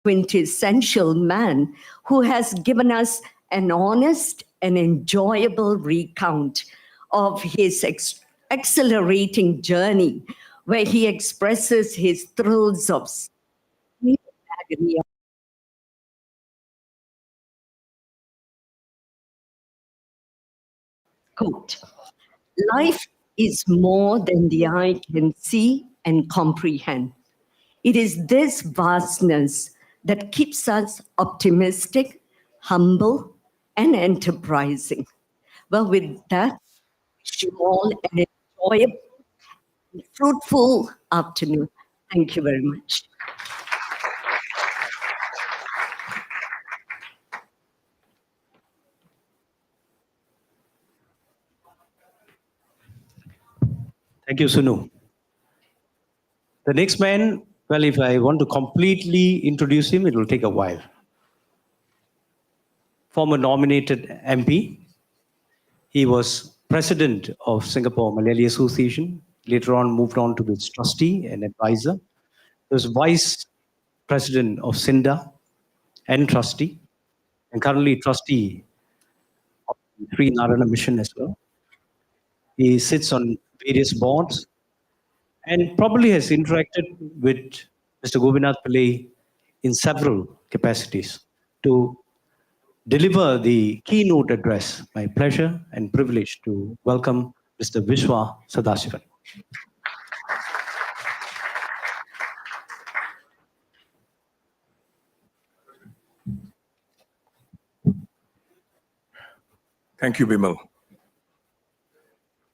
quintessential man who has given us an honest and enjoyable recount of his accelerating journey, where he expresses his thrills of agony. Quote, life is more than the eye can see and comprehend. It is this vastness that keeps us optimistic, humble, and enterprising. Well, with that, wish you all an enjoyable, fruitful afternoon. Thank you very much. Thank you, Sunu. The next man, well, if I want to completely introduce him, it will take a while. Former nominated MP. He was president of Singapore Malayalee Association. Later on, moved on to be its trustee and advisor. He was vice president of SINDA and trustee, and currently trustee of the Sri Narayana Mission as well. He sits on various boards and probably has interacted with Mr. Gopinath Pillai in several capacities to deliver the keynote address. My pleasure and privilege to welcome Mr. Vishwa Sadasivan. Thank you, Bimal.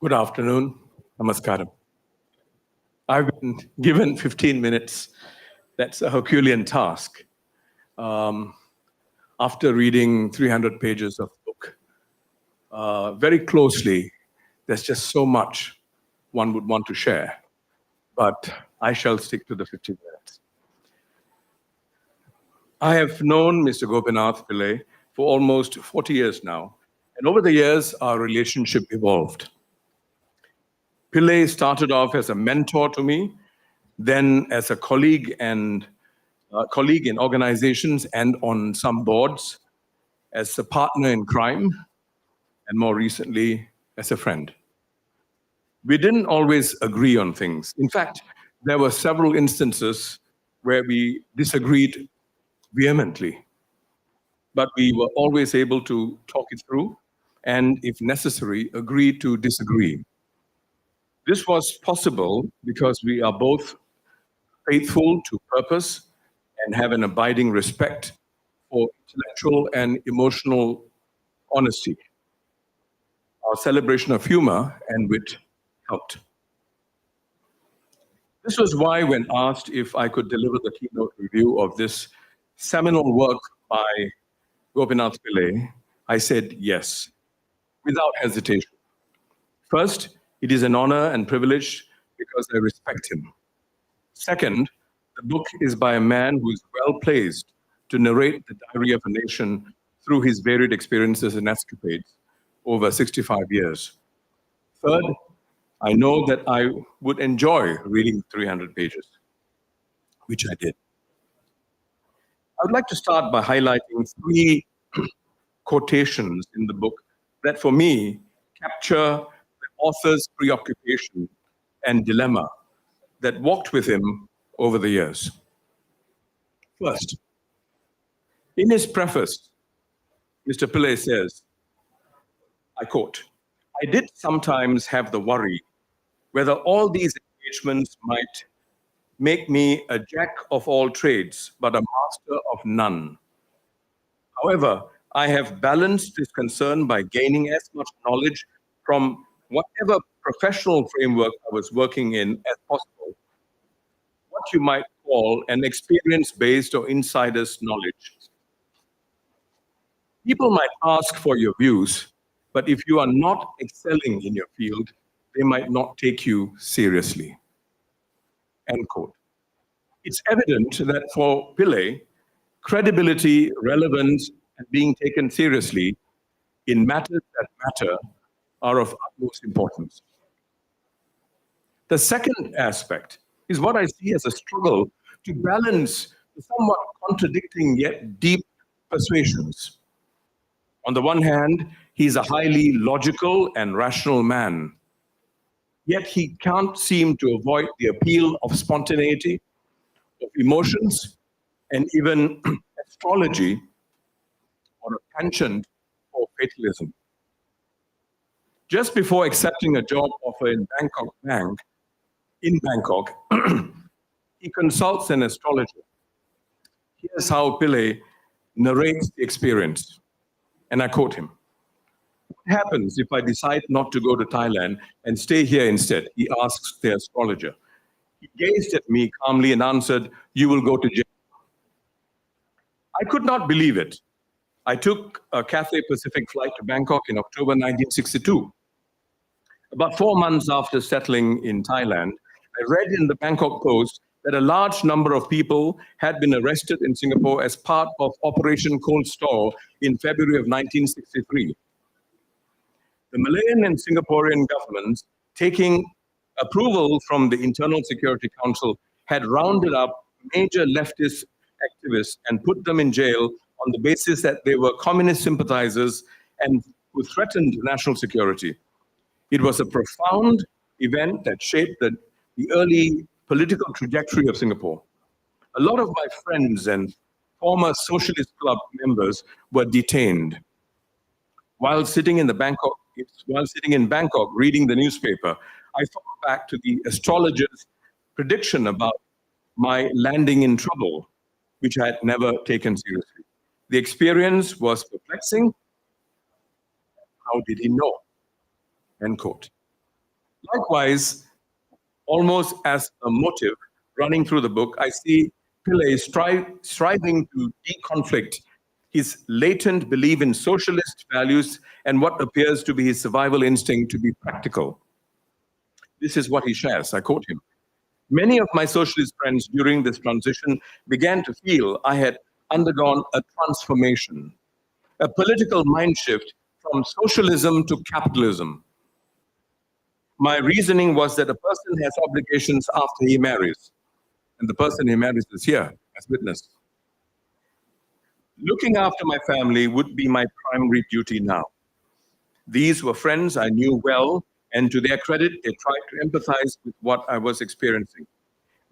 Good afternoon. Namaskaram. I've been given 15 minutes. That's a Herculean task. After reading 300 pages of book, very closely, there's just so much one would want to share. But I shall stick to the 15 minutes. I have known Mr. Gopinath Pillai for almost 40 years now. And over the years, our relationship evolved. Pillai started off as a mentor to me, then as a colleague in organizations and on some boards, as a partner in crime, and more recently, as a friend. We didn't always agree on things. In fact, there were several instances where we disagreed vehemently, but we were always able to talk it through and, if necessary, agree to disagree. This was possible because we are both faithful to purpose and have an abiding respect for intellectual and emotional honesty. Our celebration of humor and wit helped. This was why, when asked if I could deliver the keynote review of this seminal work by Gopinath Pillai, I said yes, without hesitation. First, it is an honor and privilege because I respect him. Second, the book is by a man who is well placed to narrate the diary of a nation through his varied experiences and escapades over 65 years. Third, I know that I would enjoy reading 300 pages, which I did. I would like to start by highlighting three quotations in the book that, for me, capture the author's preoccupation and dilemma that walked with him over the years. First, in his preface, Mr. Pillai says, I quote, I did sometimes have the worry whether all these engagements might make me a jack of all trades, but a master of none. However, I have balanced this concern by gaining as much knowledge from whatever professional framework I was working in as possible, what you might call an experience-based or insider's knowledge. People might ask for your views, but if you are not excelling in your field, they might not take you seriously. End quote. It's evident that for Pillai, credibility, relevance, and being taken seriously in matters that matter are of utmost importance. The second aspect is what I see as a struggle to balance the somewhat contradicting yet deep persuasions. On the one hand, he's a highly logical and rational man, yet he can't seem to avoid the appeal of spontaneity, of emotions, and even astrology, or a penchant for fatalism. Just before accepting a job offer in Bangkok, he consults an astrologer. Here's how Pillai narrates the experience, and I quote him. What happens if I decide not to go to Thailand and stay here instead? He asks the astrologer. He gazed at me calmly and answered, you will go to jail. I could not believe it. I took a Cathay Pacific flight to Bangkok in October 1962. About 4 months after settling in Thailand, I read in the Bangkok Post that a large number of people had been arrested in Singapore as part of Operation Cold Store in February of 1963. The Malayan and Singaporean governments, taking approval from the Internal Security Council, had rounded up major leftist activists and put them in jail on the basis that they were communist sympathizers and who threatened national security. It was a profound event that shaped the early political trajectory of Singapore. A lot of my friends and former Socialist Club members were detained. While sitting in Bangkok reading the newspaper, I thought back to the astrologer's prediction about my landing in trouble, which I had never taken seriously. The experience was perplexing. How did he know? End quote. Likewise, almost as a motive running through the book, I see Pillai striving to deconflict his latent belief in socialist values and what appears to be his survival instinct to be practical. This is what he shares. I quote him. Many of my socialist friends during this transition began to feel I had undergone a transformation, a political mind shift from socialism to capitalism. My reasoning was that a person has obligations after he marries, and the person he marries is here as witness. Looking after my family would be my primary duty now. These were friends I knew well, and to their credit, they tried to empathize with what I was experiencing.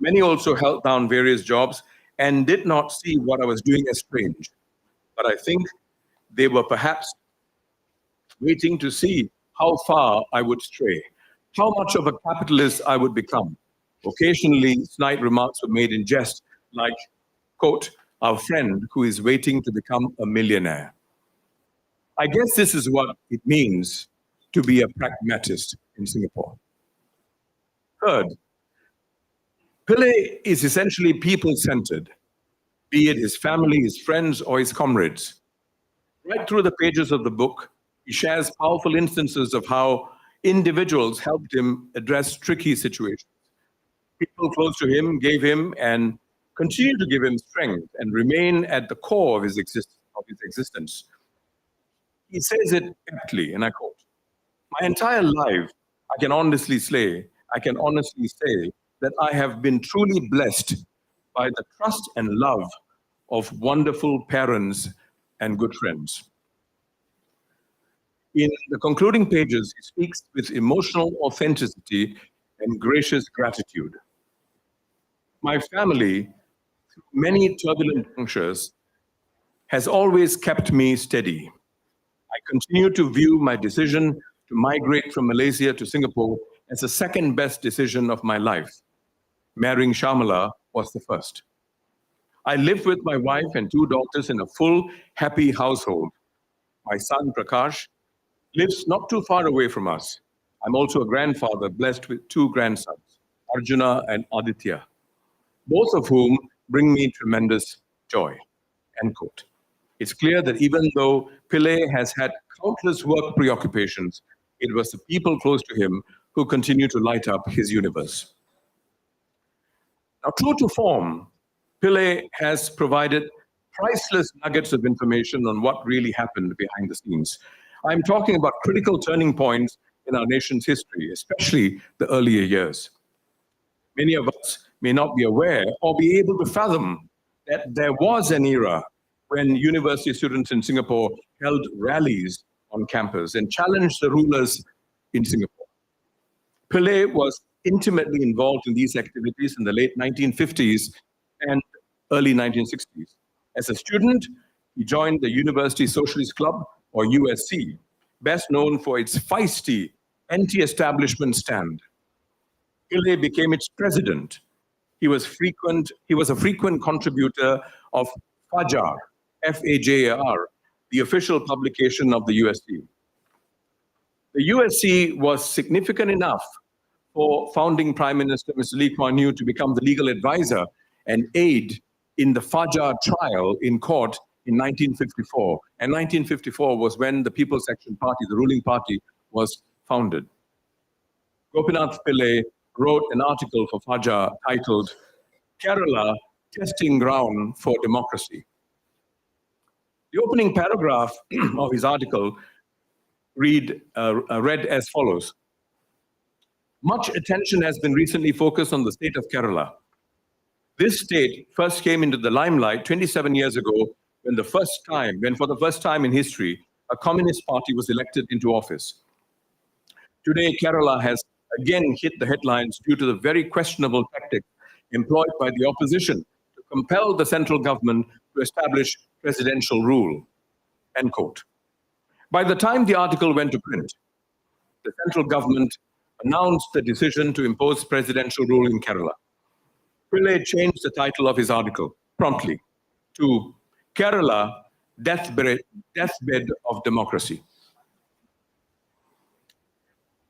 Many also held down various jobs and did not see what I was doing as strange. But I think they were perhaps waiting to see how far I would stray, how much of a capitalist I would become. Occasionally, snide remarks were made in jest, like, quote, our friend who is waiting to become a millionaire. I guess this is what it means to be a pragmatist in Singapore. Third, Pillai is essentially people-centered, be it his family, his friends, or his comrades. Right through the pages of the book, he shares powerful instances of how individuals helped him address tricky situations. People close to him gave him and continue to give him strength and remain at the core of his existence. He says it aptly, and I quote, my entire life, I can honestly say that I have been truly blessed by the trust and love of wonderful parents and good friends. In the concluding pages, he speaks with emotional authenticity and gracious gratitude. My family, through many turbulent junctures, has always kept me steady. I continue to view my decision to migrate from Malaysia to Singapore as the second best decision of my life. Marrying Shamala was the first. I live with my wife and 2 daughters in a full, happy household. My son, Prakash, lives not too far away from us. I'm also a grandfather blessed with 2 grandsons, Arjuna and Aditya, both of whom bring me tremendous joy, end quote. It's clear that even though Pillai has had countless work preoccupations, it was the people close to him who continue to light up his universe. Now, true to form, Pillai has provided priceless nuggets of information on what really happened behind the scenes. I'm talking about critical turning points in our nation's history, especially the earlier years. Many of us may not be aware or be able to fathom that there was an era when university students in Singapore held rallies on campus and challenged the rulers in Singapore. Pillai was intimately involved in these activities in the late 1950s and early 1960s. As a student, he joined the University Socialist Club, or USC, best known for its feisty anti-establishment stand. Pillai became its president. He was a frequent contributor of Fajar, F-A-J-A-R, the official publication of the USC. The USC was significant enough for founding Prime Minister Mr. Lee Kuan Yew to become the legal advisor and aid in the Fajar trial in court in 1954. And 1954 was when the People's Action Party, the ruling party, was founded. Gopinath Pillai wrote an article for Fajar titled, Kerala, Testing Ground for Democracy. The opening paragraph of his article read as follows. Much attention has been recently focused on the state of Kerala. This state first came into the limelight 27 years ago when for the first time in history, a communist party was elected into office. Today, Kerala has again hit the headlines due to the very questionable tactics employed by the opposition to compel the central government to establish presidential rule, end quote. By the time the article went to print, the central government announced the decision to impose presidential rule in Kerala. Pillai changed the title of his article promptly to Kerala, Deathbed of Democracy.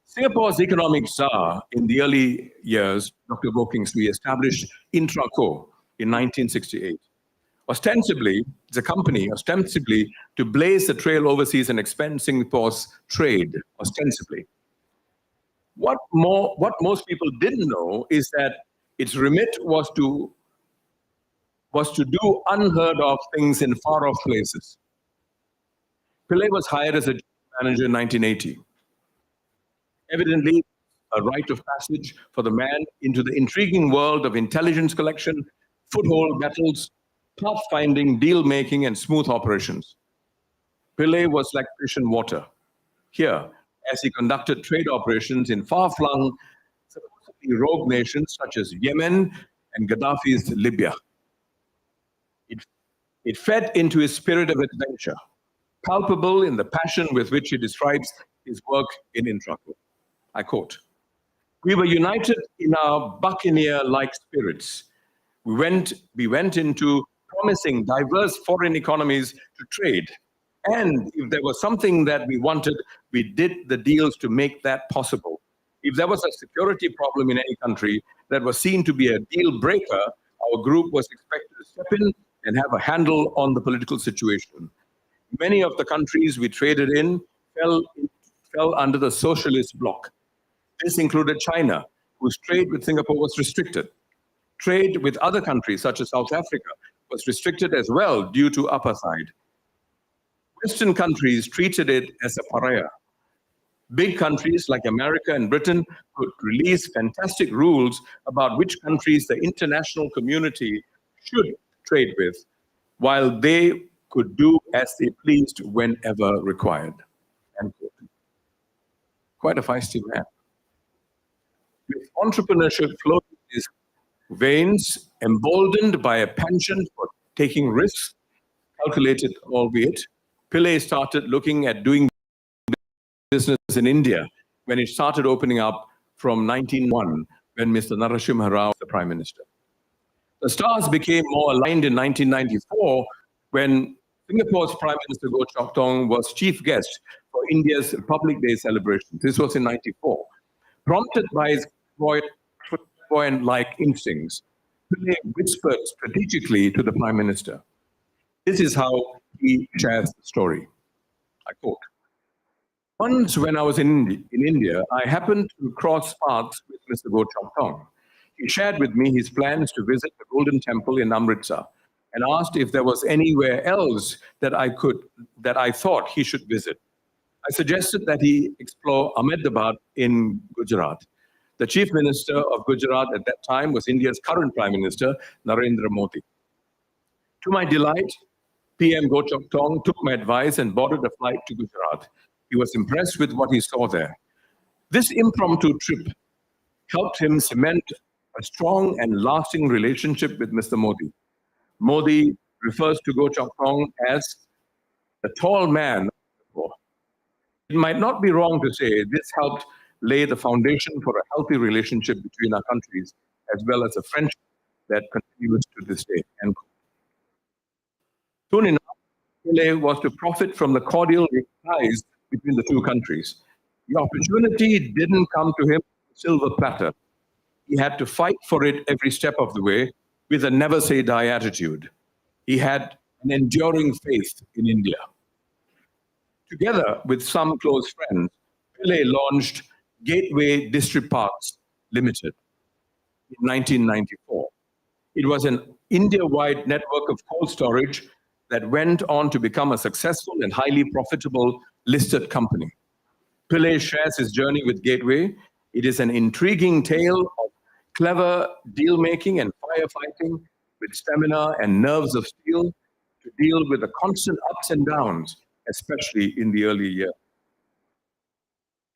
Singapore's economic czar in the early years, Dr. Goh Keng Swee, established Intraco in 1968. Ostensibly, it's a company, ostensibly to blaze the trail overseas and expand Singapore's trade, ostensibly. What most people didn't know is that its remit was to do unheard of things in far-off places. Pillai was hired as a manager in 1980. Evidently, a rite of passage for the man into the intriguing world of intelligence collection, foothold battles, pathfinding, deal-making, and smooth operations. Pillai was like fish in water. Here, as he conducted trade operations in far-flung, supposedly rogue nations such as Yemen and Gaddafi's Libya. It fed into his spirit of adventure, palpable in the passion with which he describes his work in Intraco. I quote, "We were united in our buccaneer-like spirits. We went into promising diverse foreign economies to trade. And if there was something that we wanted, we did the deals to make that possible. If there was a security problem in any country that was seen to be a deal breaker, our group was expected to step in and have a handle on the political situation. Many of the countries we traded in fell under the socialist bloc. This included China, whose trade with Singapore was restricted. Trade with other countries, such as South Africa, was restricted as well due to apartheid. Western countries treated it as a pariah. Big countries like America and Britain could release fantastic rules about which countries the international community should trade with, while they could do as they pleased whenever required." End quote. Quite a feisty man. With entrepreneurship flowing in his veins, emboldened by a penchant for taking risks, calculated albeit, Pillai started looking at doing business in India when it started opening up from 1901, when Mr. Narasimha Rao was the Prime Minister. The stars became more aligned in 1994 when Singapore's Prime Minister Goh Chok Tong was chief guest for India's Republic Day celebration. This was in 94. Prompted by his clairvoyant-like instincts, Pillai whispered strategically to the Prime Minister. This is how he shares the story. I quote, "Once when I was in India, I happened to cross paths with Mr. Goh Chok Tong. He shared with me his plans to visit the Golden Temple in Amritsar and asked if there was anywhere else that I thought he should visit. I suggested that he explore Ahmedabad in Gujarat. The Chief Minister of Gujarat at that time was India's current Prime Minister, Narendra Modi. To my delight, PM Gochok Tong took my advice and boarded a flight to Gujarat. He was impressed with what he saw there. This impromptu trip helped him cement a strong and lasting relationship with Mr. Modi. Modi refers to Gochok Tong as the tall man. It might not be wrong to say this helped lay the foundation for a healthy relationship between our countries, as well as a friendship that continues to this day. End quote. Soon enough, Pillai was to profit from the cordial ties between the two countries. The opportunity didn't come to him on a silver platter. He had to fight for it every step of the way with a never say die attitude. He had an enduring faith in India. Together with some close friends, Pillai launched Gateway District Parks Limited in 1994. It was an India-wide network of cold storage that went on to become a successful and highly profitable listed company. Pillai shares his journey with Gateway. It is an intriguing tale of clever deal-making and firefighting with stamina and nerves of steel to deal with the constant ups and downs, especially in the early years.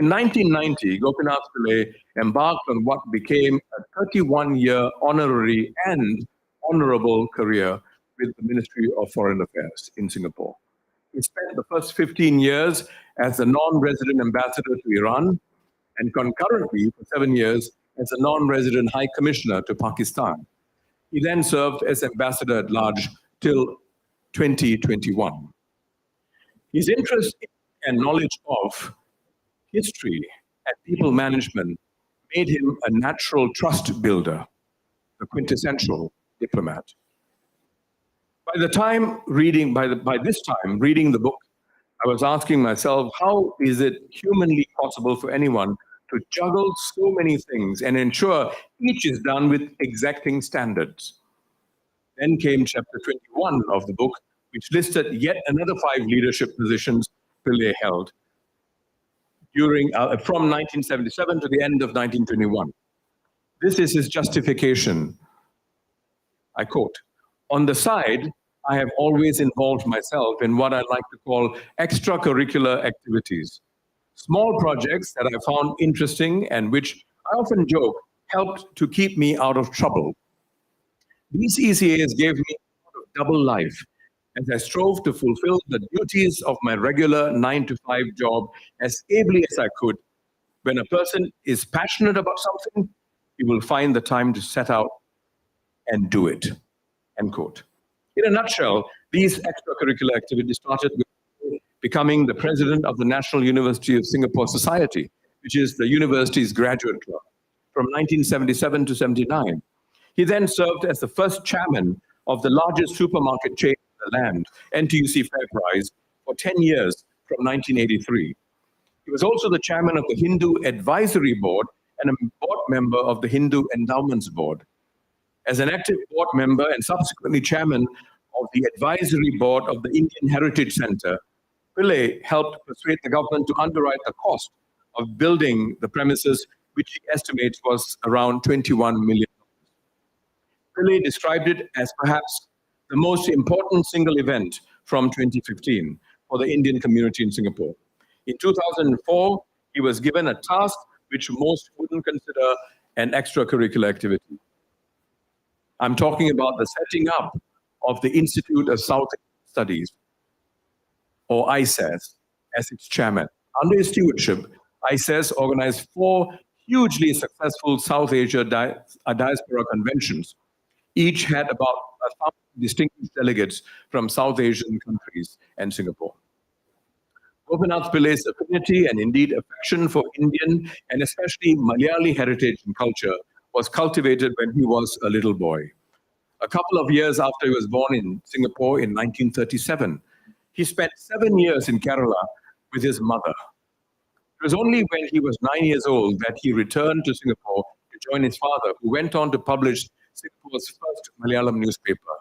In 1990, Gopinath Pillai embarked on what became a 31-year honorary and honorable career with the Ministry of Foreign Affairs in Singapore. He spent the first 15 years as the non-resident ambassador to Iran and concurrently for 7 years as a non-resident high commissioner to Pakistan. He then served as ambassador at large till 2021. His interest and knowledge of history and people management made him a natural trust builder, the quintessential diplomat. By this time, reading the book, I was asking myself, how is it humanly possible for anyone to juggle so many things and ensure each is done with exacting standards? Then came chapter 21 of the book, which listed yet another 5 leadership positions Pillai held from 1977 to the end of 1921. This is his justification. I quote, "On the side, I have always involved myself in what I like to call extracurricular activities, small projects that I found interesting and which I often joke helped to keep me out of trouble. These ECAs gave me a double life as I strove to fulfill the duties of my regular 9-to-5 job as ably as I could. When a person is passionate about something, he will find the time to set out and do it." End quote. In a nutshell, these extracurricular activities started with becoming the president of the National University of Singapore Society, which is the university's graduate club, from 1977 to 79. He then served as the first chairman of the largest supermarket chain in the land, NTUC FairPrice, for 10 years from 1983. He was also the chairman of the Hindu Advisory Board and a board member of the Hindu Endowments Board. As an active board member and subsequently chairman of the advisory board of the Indian Heritage Center, Pillai helped persuade the government to underwrite the cost of building the premises, which he estimates was around 21 million. Pillai described it as perhaps the most important single event from 2015 for the Indian community in Singapore. In 2004, he was given a task which most wouldn't consider an extracurricular activity. I'm talking about the setting up of the Institute of South Asian Studies, or ISAS, as its chairman. Under his stewardship, ISAS organized 4 hugely successful South Asia diaspora conventions. Each had about 1,000 distinguished delegates from South Asian countries and Singapore. Gopinath Pillai's affinity and indeed affection for Indian and especially Malayalee heritage and culture was cultivated when he was a little boy. A couple of years after he was born in Singapore in 1937, he spent 7 years in Kerala with his mother. It was only when he was 9 years old that he returned to Singapore to join his father, who went on to publish Singapore's first Malayalam newspaper.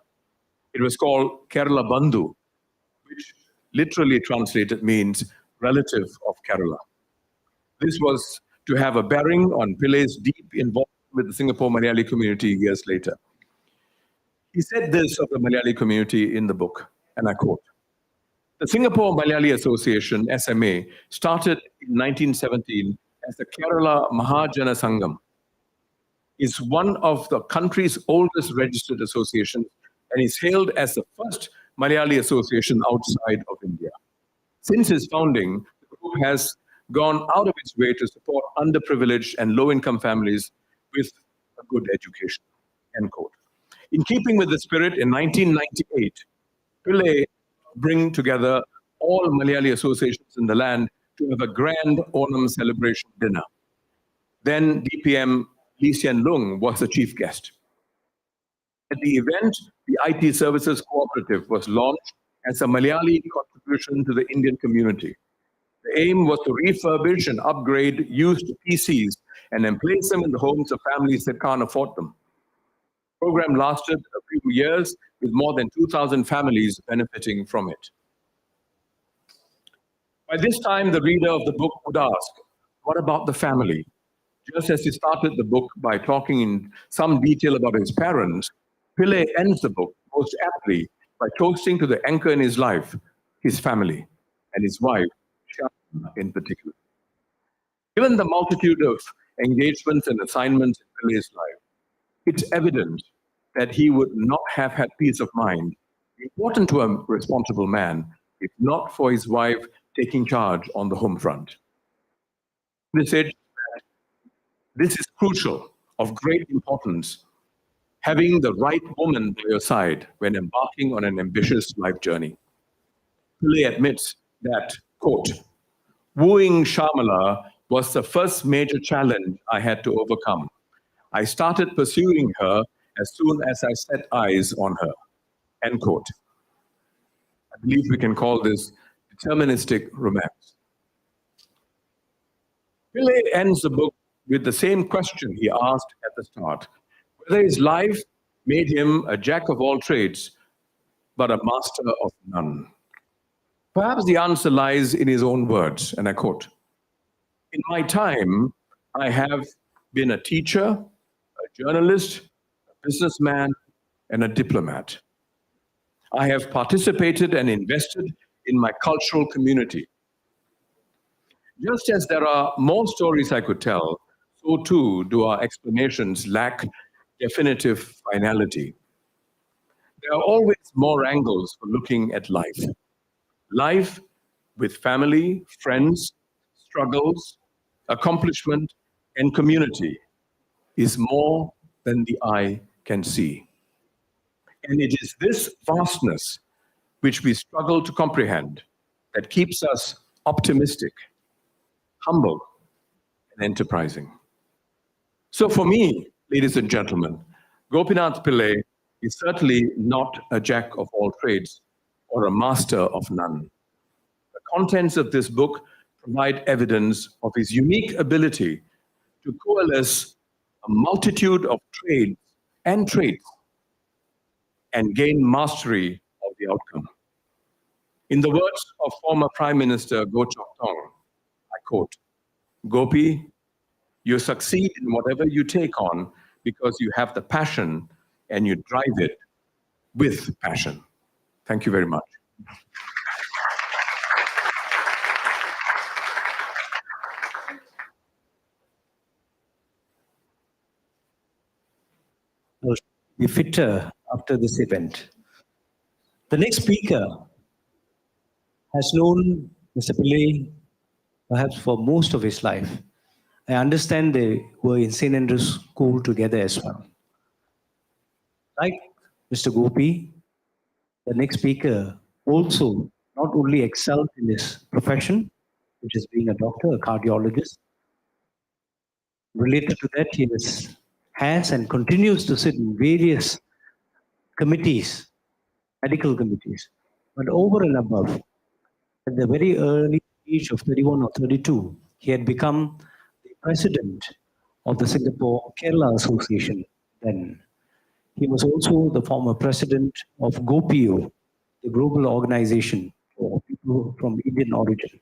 It was called Kerala Bandhu, which literally translated means relative of Kerala. This was to have a bearing on Pillai's deep involvement with the Singapore Malayali community years later. He said this of the Malayali community in the book, and I quote, "The Singapore Malayali Association, SMA, started in 1917 as the Kerala Mahajana Sangam, is one of the country's oldest registered associations and is hailed as the first Malayali association outside of India. Since its founding, the group has gone out of its way to support underprivileged and low-income families with a good education." End quote. In keeping with the spirit, in 1998, Pillai bring together all Malayali associations in the land to have a grand Onam celebration dinner. Then DPM Lee Hsien Loong was the chief guest. At the event, the IT Services Cooperative was launched as a Malayali contribution to the Indian community. The aim was to refurbish and upgrade used PCs and then place them in the homes of families that can't afford them. The program lasted a few years with more than 2,000 families benefiting from it. By this time, the reader of the book would ask, what about the family? Just as he started the book by talking in some detail about his parents, Pillai ends the book most aptly by toasting to the anchor in his life, his family, and his wife, Shyama, in particular. Given the multitude of engagements and assignments in Pillai's life, it's evident that he would not have had peace of mind, important to a responsible man, if not for his wife taking charge on the home front. They said that this is crucial, of great importance, having the right woman by your side when embarking on an ambitious life journey. Pillai admits that, quote, "Wooing Shamala was the first major challenge I had to overcome. I started pursuing her as soon as I set eyes on her." End quote. I believe we can call this deterministic romance. Pillai ends the book with the same question he asked at the start, whether his life made him a jack of all trades, but a master of none. Perhaps the answer lies in his own words, and I quote, "In my time, I have been a teacher, a journalist, a businessman, and a diplomat. I have participated and invested in my cultural community. Just as there are more stories I could tell, so too do our explanations lack definitive finality. There are always more angles for looking at life. Life with family, friends, struggles, accomplishment, and community is more than the eye can see. And it is this vastness which we struggle to comprehend that keeps us optimistic, humble, and enterprising. So for me, ladies and gentlemen, Gopinath Pillai is certainly not a jack of all trades or a master of none. The contents of this book provide evidence of his unique ability to coalesce a multitude of trades and traits and gain mastery of the outcome. In the words of former Prime Minister Goh Chok Tong, I quote, "Gopi, you succeed in whatever you take on because you have the passion and you drive it with passion." Thank you very much. Will be fitter after this event. The next speaker has known Mr. Pillai perhaps for most of his life. I understand they were in St. Andrew's School together as well. Like Mr. Gopi, the next speaker also not only excelled in his profession, which is being a doctor, a cardiologist. Related to that, he has and continues to sit in various committees, medical committees. But over and above, at the very early age of 31 or 32, he had become the president of the Singapore Kerala Association then. He was also the former president of GOPIO, the global organization for people from Indian origin.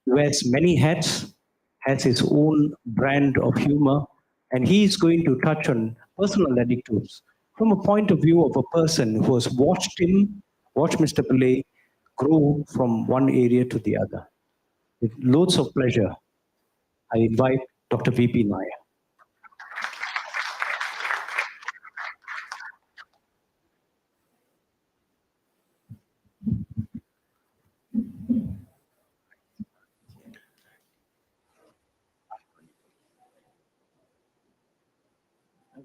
He wears many hats, has his own brand of humor, and he is going to touch on personal anecdotes from a point of view of a person who has watched Mr. Pillai grow from one area to the other. With loads of pleasure, I invite Dr. V.P. Nair.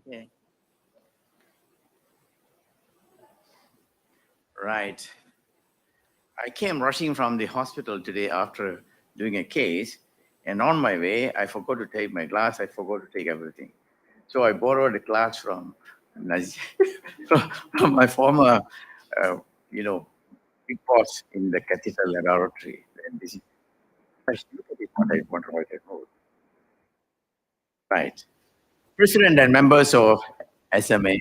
Okay. Right. I came rushing from the hospital today after doing a case, and on my way, I forgot to take my glass. I forgot to take everything. So I borrowed a glass from from my former, uh, big boss in the Cathedral Laboratory. And this is, look at it, what I want to write a note. Right. President and members of SMA,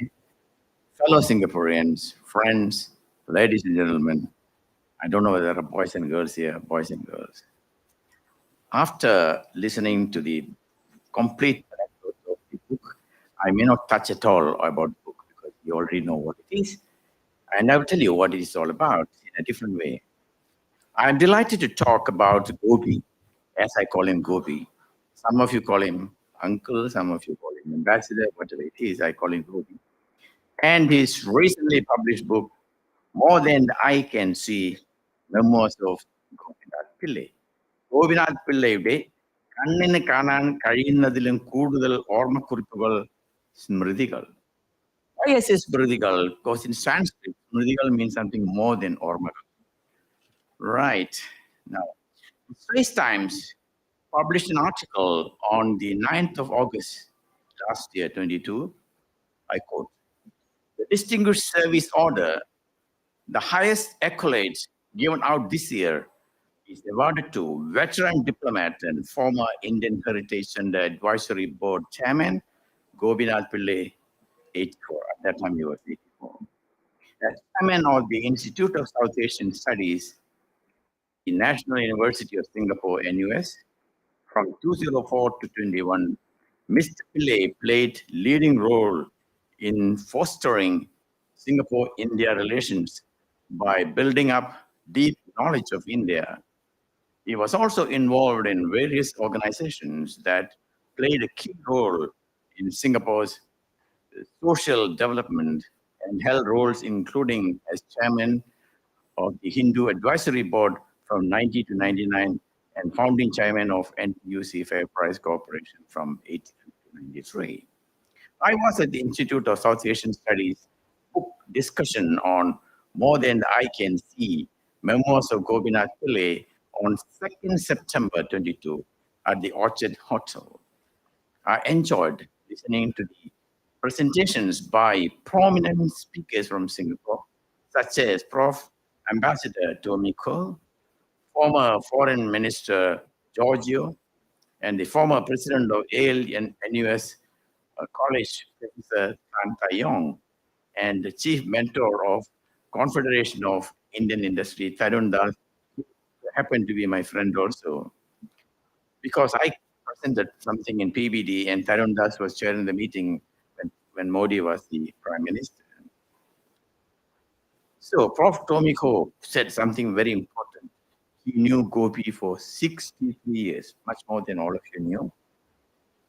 fellow Singaporeans, friends, ladies and gentlemen, I don't know whether there are boys and girls here, boys and girls. After listening to the complete anecdote of the book, I may not touch at all about the book because you already know what it is. And I will tell you what it is all about in a different way. I'm delighted to talk about Gopi, as I call him Gopi. Some of you call him uncle, some of you call him ambassador, whatever it is, I call him Gopi. And his recently published book, More Than the Eye Can See, Memoirs of Gopinath Pillai. Gopinath Pillaiയുടെ കണ്ണിന് കാണാൻ കഴിയുന്നതിലും കൂടുതൽ ഓർമ്മക്കുറിപ്പുകൾ സ്മൃതികൾ. Why is it സ്മൃതികൾ? Because in Sanskrit, സ്മൃതികൾ means something more than ഓർമ്മകൾ. Right. Now, Straits Times published an article on the 9th of August last year, 22. I quote, the Distinguished Service Order, the highest accolades given out this year, is awarded to veteran diplomat and former Indian Heritage and Advisory Board Chairman, Gopinath Pillai, 84. At that time, he was 84. As chairman of the Institute of South Asian Studies, the National University of Singapore, NUS, from 2004 to 21, Mr. Pillai played leading role in fostering Singapore-India relations by building up deep knowledge of India. He was also involved in various organizations that played a key role in Singapore's social development and held roles including as chairman of the Hindu Advisory Board from 90 to 99 and founding chairman of NTUC Fair Price Corporation from 82 to 93. I was at the Institute of South Asian Studies book discussion on More Than the Eye Can See, Memoirs of Gopinath Pillai on 2nd September 22 at the Orchard Hotel. I enjoyed listening to the presentations by prominent speakers from Singapore, such as Prof. Ambassador Tommy Koh, former Foreign Minister Giorgio, and the former president of AL and NUS College, Professor Tan Taeyong, and the chief mentor of Confederation of Indian Industry, Tarun Das, who happened to be my friend also. Because I presented something in PBD and Tarun Das was chairing the meeting when Modi was the prime minister. So Prof. Tomiko said something very important. He knew Gopi for 63 years, much more than all of you knew.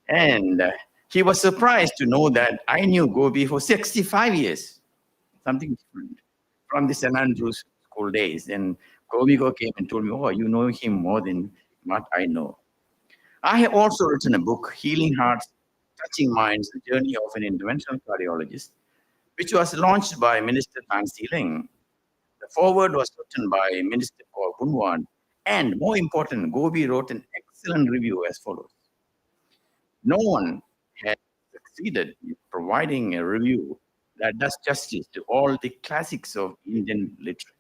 And he was surprised to know that I knew Gopi for 65 years, something different from the St. Andrews school days. And Gopiko came and told me, oh, you know him more than what I know. I have also written a book, Healing Hearts, Touching Minds, The Journey of an Interventional Cardiologist, which was launched by Minister Tan See Leng. The foreword was written by Minister Paul Bunwan. And more important, Gopi wrote an excellent review as follows. No one has succeeded in providing a review that does justice to all the classics of Indian literature.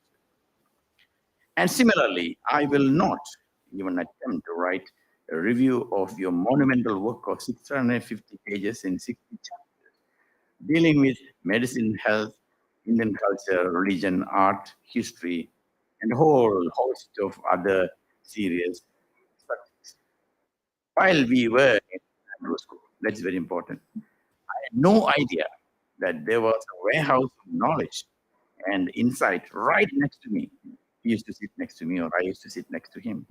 And similarly, I will not even attempt to write a review of your monumental work of 650 pages in 60 chapters, dealing with medicine, health, Indian culture, religion, art, history, and a whole host of other serious subjects. While we were in Andrew School, that's very important, I had no idea that there was a warehouse of knowledge and insight right next to me. He used to sit next to me, or I used to sit next to him.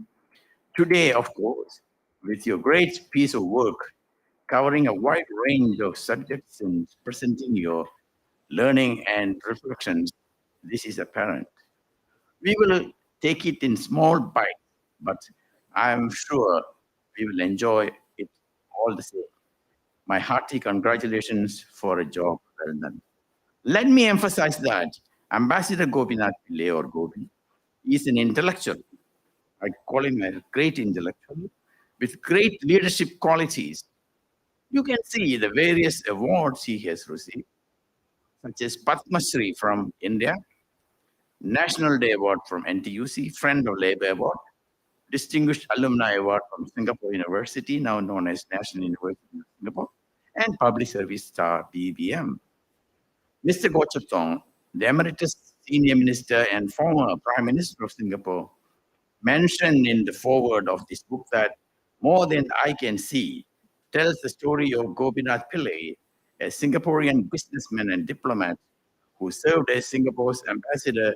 Today, of course, with your great piece of work covering a wide range of subjects and presenting your learning and reflections, this is apparent. We will take it in small bites, but I'm sure we will enjoy it all the same. My hearty congratulations for a job well done. Let me emphasize that Ambassador Gopinath Pillai, or Gopi, is an intellectual. I call him a great intellectual with great leadership qualities. You can see the various awards he has received, such as Padma Shri from India, National Day Award from NTUC, Friend of Labour Award, Distinguished Alumni Award from Singapore University, now known as National University of Singapore, and Public Service Star BBM. Mr. Goh Chok Tong, the Emeritus Senior Minister and former Prime Minister of Singapore, mentioned in the foreword of this book that More Than I Can See tells the story of Gopinath Pillai, a Singaporean businessman and diplomat who served as Singapore's ambassador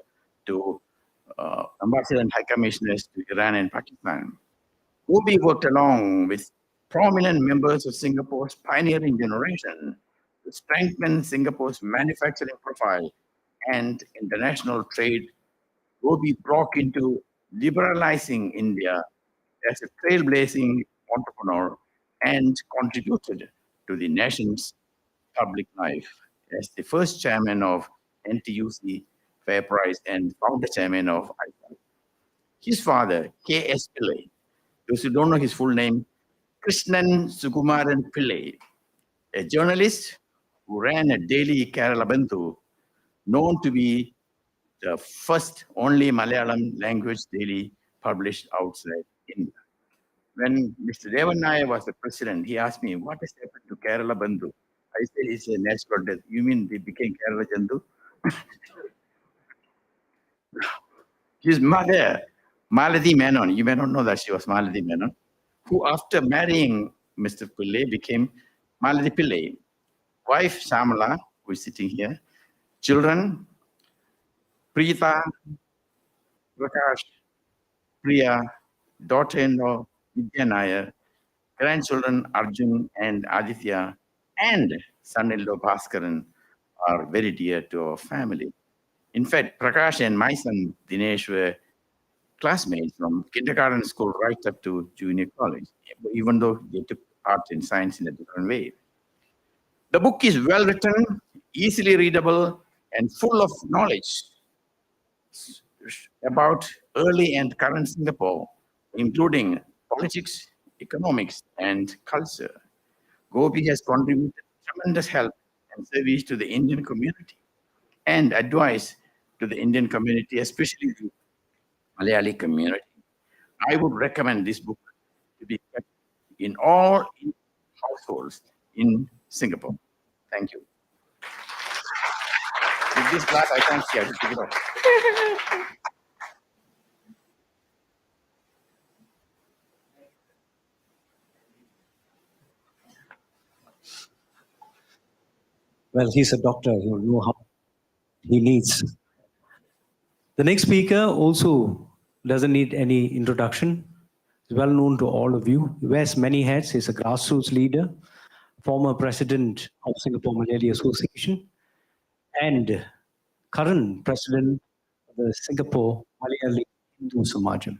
and high commissioners to Iran and Pakistan. Gopi worked along with prominent members of Singapore's pioneering generation to strengthen Singapore's manufacturing profile and international trade. Gopi broke into liberalizing India as a trailblazing entrepreneur and contributed to the nation's public life as the first chairman of NTUC Fair Price and founder chairman of ISA. His father, K.S. Pillai, those who don't know his full name, Krishnan Sukumaran Pillai, a journalist who ran a daily Kerala Bandhu, known to be the first only Malayalam language daily published outside India. When Mr. Devan Nair was the president, he asked me, what has happened to Kerala Bandhu? I said, it's a natural death. You mean they became Kerala Jandu? His mother, Malayalee Menon, you may not know that she was Malayalee Menon, who after marrying Mr. Pillai became Malayalee Pillai. Wife Shamala, who is sitting here, children, Preeta, Prakash, Priya, daughter-in-law, Vidya Nair, grandchildren Arjun and Aditya, and son-in-law Bhaskaran are very dear to our family. In fact, Prakash and my son Dinesh were classmates from kindergarten school right up to junior college, even though they took part in science in a different way. The book is well written, easily readable, and full of knowledge about early and current Singapore, including politics, economics, and culture. Gopi has contributed tremendous help and service to the Indian community and advice to the Indian community, especially the Malayali community. I would recommend this book to be kept in all households in Singapore. Thank you. With this glass, I can't see. I should take it off. Well, he's a doctor. He'll know how he needs. The next speaker also doesn't need any introduction. He's well known to all of you. He wears many hats. He's a grassroots leader, former president of Singapore Malayalee Association, and current president of the Singapore Malayalee Hindu Samajam.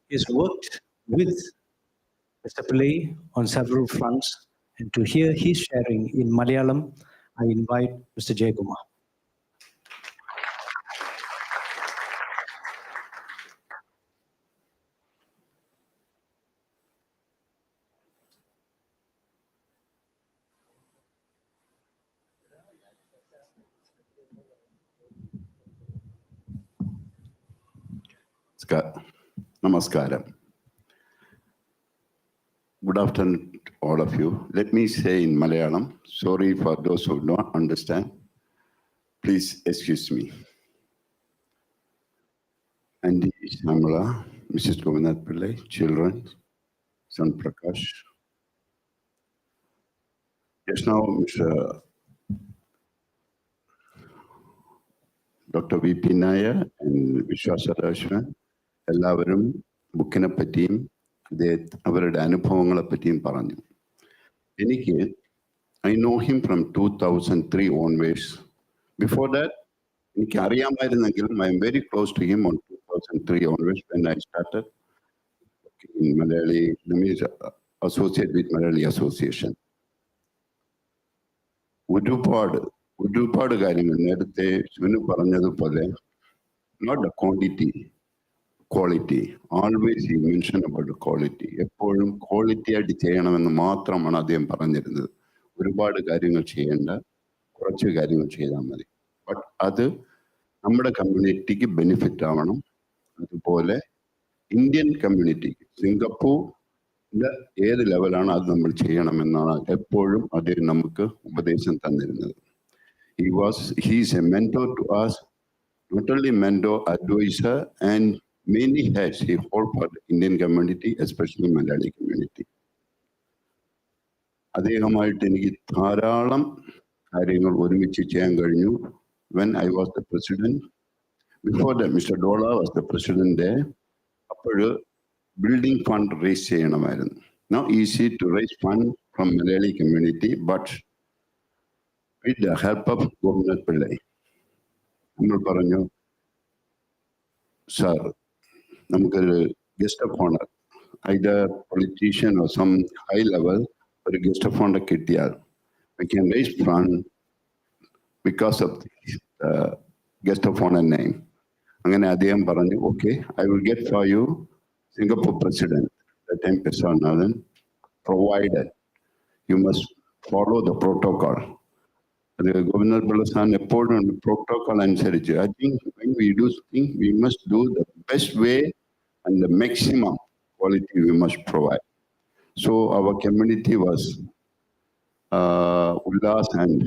He's worked with Mr. Pillai on several fronts, and to hear his sharing in Malayalam, I invite Mr. Jayakumar. Namaskaram. Good afternoon to all of you. Let me say in Malayalam, sorry for those who don't understand. Please excuse me. Auntie Shamala, Mrs. Gopinath Pillai, children, son Prakash. Just now, Mr. Doctor V P Nair Viswasarajan എല്ലാവരും ബുക്കിനെ പറ്റിയും അവരുടെ അനുഭവങ്ങളെ പറ്റിയും പറഞ്ഞു. എനിക്ക് I know him from 2003 onwards. Before that, എനിക്ക് അറിയാമായിരുന്നെങ്കിലും I am very close to him on 2003 onwards when I started in Malayali, associate with Malayali Association. ഒരുപാട് കാര്യങ്ങൾ നേരത്തെ ശിവന് പറഞ്ഞതുപോലെ not the quantity, quality. Always he mentioned about the quality. എപ്പോഴും quality ആയിട്ട് ചെയ്യണമെന്ന് മാത്രമാണ് അദ്ദേഹം പറഞ്ഞിരുന്നത്. ഒരുപാട് കാര്യങ്ങൾ ചെയ്യേണ്ട, കുറച്ച് കാര്യങ്ങൾ ചെയ്താൽ മതി. ബട്ട് അത് നമ്മുടെ കമ്മ്യൂണിറ്റിക്ക് ബെനിഫിറ്റ് ആവണം. അതുപോലെ ഇന്ത്യൻ കമ്മ്യൂണിറ്റിക്ക് സിംഗപ്പൂരിന്റെ ഏത് ലെവലാണ് അത് നമ്മൾ ചെയ്യണമെന്നാണ് എപ്പോഴും അദ്ദേഹം നമുക്ക് ഉപദേശം തന്നിരുന്നത്. He is a mentor to us, not only mentor, advisor, and many heads he hold for the Indian community, especially Malayali community. അദ്ദേഹമായിട്ട് എനിക്ക് ധാരാളം കാര്യങ്ങൾ ഒരുമിച്ച് ചെയ്യാൻ കഴിഞ്ഞു. When I was the president, before that Mr. Dola was the president there, അപ്പോൾ building fund raise ചെയ്യണമായിരുന്നു. Now easy to raise fund from Malayali community, but with the help of Gopinath Pillai, നമ്മൾ പറഞ്ഞു, sir, നമുക്കൊരു guest of owner, either politician or some high level, ഒരു guest of owner കിട്ടിയാൽ we can raise fund because of the guest of honor name. അങ്ങനെ അദ്ദേഹം പറഞ്ഞു, okay, I will get for you Singapore president, that time Pesanadan, provided you must follow the protocol. The Governor Balasan epoഴും protocol അനുസരിച്ച്, I think when we do things, we must do the best way and the maximum quality we must provide. So our community was Ullas and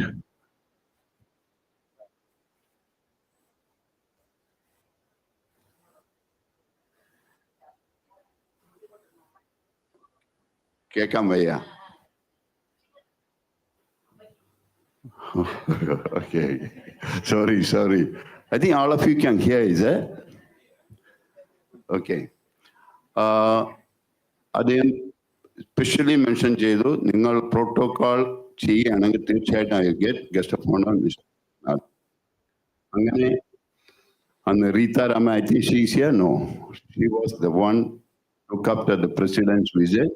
Kekamaya. Okay. Sorry. I think all of you can hear, is it? Okay. Again, specially mentioned ചെയ്തു, നിങ്ങൾ protocol ചെയ്യുകയാണെങ്കിൽ തീർച്ചയായിട്ടും I get guest of honor. അങ്ങനെ അന്ന് Rita Rama, I think she is here? No. She was the one who looked after the president's visit.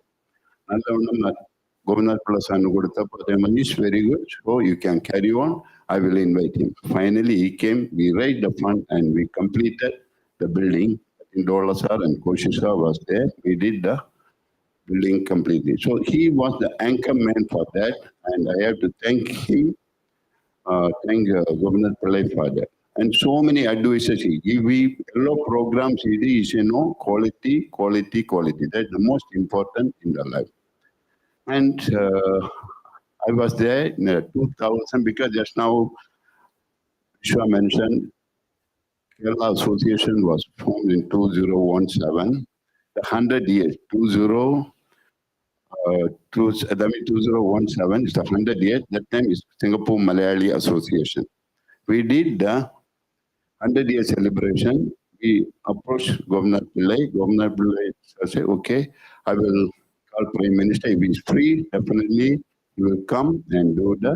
Gopinath Pillai is very good, so you can carry on. I will invite him. Finally, he came, we raised the fund and we completed the building. I think Dola sir and Koshisa was there. We did the building completely. So he was the anchor man for that, and I have to thank him, thank Gopinath Pillai for that. And so many advices he gave. We all programs he did is, quality. That's the most important in the life. And I was there in 2000 because just now Vishwa mentioned Kerala Association was formed in 2017. The 100 years, 2017 is the 100 years. That time is Singapore Malayalee Association. We did the 100-year celebration. We approached Gopinath Pillai. Gopinath Pillai said, okay, I will call Prime Minister. If he is free, definitely he will come and do the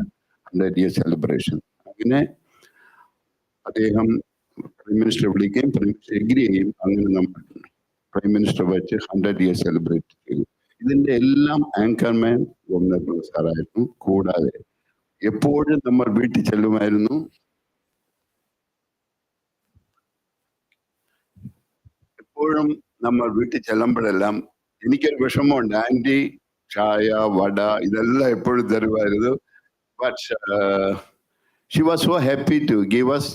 100-year celebration. അങ്ങനെ അദ്ദേഹം prime minister വിളിക്കുകയും prime minister agree ചെയ്യും. അങ്ങനെ നമ്മൾ prime minister വെച്ച് 100 years celebrate ചെയ്തു. ഇതിന്റെ എല്ലാം ആങ്കർമാൻ ഗോപിനാഥ് പിള്ള സാറായിരുന്നു. കൂടാതെ എപ്പോഴും നമ്മൾ വീട്ടിൽ ചെല്ലുമായിരുന്നു. എപ്പോഴും നമ്മൾ വീട്ടിൽ ചെല്ലുമ്പോഴെല്ലാം എനിക്കൊരു വിഷമമുണ്ട്. ആന്റി ചായ വട ഇതെല്ലാം എപ്പോഴും തരുമായിരുന്നു. But she was so happy to give us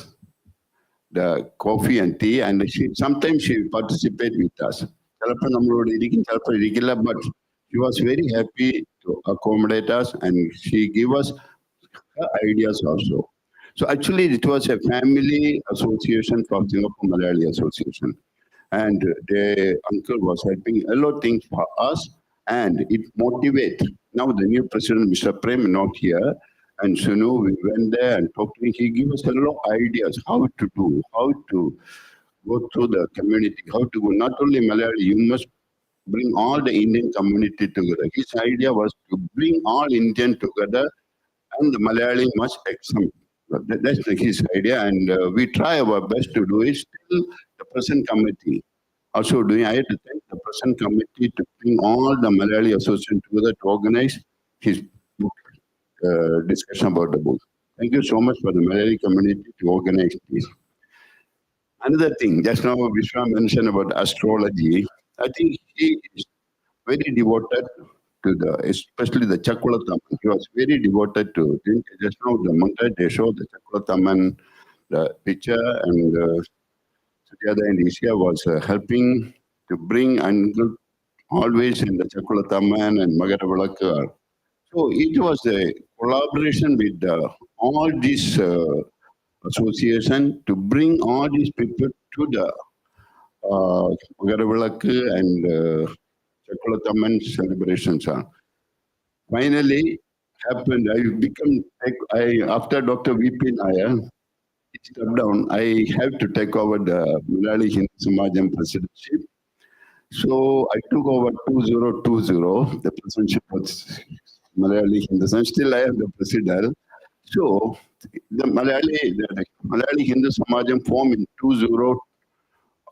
the coffee and tea, and sometimes she participate with us. ചിലപ്പോൾ നമ്മളോട് ഇരിക്കും, ചിലപ്പോൾ ഇരിക്കില്ല. But she was very happy to accommodate us, and she gave us her ideas also. So actually it was a family association from Singapore Malayali Association. And the uncle was helping a lot of things for us, and it motivates. Now the new president, Mr. Prem, not here. and Sunu, we went there and talked to him. He gave us a lot of ideas how to do, how to go through the community, how to go, not only Malayali, you must bring all the Indian community together. His idea was to bring all Indian together and the Malayali must accept. That's his idea, and we try our best to do it. Still, the present committee also doing. I had to thank the present committee to bring all the Malayali association together to organize his book discussion about the book. Thank you so much for the Malayali community to organize this. Another thing, just now Vishwa mentioned about astrology. I think he is very devoted to the, especially the Chakulatam. He was very devoted to it. Just now the montage they show the Chakulatam, the picture, and Sutyada and Isha was helping to bring uncle always in the Chakulatam and Magaravalaka. So it was a collaboration with all these association to bring all these people to the Magaravalaka and Chakulatam celebrations. Finally, happened. After Dr. V.P. Nair stepped down. I have to take over the Malayali Hindu Samajam presidency. So I took over 2020, the presidency of Malayali Hindu Samajam. Still, I am the president. So the Malayali Hindu Samajam formed in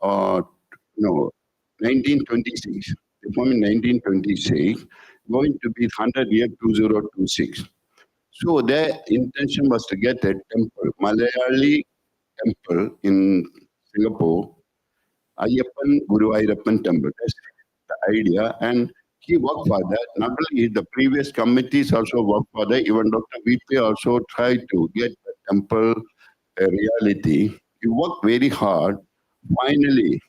1926. They formed in 1926, going to be 100 year 2026. So their intention was to get a temple, Malayali temple in Singapore, Ayyappan Guru Ayyappan temple. That's the idea. And he worked for that. Not only the previous committees also worked for that, even Dr. VP also tried to get the temple a reality. He worked very hard. Finally,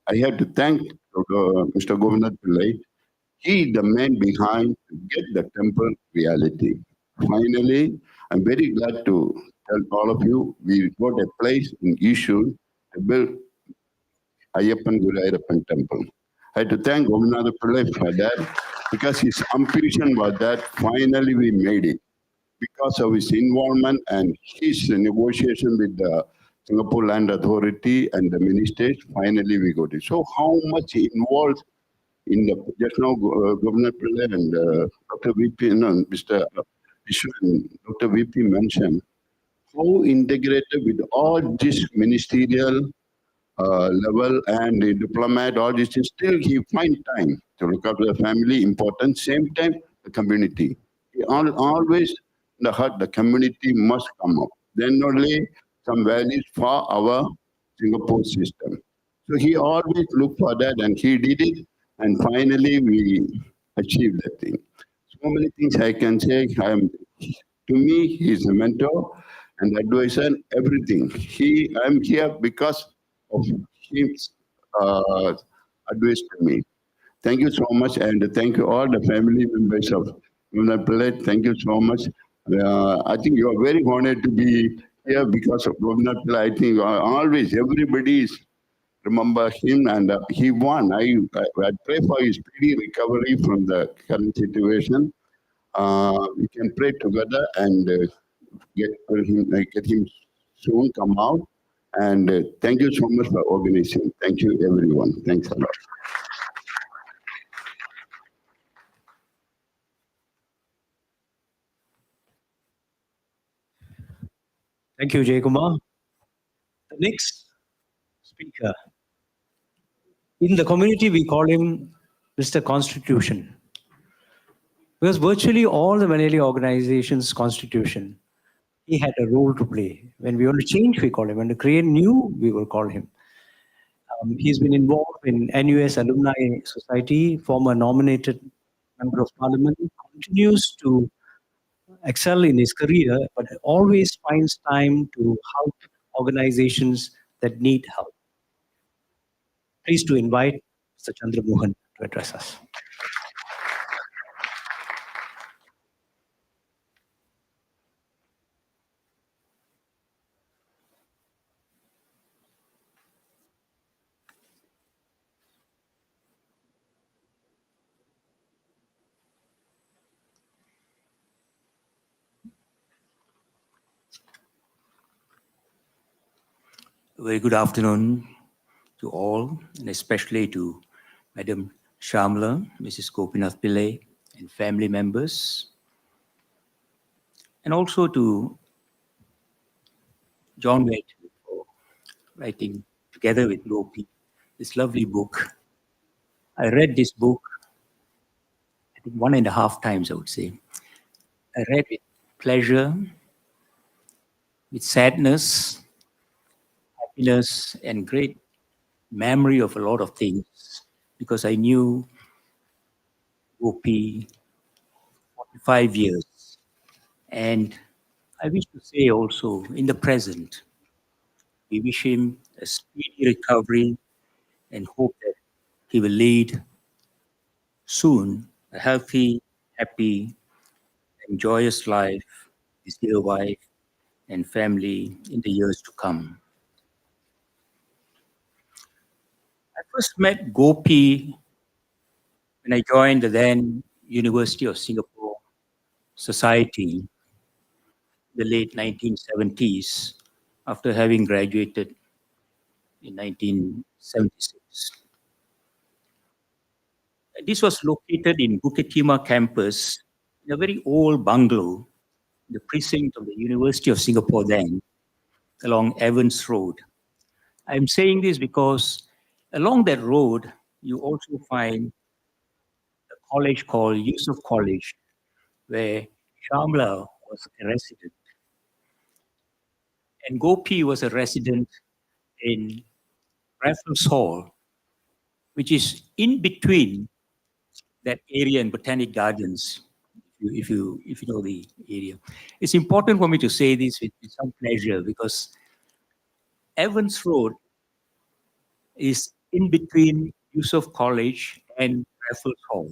I have to thank Mr. Gopinath Pillai. He is the man behind to get the temple reality. Finally, I'm very glad to tell all of you, we got a place in Yishun to build Ayyappan Guru Ayyappan temple. I had to thank Gopinath Pillai for that because his ambition was that finally we made it. Because of his involvement and his negotiation with the Singapore Land Authority and the ministers, finally we got it. So how much he involved in the, just now Governor Pillai and Dr. VP, Mr. Vishnu and Dr. VP mentioned how integrated with all this ministerial level and the diplomat, all this, still he find time to look after the family, important, same time the community. He always, the heart, the community must come up. Then only some values for our Singapore system. So he always looked for that and he did it. And finally, we achieved that thing. So many things I can say. To me, he's a mentor and advisor, everything. I'm here because of his advice to me. Thank you so much, and thank you all the family members of Gopinath Pillai. Thank you so much. I think you are very honored to be here because of Gopinath Pillai. I think always everybody is remember him, and he won. I pray for his speedy recovery from the current situation. We can pray together and get him soon come out. And thank you so much for organizing. Thank you, everyone. Thanks a lot. Thank you, Jayakumar. The next speaker. In the community, we call him Mr. Constitution. Because virtually all the Malayali organizations' constitution, he had a role to play. When we want to change, we call him. When to create new, we will call him. He's been involved in NUS Alumni Society, former nominated member of parliament, continues to excel in his career, but always finds time to help organizations that need help. Pleased to invite Mr. Chandra Mohan to address us. A very good afternoon to all, and especially to Madam Shamla, Mrs. Gopinath Pillai, and family members, and also to John White for writing together with Gopi this lovely book. I read this book, I think 1.5 times, I would say. I read with pleasure, with sadness, happiness, and great memory of a lot of things, because I knew Gopi 45 years. And I wish to say also, in the present, we wish him a speedy recovery and hope that he will lead soon a healthy, happy, and joyous life with his dear wife and family in the years to come. I first met Gopi when I joined the then University of Singapore Society in the late 1970s after having graduated in 1976. This was located in Bukit Timah campus in a very old bungalow, the precinct of the University of Singapore then, along Evans Road. I'm saying this because along that road, you also find a college called Yusuf College, where Shamla was a resident. And Gopi was a resident in Raffles Hall, which is in between that area and Botanic Gardens, if you know the area. It's important for me to say this with some pleasure because Evans Road is in between Yusuf College and Raffles Hall.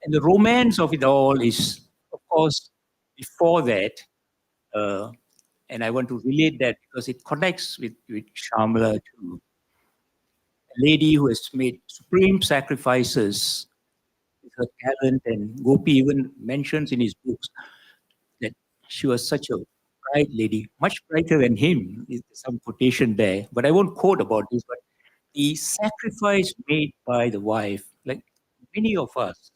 And the romance of it all is, of course, before that, and I want to relate that because it connects with Shamla too. A lady who has made supreme sacrifices with her talent, and Gopi even mentions in his books that she was such a bright lady, much brighter than him. There's some quotation there, but I won't quote about this. But the sacrifice made by the wife, like many of us,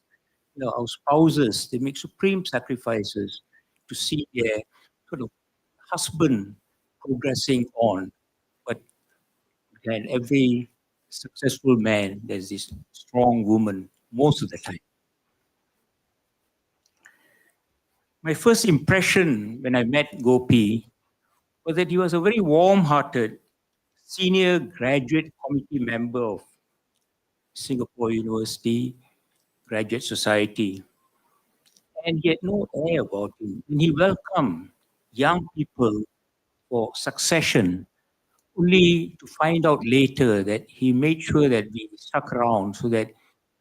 our spouses, they make supreme sacrifices to see their sort of husband progressing on. But behind every successful man, there's this strong woman most of the time. My first impression when I met Gopi was that he was a very warm-hearted senior graduate committee member of Singapore University Graduate Society. And he had no air about him. And he welcomed young people for succession, only to find out later that he made sure that we stuck around so that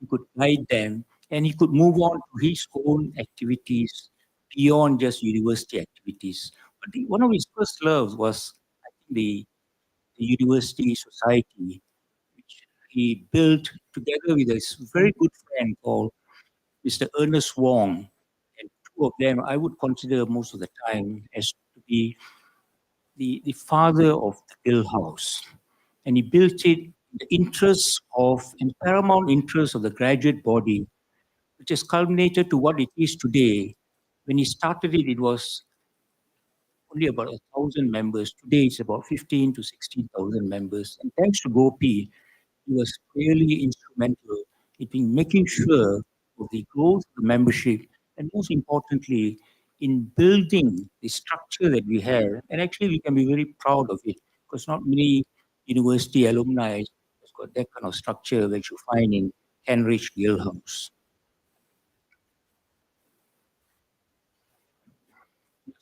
he could guide them and he could move on to his own activities beyond just university activities. But one of his first loves was, I think, the university society, which he built together with his very good friend called Mr. Ernest Wong. And two of them I would consider most of the time as to be the father of the Hill House. And he built it in the interests of and paramount interests of the graduate body, which has culminated to what it is today. When he started it, it was only about 1,000 members. Today, it's about 15 to 16,000 members. And thanks to Gopi, he was really instrumental in making sure of the growth of the membership, and most importantly, in building the structure that we have. And actually, we can be very proud of it because not many university alumni has got that kind of structure which you find in Henrich Gill House.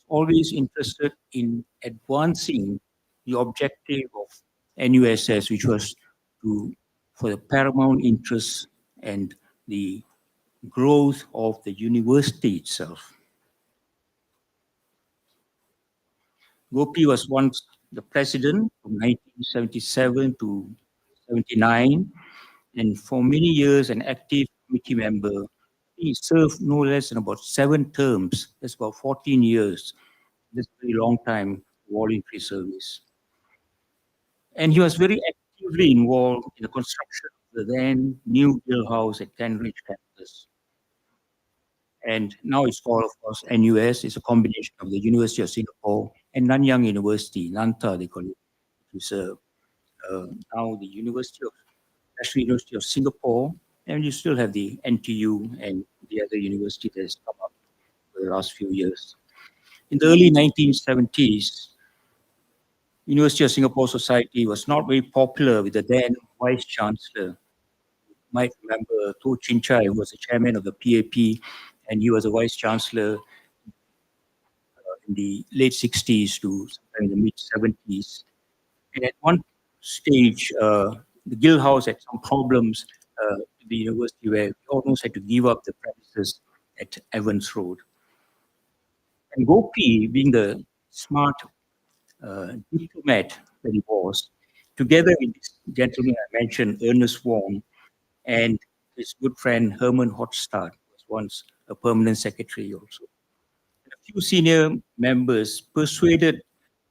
Always interested in advancing the objective of NUSS, which was for the paramount interest and the growth of the university itself. Gopi was once the president from 1977 to 79, and for many years an active committee member. He served no less than about 7 terms. That's about 14 years. That's a very long time voluntary service. And he was very actively involved in the construction of the then new Gill House at Cambridge campus. And now it's called, of course, NUS. It's a combination of the University of Singapore and Nanyang University, Nanta, they call it. It's now the National University of Singapore, and you still have the NTU and the other university that has come up for the last few years. In the early 1970s, University of Singapore Society was not very popular with the then Vice Chancellor. You might remember To Chin Chai, who was the chairman of the PAP, and he was a Vice Chancellor in the late 60s to sometime in the mid 70s. And at one stage, the Gill House had some problems with the university where we almost had to give up the premises at Evans Road. And Gopi, being the smart diplomat that he was, together with this gentleman I mentioned, Ernest Wong, and his good friend Herman Hotstad, who was once a permanent secretary also. And a few senior members persuaded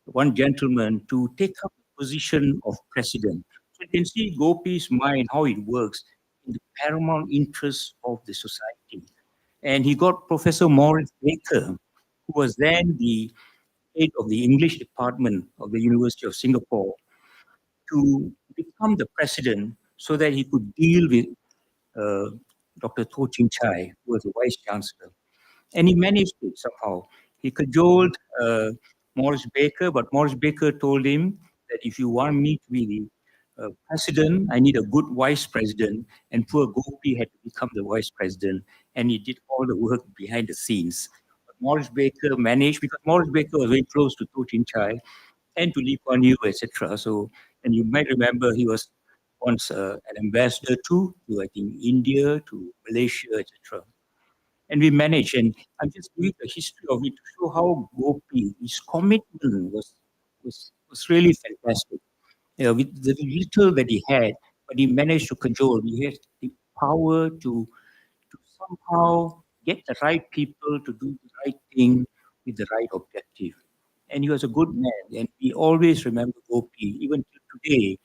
one gentleman to take up the position of president. So you can see Gopi's mind, how it works in the paramount interests of the society. And he got Professor Maurice Baker, who was then the head of the English department of the University of Singapore, to become the president so that he could deal with Dr. To Chin Chai, who was the vice chancellor. And he managed it somehow. He cajoled Maurice Baker, but Maurice Baker told him that if you want me to be the president, I need a good vice president. And poor Gopi had to become the vice president, and he did all the work behind the scenes. But Maurice Baker managed, because Maurice Baker was very close to To Chin Chai and to Lee Kuan Yew, etc. So, and you might remember he was once an ambassador to I think, India, to Malaysia, etc. And we managed, and I'm just giving the history of it to show how Gopi, his commitment was really fantastic. You know, with the little that he had, but he managed to control. He had the power to somehow get the right people to do the right thing with the right objective. And he was a good man, and we always remember Gopi, even till today,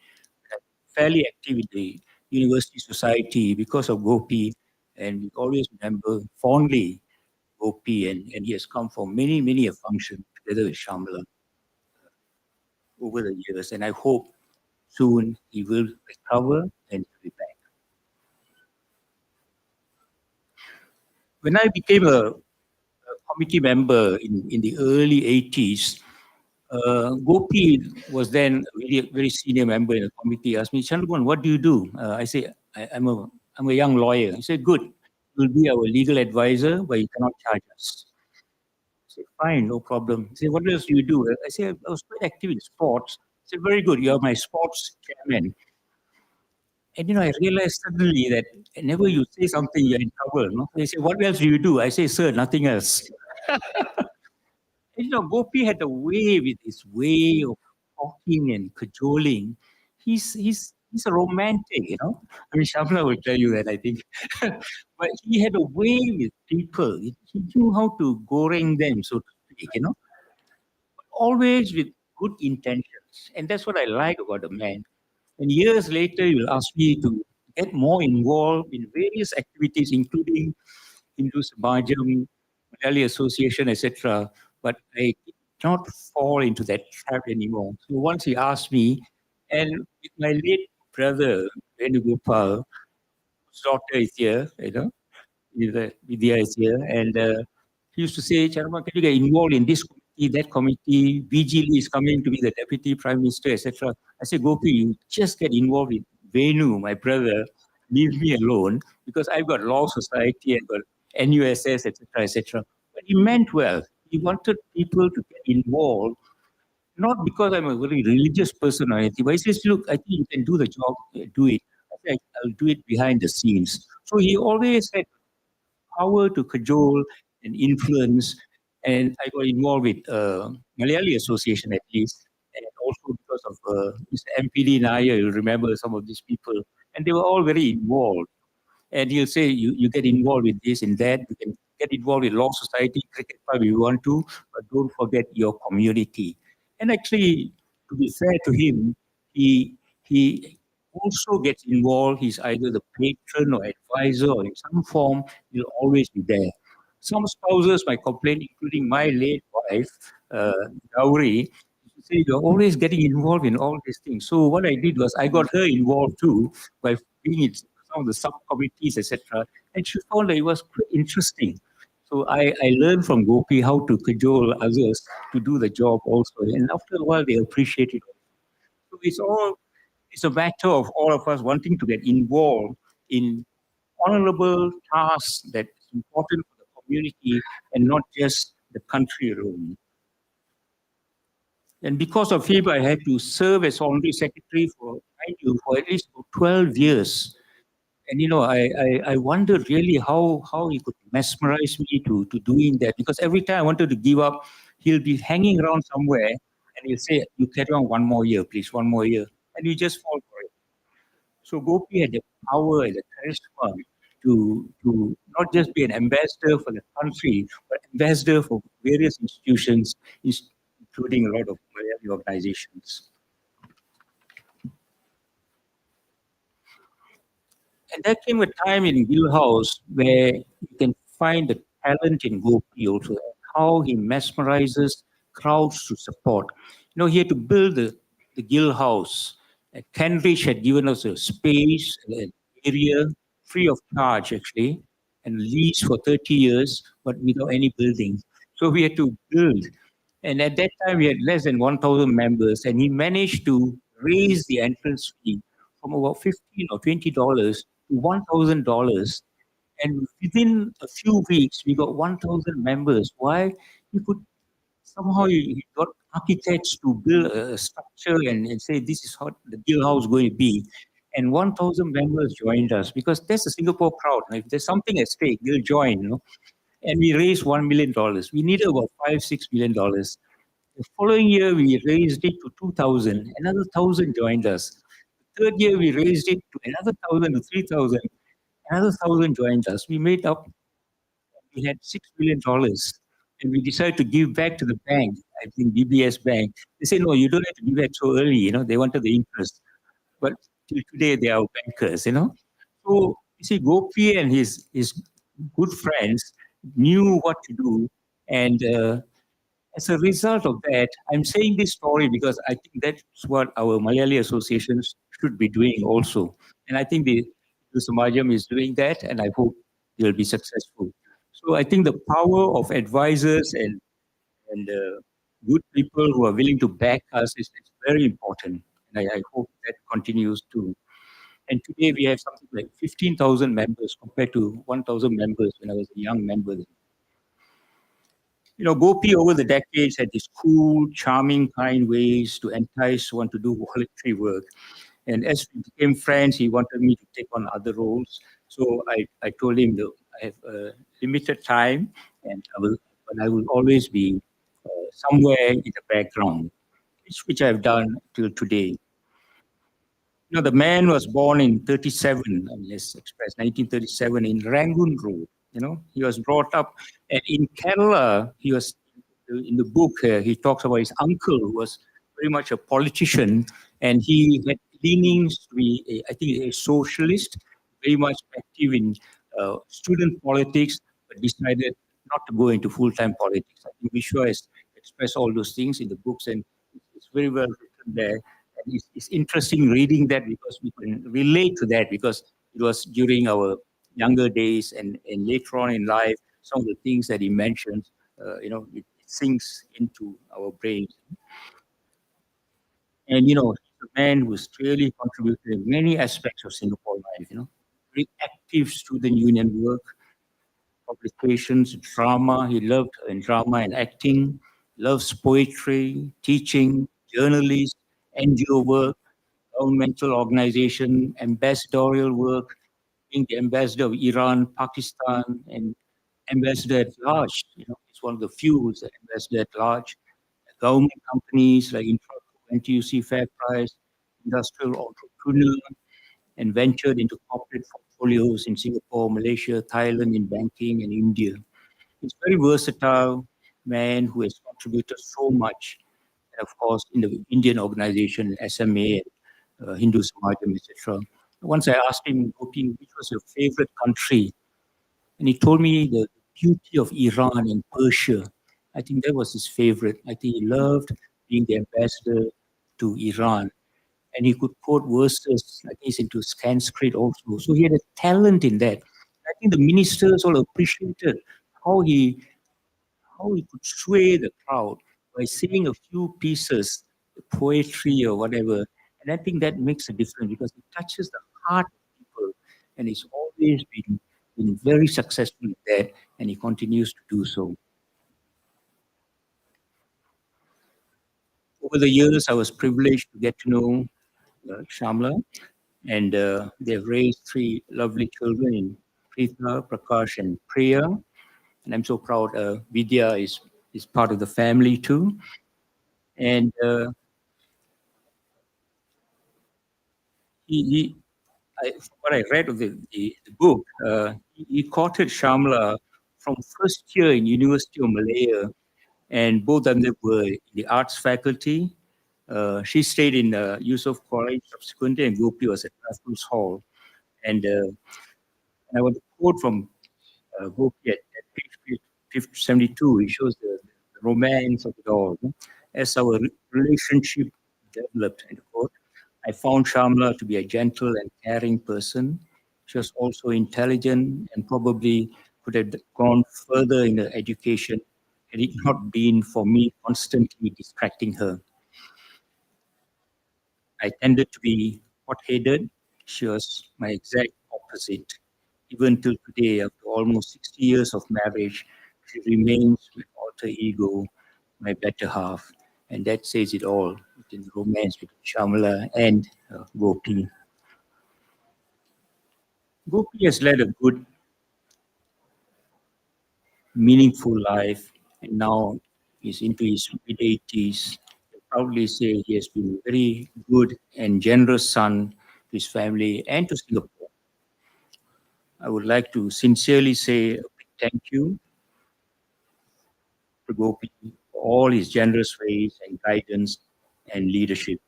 fairly active in the university society because of Gopi, and we always remember fondly Gopi, and he has come for many, many a function together with Shamala over the years, and I hope soon he will recover and be back. When I became a committee member in the early 80s, Gopi was then a very, very senior member in the committee. He asked me, Chandrabhan, what do you do? I say, I'm a young lawyer. He said, good, you'll be our legal advisor, but you cannot charge us. I said, fine, no problem. He said, what else do you do? I said, I was quite active in sports. He said, very good, you're my sports chairman. And I realized suddenly that whenever you say something, you're in trouble. No? They say, what else do you do? I say, sir, nothing else. Gopi had a way with his way of talking and cajoling. He's a romantic, I mean, Shamla will tell you that, I think. But he had a way with people. He knew how to goreng them, so to speak, But always with good intentions. And that's what I like about the man. And years later, you'll ask me to get more involved in various activities, including Hindu Samajam, Malayalee Association, etc. But I did not fall into that trap anymore. So once he asked me, and with my late brother, Venugopal, whose daughter is here, Vidya is here, and he used to say, Charma, can you get involved in this committee, that committee? VG Lee is coming to be the deputy prime minister, etc. I said, Gopi, you just get involved with Venu, my brother. Leave me alone, because I've got Law Society, I've got NUSS, etc., etc. But he meant well. He wanted people to get involved, not because I'm a very religious person or anything, but he says, look, I think you can do the job, do it. I said, I'll do it behind the scenes. So he always had power to cajole and influence. And I got involved with Malayalee Association at least, and also because of Mr. MPD Nair, you remember some of these people, and they were all very involved. And he'll say, you get involved with this and that, you can get involved with Law Society, Cricket Club if you want to, but don't forget your community. And actually, to be fair to him, he also gets involved. He's either the patron or advisor, or in some form, he'll always be there. Some spouses might complain, including my late wife, Gauri, say you're always getting involved in all these things. So what I did was I got her involved too by being in some of the subcommittees, etc. And she found that it was quite interesting. So I learned from Gopi how to cajole others to do the job also. And after a while, they appreciate it. So it's a matter of all of us wanting to get involved in honorable tasks that is important for the community and not just the country alone. And because of him, I had to serve as honorary secretary for, mind you, for at least 12 years. And I wondered really how he could mesmerize me to doing that, because every time I wanted to give up, he'll be hanging around somewhere and he'll say, "You carry on one more year, please, one more year," and you just fall for it. So Gopi had the power and the charisma to not just be an ambassador for the country, but ambassador for various institutions, including a lot of Malayali organizations. And there came a time in Gill House where you can find the talent in Gopi also, how he mesmerizes crowds to support. He had to build the Gill House. Cambridge had given us a space, an area, free of charge actually, and lease for 30 years, but without any building. So we had to build. And at that time, we had less than 1,000 members, and he managed to raise the entrance fee from about $15 or $20 to $1,000. And within a few weeks, we got 1,000 members. Why? He could somehow he got architects to build a structure and say this is how the Gill House is going to be. And 1,000 members joined us because that's the Singapore crowd. If there's something at stake, they'll join. And we raised $1 million. We needed about $5-6 million. The following year, we raised it to 2,000. Another 1,000 joined us. The third year, we raised it to another 1,000 to 3,000. Another 1,000 joined us. We made up, we had $6 million. And we decided to give back to the bank, I think DBS Bank. They said, no, you don't have to give back so early. They wanted the interest. But till today, they are bankers. So, you see, Gopi and his good friends knew what to do. And as a result of that, I'm saying this story because I think that's what our Malayali associations should be doing also. And I think the Samajam is doing that, and I hope they'll be successful. So I think the power of advisors and good people who are willing to back us is very important. And I hope that continues too. And today we have something like 15,000 members compared to 1,000 members when I was a young member. Gopi over the decades had these cool, charming, kind ways to entice one to do voluntary work. And as we became friends, he wanted me to take on other roles. So I told him that I have a limited time and I will always be somewhere in the background, which I've done till today. The man was born in 37, let's express 1937 in Rangoon Road. He was brought up, and in Kerala, he was in the book. He talks about his uncle, who was very much a politician, and he had leanings to be, I think, a socialist, very much active in student politics, but decided not to go into full-time politics. I think Vishwa has expressed all those things in the books, and it's very well written there. And it's interesting reading that because we can relate to that because it was during our younger days and later on in life, some of the things that he mentioned, it sinks into our brains. And, he's a man who's really contributed in many aspects of Singapore life, very active student union work, publications, drama. He loved drama and acting, loves poetry, teaching, journalism, NGO work, governmental organization, ambassadorial work, being the ambassador of Iran, Pakistan, and ambassador at large. It's one of the few who's the ambassador at large. Government companies like NTUC, FairPrice, industrial entrepreneur, and ventured into corporate portfolios in Singapore, Malaysia, Thailand, in banking, and India. He's a very versatile man who has contributed so much, and of course, in the Indian organization, SMA, Hindu Samajam, etc. Once I asked him, Gopi, which was your favorite country? And he told me the beauty of Iran and Persia. I think that was his favorite. I think he loved being the ambassador to Iran. And he could quote verses, I think he's into Sanskrit also. So he had a talent in that. I think the ministers all appreciated how he could sway the crowd by saying a few pieces, poetry or whatever. And I think that makes a difference because it touches the heart of people. And he's always been very successful at that, and he continues to do so. Over the years, I was privileged to get to know Shamla, and they've raised 3 lovely children in Preetha, Prakash, and Priya. And I'm so proud Vidya is part of the family too. And what I read of the book, he quoted Shamla from first year in University of Malaya, and both of them were in the arts faculty. She stayed in Yusuf College subsequently, and Gopi was at Raffles Hall. And I want to quote from Gopi at page 72. He shows the romance of it all. As our relationship developed, end quote, I found Shamla to be a gentle and caring person. She was also intelligent and probably could have gone further in her education had it not been for me constantly distracting her. I tended to be hot-headed. She was my exact opposite. Even till today, after almost 60 years of marriage, she remains my alter ego, my better half. And that says it all in the romance between Shamla and Gopi. Gopi has led a good, meaningful life, and now he's into his mid-80s. I proudly say he has been a very good and generous son to his family and to Singapore. I would like to sincerely say a big thank you to Gopi for all his generous ways and guidance and leadership.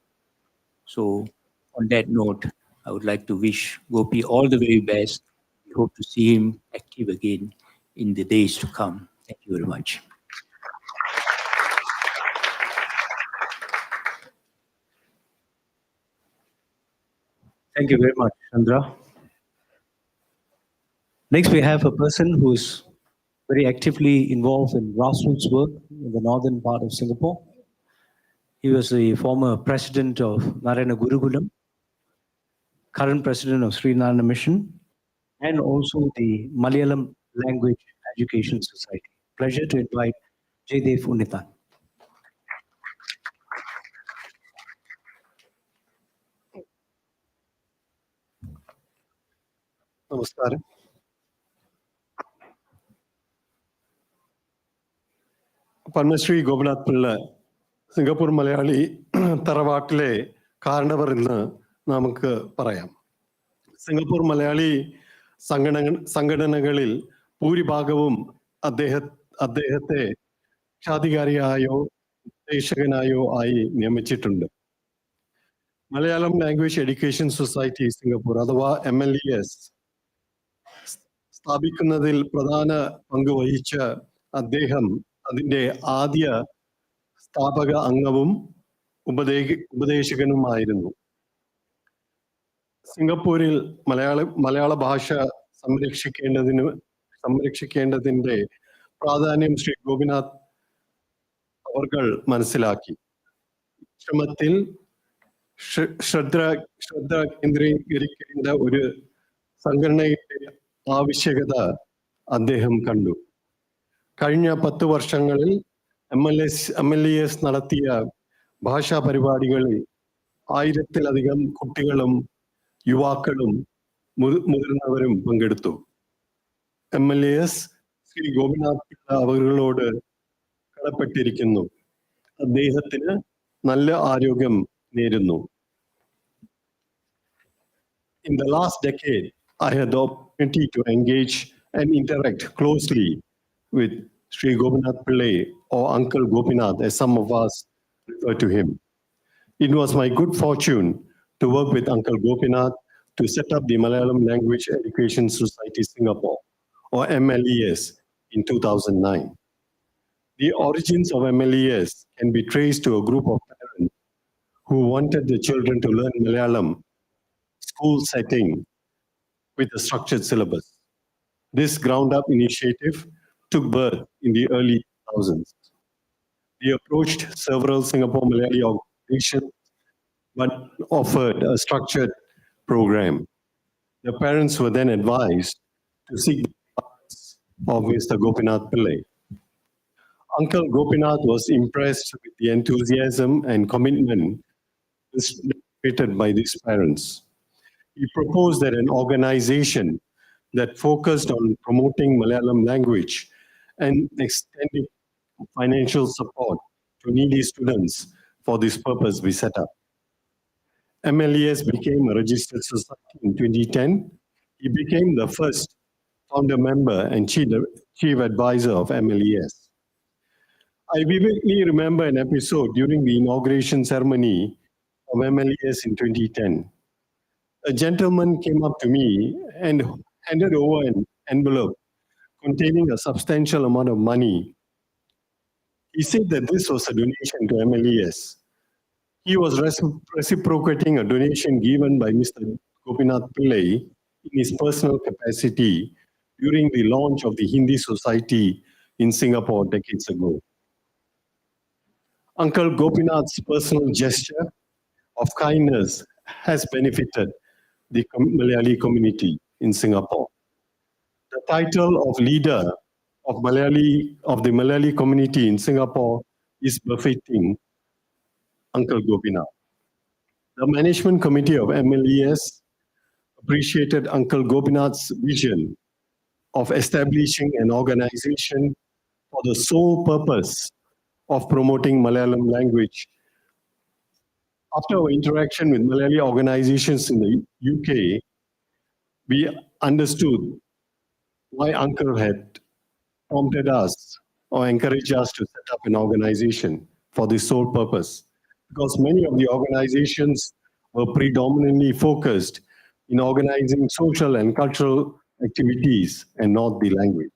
So on that note, I would like to wish Gopi all the very best. We hope to see him active again in the days to come. Thank you very much. Thank you very much, Chandra. Next, we have a person who's very actively involved in grassroots work in the northern part of Singapore. He was the former president of Narayana Gurukulam, current president of Sri Narayana Mission, and also the Malayalam Language Education Society. Pleasure to invite Jaydev Unithan. നമസ്കാരം. Padmashri Gopinath Pillai Singapore Malayali തറവാട്ടിലെ കാരണവർ എന്ന് നമുക്ക് പറയാം. Singapore Malayali സംഘടനകളിൽ ഭൂരിഭാഗവും അദ്ദേഹത്തെ രക്ഷാധികാരിയായോ ഉപദേശകനായോ ആയി നിയമിച്ചിട്ടുണ്ട്. Malayalam language education society Singapore അഥവാ MLES സ്ഥാപിക്കുന്നതിൽ പ്രധാന പങ്ക് വഹിച്ച അദ്ദേഹം അതിൻ്റെ ആദ്യ സ്ഥാപക അംഗവും ഉപദേശകനുമായിരുന്നു. സിംഗപ്പൂരിൽ മലയാള ഭാഷ സംരക്ഷിക്കേണ്ടതിൻ്റെ പ്രാധാന്യം ശ്രീ ഗോപിനാഥ് അവർകൾ മനസ്സിലാക്കി. ശ്രമത്തിൽ ശ്രദ്ധ കേന്ദ്രീകരിക്കേണ്ട ഒരു സംഘടനയുടെ ആവശ്യകത അദ്ദേഹം കണ്ടു. കഴിഞ്ഞ 10 വർഷങ്ങളിൽ MLES നടത്തിയ ഭാഷാ പരിപാടികളിൽ 1000-ലധികം കുട്ടികളും യുവാക്കളും മുതിർന്നവരും പങ്കെടുത്തു. MLES ശ്രീ ഗോപിനാഥ് പിള്ള അവர்களോട് കടപ്പെട്ടിരിക്കുന്നു. അദ്ദേഹത്തിന് നല്ല ആരോഗ്യം നേരുന്നു. In the last decade, I had the opportunity to engage and interact closely with Sri Gopinath Pillai, or Uncle Gopinath, as some of us refer to him. It was my good fortune to work with Uncle Gopinath to set up the Malayalam Language Education Society Singapore, or MLES, in 2009. The origins of MLES can be traced to a group of parents who wanted the children to learn Malayalam school setting with a structured syllabus. This ground-up initiative took birth in the early 2000s. We approached several Singapore Malayali organizations, but offered a structured program. The parents were then advised to seek the advice of Mr. Gopinath Pillai. Uncle Gopinath was impressed with the enthusiasm and commitment demonstrated by these parents. He proposed that an organization that focused on promoting Malayalam language and extending financial support to needy students for this purpose be set up. MLES became a registered society in 2010. He became the first founder member and chief advisor of MLES. I vividly remember an episode during the inauguration ceremony of MLES in 2010. A gentleman came up to me and handed over an envelope containing a substantial amount of money. He said that this was a donation to MLES. He was reciprocating a donation given by Mr. Gopinath Pillai in his personal capacity during the launch of the Hindi Society in Singapore decades ago. Uncle Gopinath's personal gesture of kindness has benefited the Malayali community in Singapore. The title of leader of the Malayali community in Singapore is befitting Uncle Gopinath. The management committee of MLES appreciated Uncle Gopinath's vision of establishing an organization for the sole purpose of promoting Malayalam language. After our interaction with Malayali organizations in the UK, we understood why Uncle had prompted us or encouraged us to set up an organization for this sole purpose, because many of the organizations were predominantly focused in organizing social and cultural activities and not the language.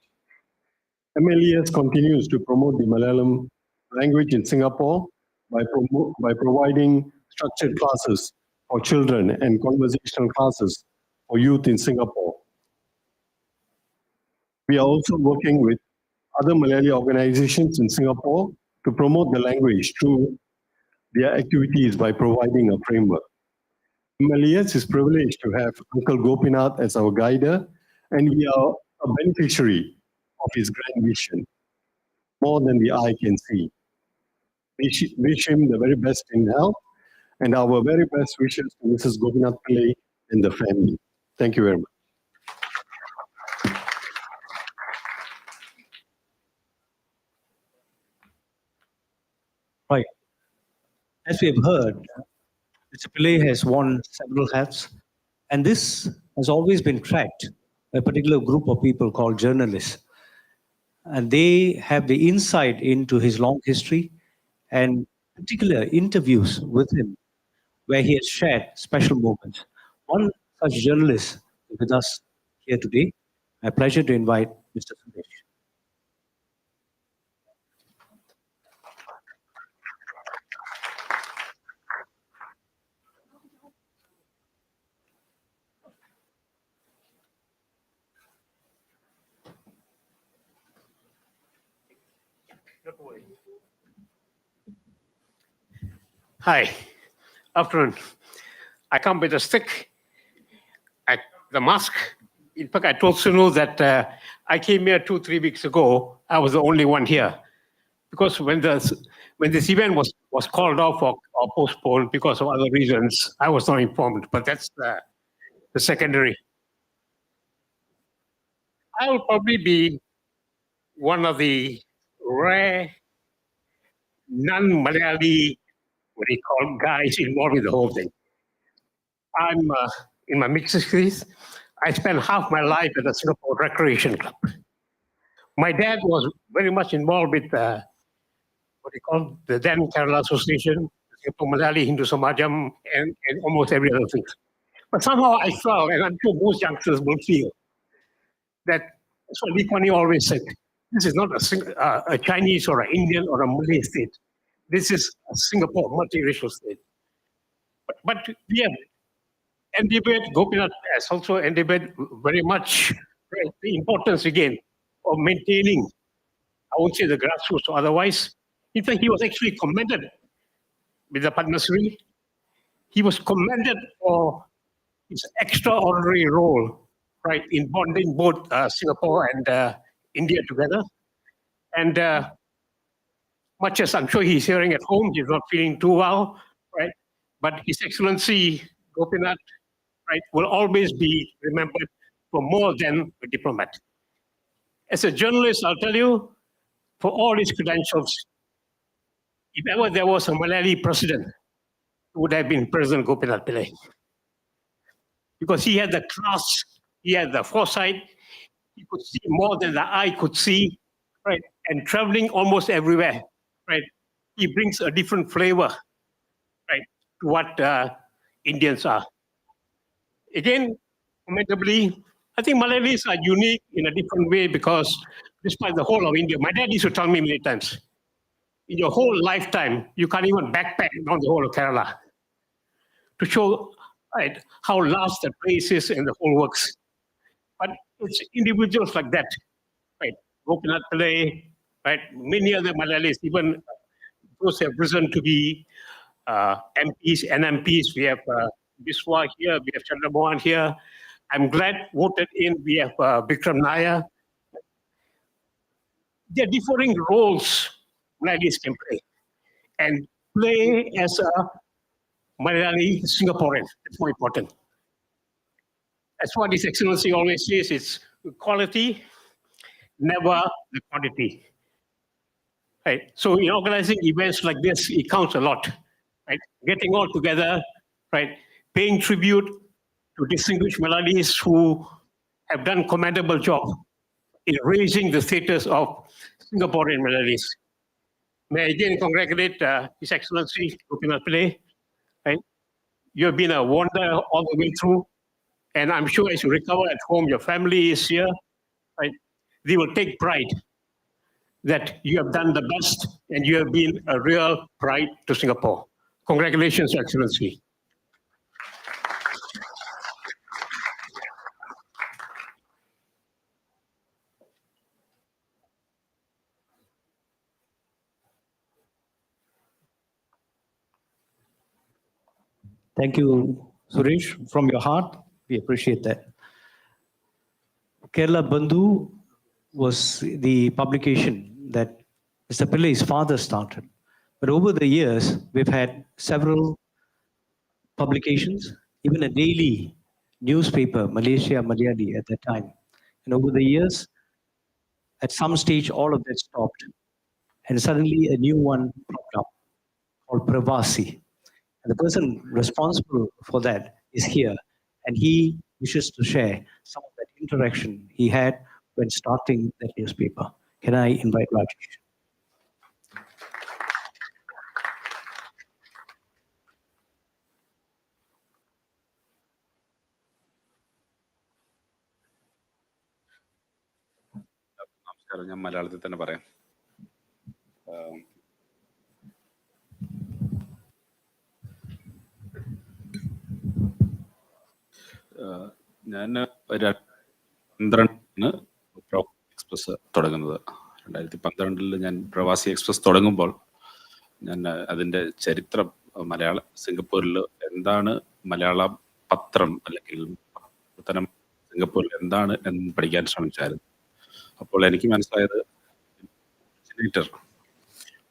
MLES continues to promote the Malayalam language in Singapore by providing structured classes for children and conversational classes for youth in Singapore. We are also working with other Malayali organizations in Singapore to promote the language through their activities by providing a framework. MLES is privileged to have Uncle Gopinath as our guider, and we are a beneficiary of his grand vision, more than the eye can see. We wish him the very best in health, and our very best wishes to Mrs. Gopinath Pillai and the family. Thank you very much. Right. As we have heard, Mr. Pillai has worn several hats, and this has always been tracked by a particular group of people called journalists. And they have the insight into his long history and particular interviews with him where he has shared special moments. One such journalist is with us here today. My pleasure to invite Mr. Suresh. Hi, afternoon. I come with a stick, the mask. In fact, I told Sunu that I came here 2-3 weeks ago. I was the only one here because when this event was called off or postponed because of other reasons, I was not informed. But that's the secondary. I will probably be one of the rare non-Malayali, what do you call, guys involved in the whole thing. I'm in my mid-60s. I spent half my life at the Singapore Recreation Club. My dad was very much involved with what do you call the then Kerala Association, the Malayali, Hindu Samajam, and almost every other thing. But somehow I felt, and I'm sure most youngsters will feel, that that's what Lee Kuan Yew always said. This is not a Chinese or an Indian or a Malay state. This is a Singapore multiracial state. But we have endeavored, Gopinath has also endeavored very much, right, the importance again of maintaining, I won't say the grassroots or otherwise. In fact, he was actually commended with the Padma Shri. He was commended for his extraordinary role, right, in bonding both Singapore and India together. And much as I'm sure he's hearing at home, he's not feeling too well, right? But His Excellency Gopinath, right, will always be remembered for more than a diplomat. As a journalist, I'll tell you, for all his credentials, if ever there was a Malayalee president, it would have been President Gopinath Pillai. Because he had the class, he had the foresight, he could see more than the eye could see, right? And traveling almost everywhere, right? He brings a different flavor, right, to what Indians are. Again, commendably, I think Malayalis are unique in a different way because despite the whole of India, my dad used to tell me many times, in your whole lifetime, you can't even backpack down the whole of Kerala to show, right, how large the place is and the whole works. But it's individuals like that, right? Gopinath Pillai, right? Many other Malayalis, even those have risen to be MPs, NMPs. We have Biswa here, we have Chandramohan here. I'm glad voted in, we have Bikram Nair. There are differing roles Malayalis can play. And play as a Malayali Singaporean. It's more important. That's what His Excellency always says, it's quality, never the quantity. Right. So in organizing events like this, it counts a lot. Right. Getting all together, right, paying tribute to distinguished Malayalis who have done commendable job in raising the status of Singaporean Malayalis. May I again congratulate His Excellency Gopinath Pillai. Right. You have been a wonder all the way through. And I'm sure as you recover at home, your family is here, right? They will take pride that you have done the best and you have been a real pride to Singapore. Congratulations, Your Excellency. Thank you, Suresh. From your heart, we appreciate that. Kerala Bandhu was the publication that Mr. Pillai's father started. But over the years, we've had several publications, even a daily newspaper, Malaysia Malayali at that time. And over the years, at some stage, all of that stopped. And suddenly a new one popped up called Pravasi. And the person responsible for that is here. And he wishes to share some of that interaction he had when starting that newspaper. Can I invite Rajesh? നമസ്കാരം, ഞാൻ മലയാളത്തിൽ തന്നെ പറയാം. ഞാൻ 2012 express തുടങ്ങുന്നത്. 2012 ഞാൻ പ്രവാസി express തുടങ്ങുമ്പോൾ ഞാൻ അതിൻ്റെ ചരിത്രം, സിംഗപ്പൂരിൽ എന്താണ് മലയാള പത്രം അല്ലെങ്കിൽ പ്രവർത്തനം സിംഗപ്പൂരിൽ എന്താണ് എന്ന് പഠിക്കാൻ ശ്രമിച്ചായിരുന്നു. അപ്പോൾ എനിക്ക് മനസ്സിലായത്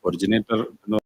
ഒറിജിനേറ്റർ എന്ന്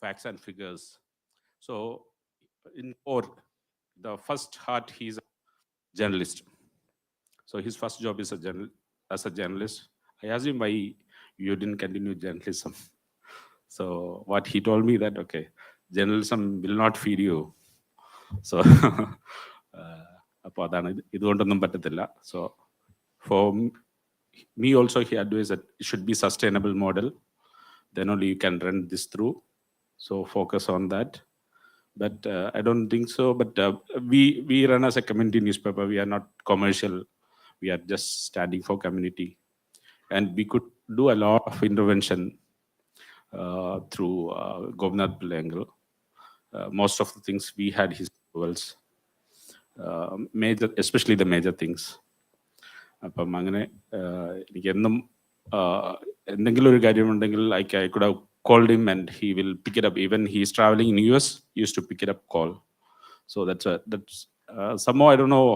facts and figures. So in core, the first heart, he's a journalist. So his first job is as a journalist. I asked him why you didn't continue journalism. So what he told me that, okay, journalism will not feed you. So അപ്പോൾ അതാണ് ഇതുകൊണ്ടൊന്നും പറ്റത്തില്ല. So for me also, he advised that it should be sustainable model. Then only you can run this through. So focus on that. But I don't think so. But we run as a community newspaper. We are not commercial. We are just standing for community. And we could do a lot of intervention through Gopinath Pillai angle. Most of the things we had his approvals, major, especially the major things. അപ്പം അങ്ങനെ എനിക്ക് എന്നും എന്തെങ്കിലും ഒരു കാര്യമുണ്ടെങ്കിൽ I could have called him and he will pick it up. Even he is traveling in US, he used to pick it up call. So that's somehow I don't know.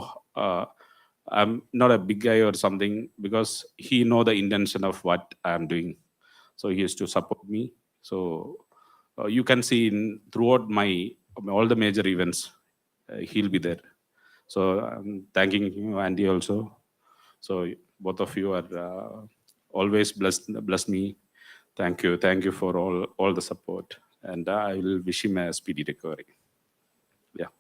I'm not a big guy or something because he know the intention of what I'm doing. So he used to support me. So you can see throughout all the major events, he'll be there. So I'm thanking you, Andy, also. So both of you are always blessed me. Thank you for all the support, and I will wish him a speedy recovery. Yeah.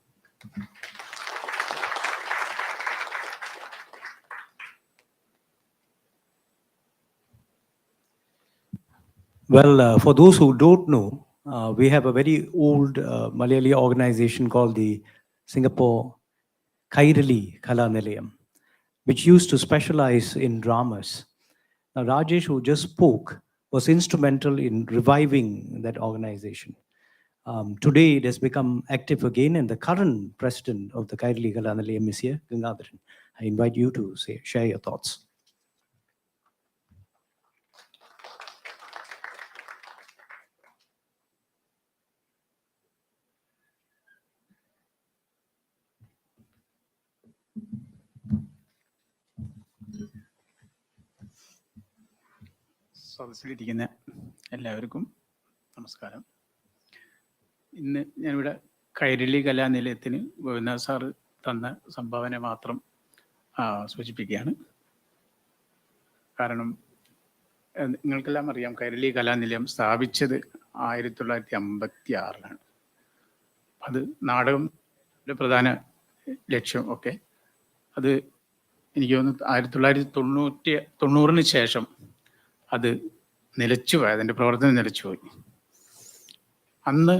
Well, for those who don't know, we have a very old Malayali organization called the Singapore Kairali Kala Nilayam, which used to specialize in dramas. Now, Rajesh, who just spoke, was instrumental in reviving that organization. Today, it has become active again, and the current president of the Kairali Kala Nilayam is here, Gangadharan. I invite you to share your thoughts. സദസ്സിലിരിക്കുന്ന എല്ലാവർക്കും നമസ്കാരം. ഇന്ന് ഞാനിവിടെ Kairali കലാനിലയത്തിന് Gopinath sir തന്ന സംഭാവന മാത്രം സൂചിപ്പിക്കുകയാണ്. കാരണം നിങ്ങൾക്കെല്ലാം അറിയാം, കൈരളി കലാനിലയം സ്ഥാപിച്ചത് 1956 അത് നാടകത്തിൻ്റെ പ്രധാന ലക്ഷ്യം ഒക്കെ അത് എനിക്ക് തോന്നുന്നു 1990 ശേഷം അത് നിലച്ചുപോയി, അതിൻ്റെ പ്രവർത്തനം നിലച്ചുപോയി. അന്ന്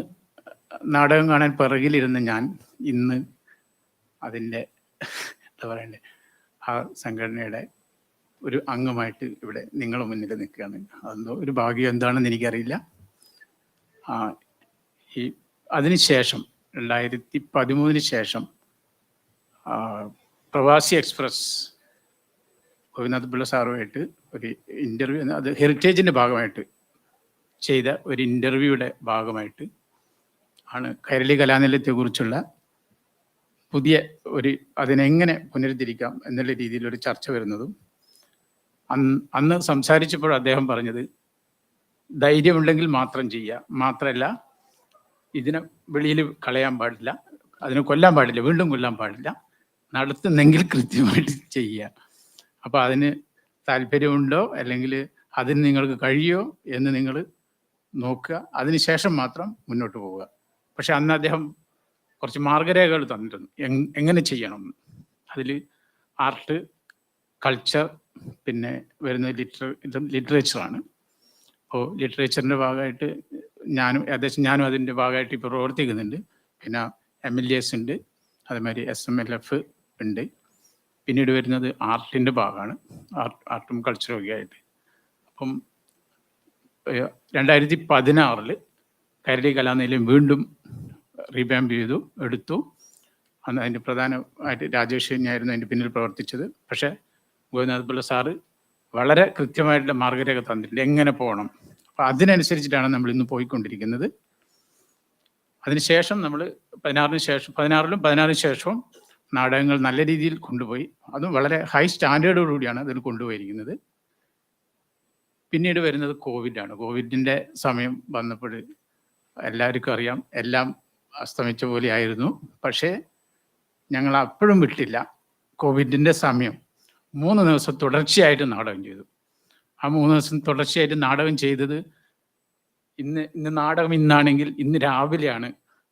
നാടകം കാണാൻ പിറകിലിരുന്ന ഞാൻ ഇന്ന് അതിൻ്റെ എന്താ പറയണ്ടേ, ആ സംഘടനയുടെ ഒരു അംഗമായിട്ട് ഇവിടെ നിങ്ങളുടെ മുന്നിൽ നിൽക്കുകയാണ്. അതെന്തോ ഒരു ഭാഗ്യം എന്താണെന്ന് എനിക്കറിയില്ല. അതിനുശേഷം 2013 ശേഷം പ്രവാസി എക്സ്പ്രസ് ഗോപിനാഥ് പിള്ള സാറുമായിട്ട് ഒരു ഇൻ്റർവ്യൂ, അത് ഹെറിറ്റേജിൻ്റെ ഭാഗമായിട്ട് ചെയ്ത ഒരു ഇൻ്റർവ്യൂയുടെ ഭാഗമായിട്ട് ആണ് കൈരളി കലാനിലയത്തെക്കുറിച്ചുള്ള പുതിയ അതിനെങ്ങനെ പുനരുദ്ധരിക്കാം എന്നുള്ള രീതിയിലൊരു ചർച്ച വരുന്നതും അന്ന് സംസാരിച്ചപ്പോൾ അദ്ദേഹം പറഞ്ഞത്, ധൈര്യമുണ്ടെങ്കിൽ മാത്രം ചെയ്യുക, മാത്രമല്ല ഇതിനെ വെളിയിൽ കളയാൻ പാടില്ല, അതിനെ കൊല്ലാൻ പാടില്ല, വീണ്ടും കൊല്ലാൻ പാടില്ല, നടത്തുന്നെങ്കിൽ കൃത്യമായിട്ട് ചെയ്യുക. അപ്പോൾ അതിന് താല്പര്യമുണ്ടോ അല്ലെങ്കിൽ അതിന് നിങ്ങൾക്ക് കഴിയോ എന്ന് നിങ്ങൾ നോക്കുക, അതിനുശേഷം മാത്രം മുന്നോട്ട് പോവുക. പക്ഷെ അന്ന് അദ്ദേഹം കുറച്ച് മാർഗരേഖകൾ തന്നിരുന്നു എങ്ങനെ ചെയ്യണം. അതിൽ ആർട്ട്, കൾച്ചർ, പിന്നെ വരുന്നത് ലിറ്ററേച്ചറാണ്. അപ്പോൾ ലിറ്ററേച്ചറിൻ്റെ ഭാഗമായിട്ട് ഞാനും അതിൻ്റെ ഭാഗമായിട്ട് ഇപ്പോൾ പ്രവർത്തിക്കുന്നുണ്ട്. പിന്നെ MLAs ഉണ്ട്, അതേമാതിരി SMLF ഉണ്ട്. പിന്നീട് വരുന്നത് ആർട്ടിൻ്റെ ഭാഗമാണ്, ആർട്ടും കൾച്ചറും ഒക്കെ ആയിട്ട്. അപ്പം 2016 കൈരളി കലാനിലയം വീണ്ടും റീവാമ്പ് എടുത്തു. അന്ന് അതിൻ്റെ പ്രധാനമായിട്ട് രാജേഷ് തന്നെയായിരുന്നു അതിൻ്റെ പിന്നിൽ പ്രവർത്തിച്ചത്. പക്ഷേ ഗോപിനാഥ് പിള്ള സാറ് വളരെ കൃത്യമായിട്ടുള്ള മാർഗരേഖ തന്നിട്ടുണ്ട് എങ്ങനെ പോകണം. അപ്പം അതിനനുസരിച്ചിട്ടാണ് നമ്മൾ ഇന്ന് പോയിക്കൊണ്ടിരിക്കുന്നത്. അതിനുശേഷം നമ്മൾ 16 ശേഷവും നാടകങ്ങൾ നല്ല രീതിയിൽ കൊണ്ടുപോയി, അതും വളരെ ഹൈ സ്റ്റാൻഡേർഡോടുകൂടിയാണ് അതിൽ കൊണ്ടുപോയിരിക്കുന്നത്. പിന്നീട് വരുന്നത് കോവിഡാണ്. കോവിഡിൻ്റെ സമയം വന്നപ്പോൾ എല്ലാവർക്കും അറിയാം, എല്ലാം അസ്തമിച്ച പോലെയായിരുന്നു. പക്ഷേ ഞങ്ങൾ അപ്പോഴും വിട്ടില്ല. കോവിഡിൻ്റെ സമയം 3 ദിവസം തുടർച്ചയായിട്ട് നാടകം ചെയ്തു. ആ 3 ദിവസം തുടർച്ചയായിട്ട് നാടകം ചെയ്തത് ഇന്ന് നാടകം ഇന്നാണെങ്കിൽ ഇന്ന് രാവിലെയാണ്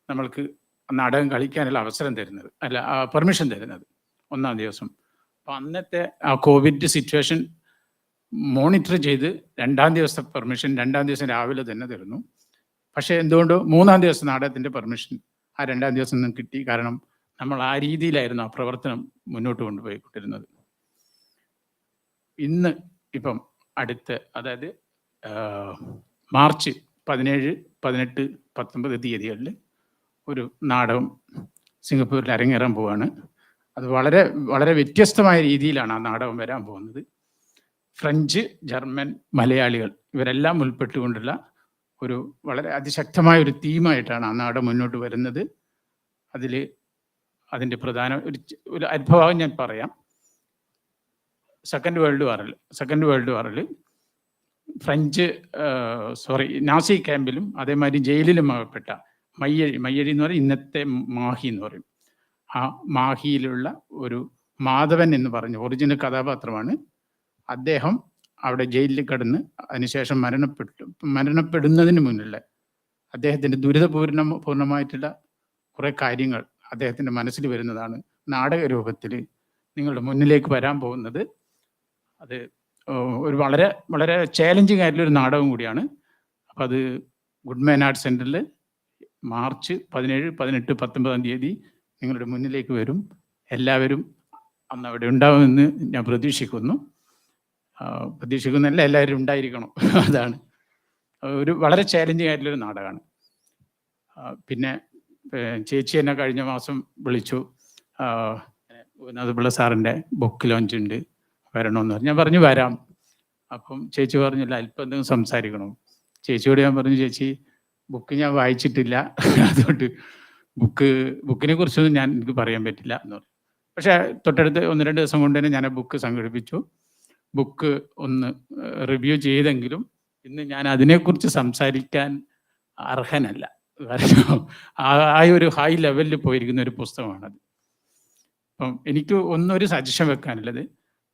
നമ്മൾക്ക് നാടകം കളിക്കാനുള്ള അവസരം തരുന്നത്, അല്ല പെർമിഷൻ തരുന്നത് 1-ാം ദിവസം. അപ്പം അന്നത്തെ ആ കോവിഡ് സിറ്റുവേഷൻ മോണിറ്റർ ചെയ്ത് 2-ാം ദിവസത്തെ പെർമിഷൻ 2-ാം ദിവസം രാവിലെ തന്നെ തരുന്നു. പക്ഷേ എന്തുകൊണ്ട് 3-ാം ദിവസം നാടകത്തിൻ്റെ പെർമിഷൻ ആ 2-ാം ദിവസം നിന്ന് കിട്ടി. കാരണം നമ്മൾ ആ രീതിയിലായിരുന്നു ആ പ്രവർത്തനം മുന്നോട്ട് കൊണ്ടുപോയിക്കൊണ്ടിരുന്നത്. ഇന്ന് ഇപ്പം അടുത്ത്, അതായത് മാർച്ച് 17, 18, 19 തീയതികളിൽ ഒരു നാടകം സിംഗപ്പൂരിൽ അരങ്ങേറാൻ പോവുകയാണ്. അത് വളരെ വളരെ വ്യത്യസ്തമായ രീതിയിലാണ് ആ നാടകം വരാൻ പോകുന്നത്. ഫ്രഞ്ച്, ജർമ്മൻ, മലയാളികൾ ഇവരെല്ലാം ഉൾപ്പെട്ടുകൊണ്ടുള്ള ഒരു വളരെ അതിശക്തമായ ഒരു തീമായിട്ടാണ് ആ നാടകം മുന്നോട്ട് വരുന്നത്. അതിൻ്റെ പ്രധാന ഒരു അനുഭവം ഞാൻ പറയാം. സെക്കൻഡ് വേൾഡ് വാറിൽ ഫ്രഞ്ച് നാസി ക്യാമ്പിലും അതേമാതിരി ജയിലിലും അകപ്പെട്ട മയ്യഴി എന്ന് പറയും, ഇന്നത്തെ മാഹി എന്ന് പറയും. ആ മാഹിയിലുള്ള ഒരു മാധവൻ എന്ന് പറഞ്ഞ ഒറിജിനൽ കഥാപാത്രമാണ്. അദ്ദേഹം അവിടെ ജയിലിൽ കിടന്ന് അതിനുശേഷം മരണപ്പെടുന്നതിന് മുന്നിലുള്ള അദ്ദേഹത്തിൻ്റെ പൂർണ്ണമായിട്ടുള്ള കുറേ കാര്യങ്ങൾ അദ്ദേഹത്തിൻ്റെ മനസ്സിൽ വരുന്നതാണ് നാടക രൂപത്തിൽ നിങ്ങളുടെ മുന്നിലേക്ക് വരാൻ പോകുന്നത്. അത് ഒരു വളരെ വളരെ ചാലഞ്ചിങ് ആയിട്ടുള്ളൊരു നാടകം കൂടിയാണ്. അപ്പോൾ അത് ഗുഡ്മാൻ ആർട്ട് സെൻറ്ററിൽ മാർച്ച് 17, 18, 19 തീയതി നിങ്ങളുടെ മുന്നിലേക്ക് വരും. എല്ലാവരും അന്ന് അവിടെ ഉണ്ടാവുമെന്ന് ഞാൻ പ്രതീക്ഷിക്കുന്നല്ല, എല്ലാവരും ഉണ്ടായിരിക്കണം. അതാണ് ഒരു വളരെ ചാലഞ്ചിങ് ആയിട്ടുള്ളൊരു നാടകമാണ്. പിന്നെ ചേച്ചി എന്നെ കഴിഞ്ഞ മാസം വിളിച്ചു, ഗോപിനാഥ് പിള്ള സാറിൻ്റെ ബുക്ക് ലോഞ്ച് ഉണ്ട്, വരണമെന്ന് പറഞ്ഞു. ഞാൻ പറഞ്ഞു വരാം. അപ്പം ചേച്ചി പറഞ്ഞില്ല, അല്പം എന്തെങ്കിലും സംസാരിക്കണം. ചേച്ചിയോട് ഞാൻ പറഞ്ഞു, ചേച്ചി ബുക്ക് ഞാൻ വായിച്ചിട്ടില്ല, അതുകൊണ്ട് ബുക്കിനെ കുറിച്ചൊന്നും എനിക്ക് പറയാൻ പറ്റില്ല എന്ന് പറഞ്ഞു. പക്ഷേ തൊട്ടടുത്ത് 1-2 ദിവസം കൊണ്ട് തന്നെ ഞാൻ ആ ബുക്ക് സംഘടിപ്പിച്ചു. ബുക്ക് ഒന്ന് റിവ്യൂ ചെയ്തെങ്കിലും ഇന്ന് ഞാൻ അതിനെക്കുറിച്ച് സംസാരിക്കാൻ അർഹനല്ല. കാരണം ആ ഒരു ഹൈ ലെവലിൽ പോയിരിക്കുന്ന ഒരു പുസ്തകമാണത്. അപ്പം എനിക്ക് ഒരു സജഷൻ വെക്കാനുള്ളത്,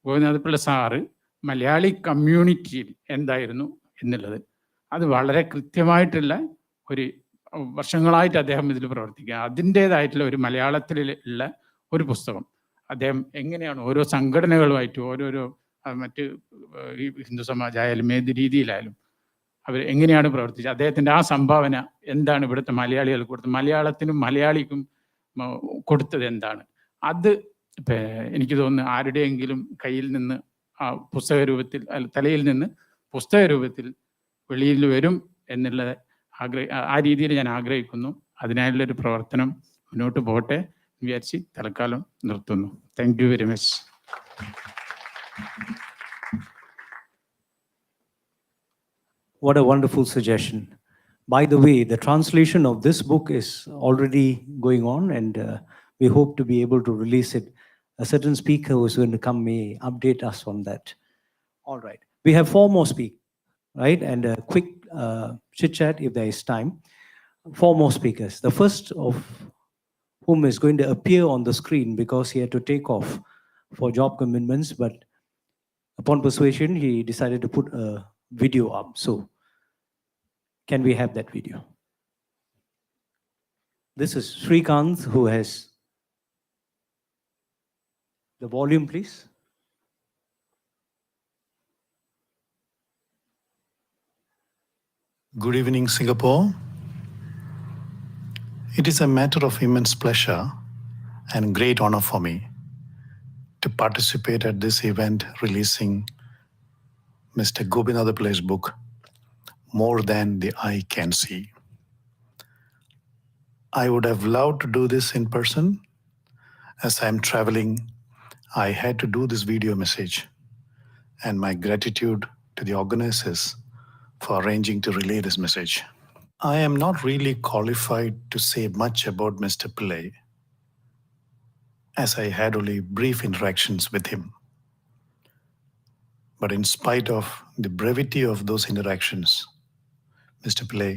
ഗോപിനാഥ് പിള്ള സാറ് മലയാളി കമ്മ്യൂണിറ്റിയിൽ എന്തായിരുന്നു എന്നുള്ളത് അത് വളരെ കൃത്യമായിട്ടുള്ള ഒരു വർഷങ്ങളായിട്ട് അദ്ദേഹം ഇതിൽ പ്രവർത്തിക്കുക. അതിൻ്റേതായിട്ടുള്ള ഒരു മലയാളത്തിലുള്ള ഒരു പുസ്തകം. അദ്ദേഹം എങ്ങനെയാണ് ഓരോ സംഘടനകളുമായിട്ട് ഓരോരോ മറ്റ് ഈ ഹിന്ദു സമാജമായാലും ഏത് രീതിയിലായാലും അവർ എങ്ങനെയാണ് പ്രവർത്തിച്ചത്, അദ്ദേഹത്തിൻ്റെ ആ സംഭാവന എന്താണ് ഇവിടുത്തെ മലയാളികൾക്ക് കൊടുത്തത്, മലയാളത്തിനും മലയാളിക്കും കൊടുത്തത് എന്താണ്, അത് എനിക്ക് തോന്നുന്നു ആരുടെയെങ്കിലും കയ്യിൽ നിന്ന് ആ പുസ്തക രൂപത്തിൽ തലയിൽ നിന്ന് പുസ്തക രൂപത്തിൽ വെളിയിൽ വരും എന്നുള്ള ആ രീതിയിൽ ഞാൻ ആഗ്രഹിക്കുന്നു. അതിനായുള്ളൊരു പ്രവർത്തനം മുന്നോട്ട് പോകട്ടെ വിചാരിച്ച് തൽക്കാലം നിർത്തുന്നു. Thank you very much. What a wonderful suggestion. By the way, the translation of this book is already going on, and we hope to be able to release it. A certain speaker who is going to come may update us on that. All right. We have 4 more speakers, right? And a quick chit-chat if there is time. 4 more speakers. The first of whom is going to appear on the screen because he had to take off for job commitments, but upon persuasion, he decided to put a video up. So, can we have that video? This is Srikanth, who has the volume, please. Good evening, Singapore. It is a matter of immense pleasure and great honor for me to participate at this event releasing Mr. Gopinath Pillai's book, More Than the Eye Can See. I would have loved to do this in person. As I'm traveling, I had to do this video message, and my gratitude to the organizers for arranging to relay this message. I am not really qualified to say much about Mr. Pillai, as I had only brief interactions with him. But in spite of the brevity of those interactions, Mr. Pillai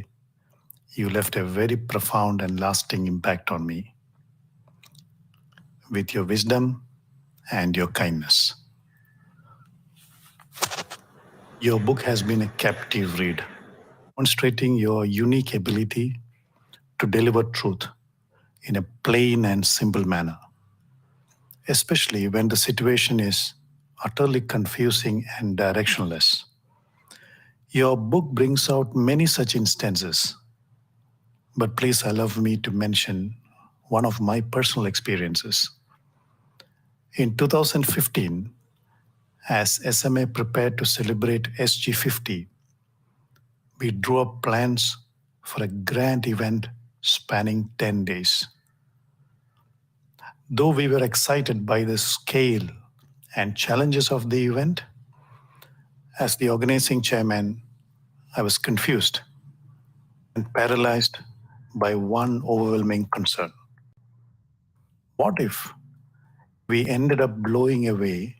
You left a very profound and lasting impact on me with your wisdom and your kindness. Your book has been a captive read, demonstrating your unique ability to deliver truth in a plain and simple manner, especially when the situation is utterly confusing and directionless. Your book brings out many such instances, but please allow me to mention one of my personal experiences. In 2015, as SMA prepared to celebrate SG50, we drew up plans for a grand event spanning 10 days. Though we were excited by the scale and challenges of the event, as the organizing chairman, I was confused and paralyzed by one overwhelming concern. What if we ended up blowing away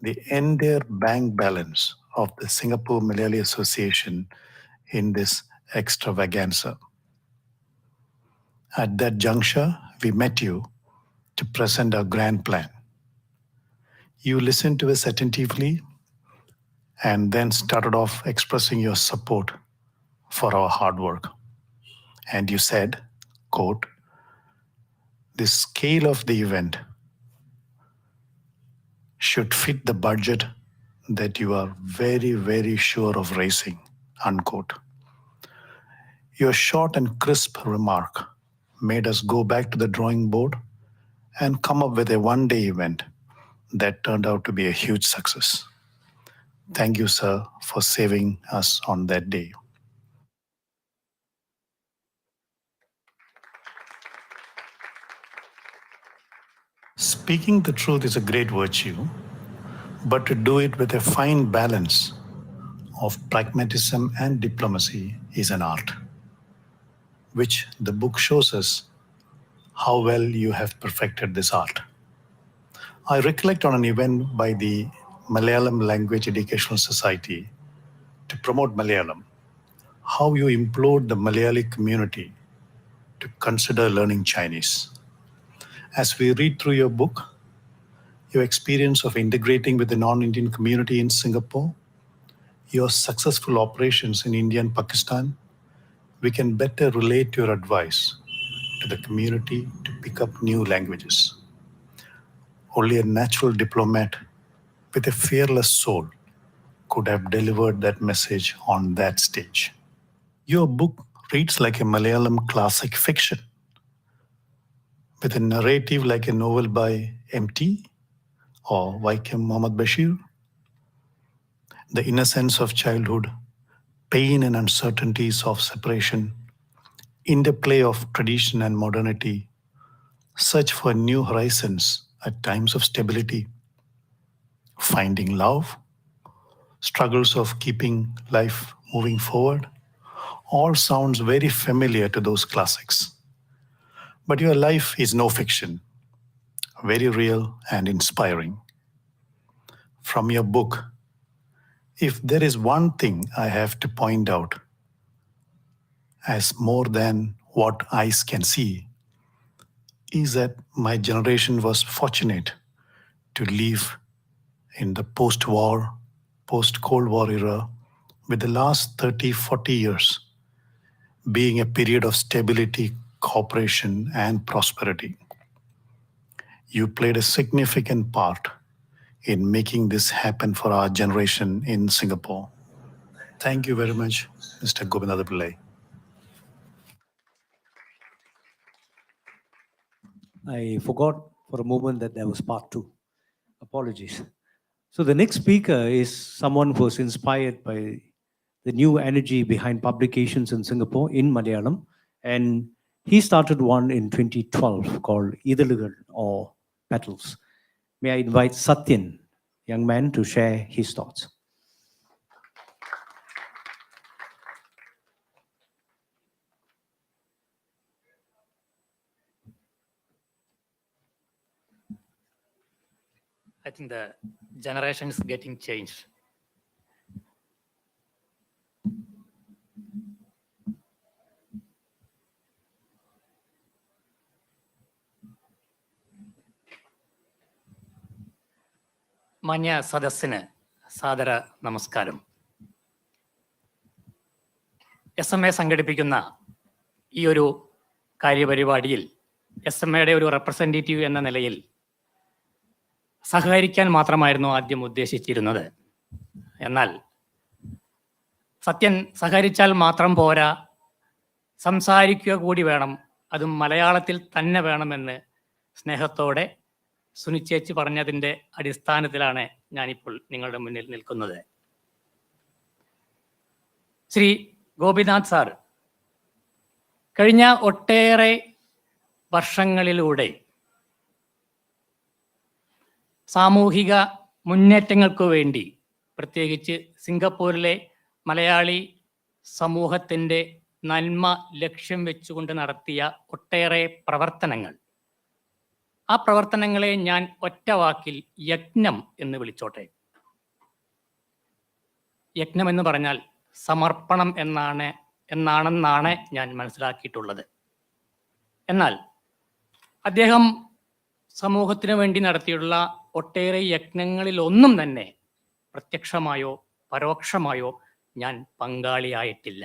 the entire bank balance of the Singapore Malayalee Association in this extravaganza? At that juncture, we met you to present our grand plan. You listened to us attentively and then started off expressing your support for our hard work. And you said, quote, "The scale of the event should fit the budget that you are very, very sure of raising," unquote. Your short and crisp remark made us go back to the drawing board and come up with a one-day event that turned out to be a huge success. Thank you, sir, for saving us on that day. Speaking the truth is a great virtue, but to do it with a fine balance of pragmatism and diplomacy is an art, which the book shows us how well you have perfected this art. I recollect on an event by the Malayalam Language Educational Society to promote Malayalam, how you implored the Malayali community to consider learning Chinese. As we read through your book, your experience of integrating with the non-Indian community in Singapore, your successful operations in India and Pakistan, we can better relate your advice to the community to pick up new languages. Only a natural diplomat with a fearless soul could have delivered that message on that stage. Your book reads like a Malayalam classic fiction, with a narrative like a novel by M.T. or Vaikom Muhammad Bashir. The innocence of childhood, pain and uncertainties of separation, interplay of tradition and modernity, search for new horizons at times of stability, finding love, struggles of keeping life moving forward, all sounds very familiar to those classics. But your life is no fiction, very real and inspiring. From your book, if there is one thing I have to point out as more than what eyes can see, is that my generation was fortunate to live in the post-war, post-Cold War era, with the last 30, 40 years being a period of stability, cooperation, and prosperity. You played a significant part in making this happen for our generation in Singapore. Thank you very much, Mr. Gopinath Pillai. I forgot for a moment that there was part two. Apologies. So the next speaker is someone who was inspired by the new energy behind publications in Singapore in Malayalam. And he started one in 2012 called Idhalugal or Petals. May I invite Satyan, young man, to share his thoughts. I think the generation is getting changed. മാന്യ സദസ്സിന് സാദര നമസ്കാരം. SMA സംഘടിപ്പിക്കുന്ന ഈ ഒരു കാര്യപരിപാടിയിൽ SMA ഒരു representative എന്ന നിലയിൽ സഹകരിക്കാൻ മാത്രമായിരുന്നു ആദ്യം ഉദ്ദേശിച്ചിരുന്നത്. എന്നാൽ സത്യൻ സഹകരിച്ചാൽ മാത്രം പോരാ, സംസാരിക്കുക കൂടി വേണം, അതും മലയാളത്തിൽ തന്നെ വേണമെന്ന് സ്നേഹത്തോടെ സുനിച്ചേച്ചി പറഞ്ഞതിൻ്റെ അടിസ്ഥാനത്തിലാണ് ഞാനിപ്പോൾ നിങ്ങളുടെ മുന്നിൽ നിൽക്കുന്നത്. ശ്രീ ഗോപിനാഥ് സാർ കഴിഞ്ഞ ഒട്ടേറെ വർഷങ്ങളിലൂടെ സാമൂഹിക മുന്നേറ്റങ്ങൾക്ക് വേണ്ടി, പ്രത്യേകിച്ച് സിംഗപ്പൂരിലെ മലയാളി സമൂഹത്തിൻ്റെ നന്മ ലക്ഷ്യം വെച്ചുകൊണ്ട് നടത്തിയ ഒട്ടേറെ പ്രവർത്തനങ്ങൾ, ആ പ്രവർത്തനങ്ങളെ ഞാൻ ഒറ്റ വാക്കിൽ യജ്ഞം എന്ന് വിളിച്ചോട്ടെ. യജ്ഞം എന്ന് പറഞ്ഞാൽ സമർപ്പണം എന്നാണെന്നാണ് ഞാൻ മനസ്സിലാക്കിയിട്ടുള്ളത്. എന്നാൽ അദ്ദേഹം സമൂഹത്തിന് വേണ്ടി നടത്തിയുള്ള ഒട്ടേറെ യജ്ഞങ്ങളിൽ ഒന്നും തന്നെ പ്രത്യക്ഷമായോ പരോക്ഷമായോ ഞാൻ പങ്കാളിയായിട്ടില്ല.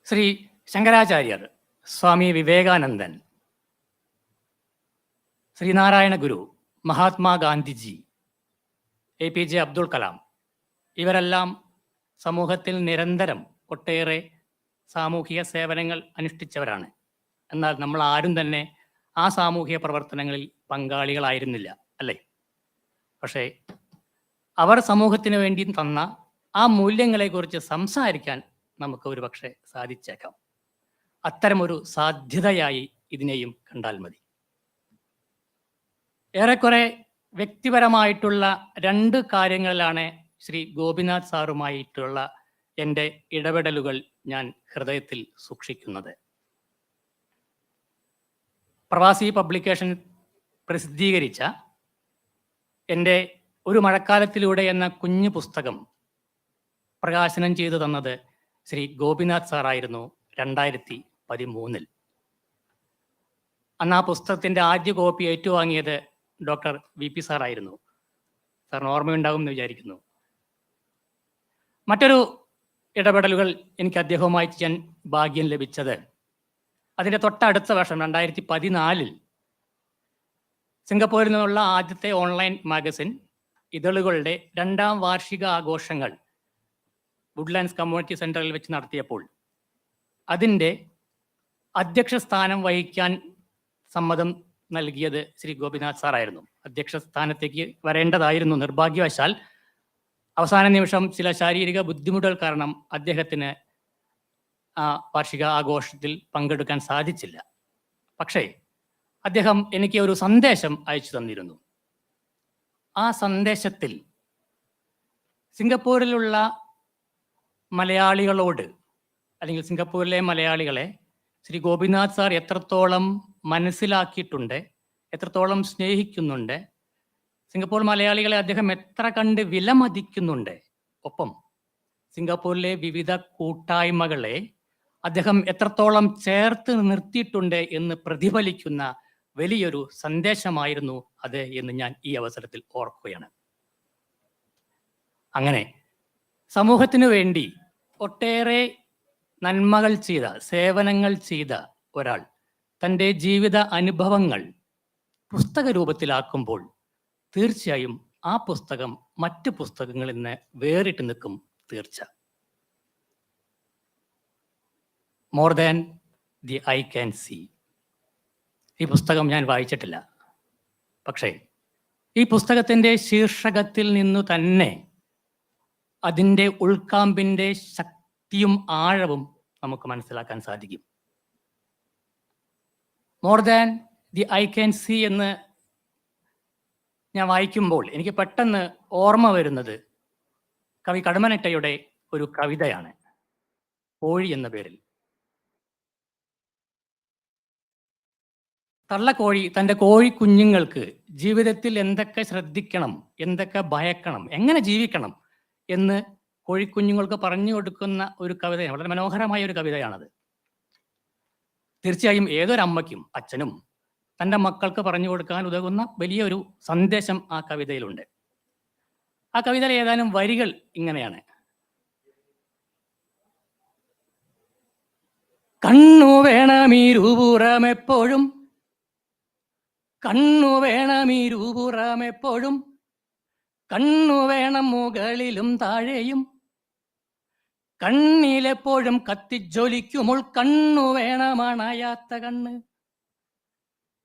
ശ്രീ ശങ്കരാചാര്യർ, സ്വാമി വിവേകാനന്ദൻ, ശ്രീനാരായണ ഗുരു, മഹാത്മാഗാന്ധിജി, APJ അബ്ദുൾ കലാം, ഇവരെല്ലാം സമൂഹത്തിൽ നിരന്തരം ഒട്ടേറെ സാമൂഹിക സേവനങ്ങൾ അനുഷ്ഠിച്ചവരാണ്. എന്നാൽ നമ്മൾ ആരും തന്നെ ആ സാമൂഹിക പ്രവർത്തനങ്ങളിൽ പങ്കാളികളായിരുന്നില്ല, അല്ലേ? പക്ഷേ അവർ സമൂഹത്തിന് വേണ്ടി തന്ന ആ മൂല്യങ്ങളെക്കുറിച്ച് സംസാരിക്കാൻ നമുക്ക് ഒരുപക്ഷെ സാധിച്ചേക്കാം. അത്തരമൊരു സാധ്യതയായി ഇതിനെയും കണ്ടാൽ മതി. ഏറെക്കുറെ വ്യക്തിപരമായിട്ടുള്ള 2 കാര്യങ്ങളിലാണ് ശ്രീ ഗോപിനാഥ് സാറുമായിട്ടുള്ള എൻ്റെ ഇടപെടലുകൾ ഞാൻ ഹൃദയത്തിൽ സൂക്ഷിക്കുന്നത്. പ്രവാസി പബ്ലിക്കേഷൻ പ്രസിദ്ധീകരിച്ച എൻ്റെ ഒരു മഴക്കാലത്തിലൂടെ എന്ന കുഞ്ഞു പുസ്തകം പ്രകാശനം ചെയ്തു തന്നത് ശ്രീ ഗോപിനാഥ് സാറായിരുന്നു 2013. അന്ന് ആ പുസ്തകത്തിൻ്റെ ആദ്യ കോപ്പി ഏറ്റുവാങ്ങിയത് ഡോക്ടർ VP സാറായിരുന്നു. സാറിന് ഓർമ്മയുണ്ടാകും എന്ന് വിചാരിക്കുന്നു. മറ്റൊരു ഇടപെടലുകൾ എനിക്ക് അദ്ദേഹവുമായി ചെയ്യാൻ ഭാഗ്യം ലഭിച്ചത് അതിൻ്റെ തൊട്ടടുത്ത വർഷം 2014 സിംഗപ്പൂരിൽ നിന്നുള്ള ആദ്യത്തെ ഓൺലൈൻ മാഗസിൻ ഇതളുകളുടെ 2ാം വാർഷിക ആഘോഷങ്ങൾ വുഡ്ലാൻഡ്സ് കമ്മ്യൂണിറ്റി സെൻറ്ററിൽ വെച്ച് നടത്തിയപ്പോൾ അതിൻ്റെ അധ്യക്ഷ സ്ഥാനം വഹിക്കാൻ സമ്മതം നൽകിയത് ശ്രീ ഗോപിനാഥ് സാറായിരുന്നു. അധ്യക്ഷ സ്ഥാനത്തേക്ക് വരേണ്ടതായിരുന്നു. നിർഭാഗ്യവശാൽ അവസാന നിമിഷം ചില ശാരീരിക ബുദ്ധിമുട്ടുകൾ കാരണം അദ്ദേഹത്തിന് ആ വാർഷിക ആഘോഷത്തിൽ പങ്കെടുക്കാൻ സാധിച്ചില്ല. പക്ഷേ അദ്ദേഹം എനിക്ക് ഒരു സന്ദേശം അയച്ചു തന്നിരുന്നു. ആ സന്ദേശത്തിൽ സിംഗപ്പൂരിലുള്ള മലയാളികളോട്, അല്ലെങ്കിൽ സിംഗപ്പൂരിലെ മലയാളികളെ ശ്രീ ഗോപിനാഥ് സാർ എത്രത്തോളം മനസ്സിലാക്കിയിട്ടുണ്ട്, എത്രത്തോളം സ്നേഹിക്കുന്നുണ്ട്, സിംഗപ്പൂർ മലയാളികളെ അദ്ദേഹം എത്ര കണ്ട് വിലമതിക്കുന്നുണ്ട്, ഒപ്പം സിംഗപ്പൂരിലെ വിവിധ കൂട്ടായ്മകളെ അദ്ദേഹം എത്രത്തോളം ചേർത്ത് നിർത്തിയിട്ടുണ്ട് എന്ന് പ്രതിഫലിക്കുന്ന വലിയൊരു സന്ദേശമായിരുന്നു അത് എന്ന് ഞാൻ ഈ അവസരത്തിൽ ഓർക്കുകയാണ്. അങ്ങനെ സമൂഹത്തിനു വേണ്ടി ഒട്ടേറെ നന്മകൾ ചെയ്ത, സേവനങ്ങൾ ചെയ്ത ഒരാൾ തൻ്റെ ജീവിത അനുഭവങ്ങൾ പുസ്തക രൂപത്തിലാക്കുമ്പോൾ തീർച്ചയായും ആ പുസ്തകം മറ്റ് പുസ്തകങ്ങളിൽ നിന്ന് വേറിട്ട് നിൽക്കും. തീർച്ച. More than the eye can see. ഈ പുസ്തകം ഞാൻ വായിച്ചിട്ടില്ല. പക്ഷേ ഈ പുസ്തകത്തിൻ്റെ ശീർഷകത്തിൽ നിന്നു തന്നെ അതിൻ്റെ ഉൾക്കാമ്പിൻ്റെ ശക്തിയും ആഴവും നമുക്ക് മനസ്സിലാക്കാൻ സാധിക്കും. More than the eye can see എന്ന് ഞാൻ വായിക്കുമ്പോൾ എനിക്ക് പെട്ടെന്ന് ഓർമ്മ വരുന്നത് കവി കടമ്മനിട്ടയുടെ ഒരു കവിതയാണ്, കോഴി എന്ന പേരിൽ. തള്ളക്കോഴി തൻ്റെ കോഴി കുഞ്ഞുങ്ങൾക്ക് ജീവിതത്തിൽ എന്തൊക്കെ ശ്രദ്ധിക്കണം, എന്തൊക്കെ ഭയക്കണം, എങ്ങനെ ജീവിക്കണം എന്ന് കോഴിക്കുഞ്ഞുങ്ങൾക്ക് പറഞ്ഞു കൊടുക്കുന്ന ഒരു കവിതയാണ്. വളരെ മനോഹരമായ ഒരു കവിതയാണത്. തീർച്ചയായും ഏതൊരമ്മയ്ക്കും അച്ഛനും തൻ്റെ മക്കൾക്ക് പറഞ്ഞു കൊടുക്കാൻ ഉതകുന്ന വലിയൊരു സന്ദേശം ആ കവിതയിലുണ്ട്. ആ കവിതയിലെ ഏതാനും വരികൾ ഇങ്ങനെയാണ്. കണ്ണു വേണമീരുപുറമെപ്പോഴും, കണ്ണു വേണമീരുപുറമെപ്പോഴും, കണ്ണു വേണം മുകളിലും താഴെയും, കണ്ണിലെപ്പോഴും കത്തിജ്വലിക്കുമുൾ കണ്ണു വേണമണയാത്ത കണ്ണ്.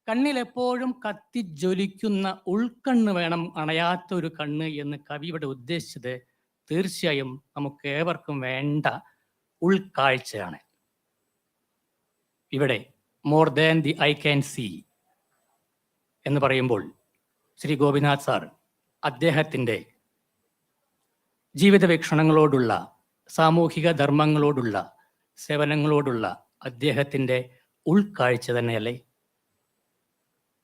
കണ്ണിലെപ്പോഴും കത്തിജ്വലിക്കുന്ന ഉൾക്കണ്ണ് വേണം, അണയാത്ത ഒരു കണ്ണ് എന്ന് കവി ഇവിടെ ഉദ്ദേശിച്ചത് തീർച്ചയായും നമുക്ക് ഏവർക്കും വേണ്ട ഉൾക്കാഴ്ചയാണ്. ഇവിടെ more than the eye can see എന്ന് പറയുമ്പോൾ ശ്രീ ഗോപിനാഥ് സാർ അദ്ദേഹത്തിൻ്റെ ജീവിത വീക്ഷണങ്ങളോടുള്ള, സാമൂഹിക ധർമ്മങ്ങളോടുള്ള, സേവനങ്ങളോടുള്ള അദ്ദേഹത്തിൻ്റെ ഉൾക്കാഴ്ച തന്നെയല്ലേ?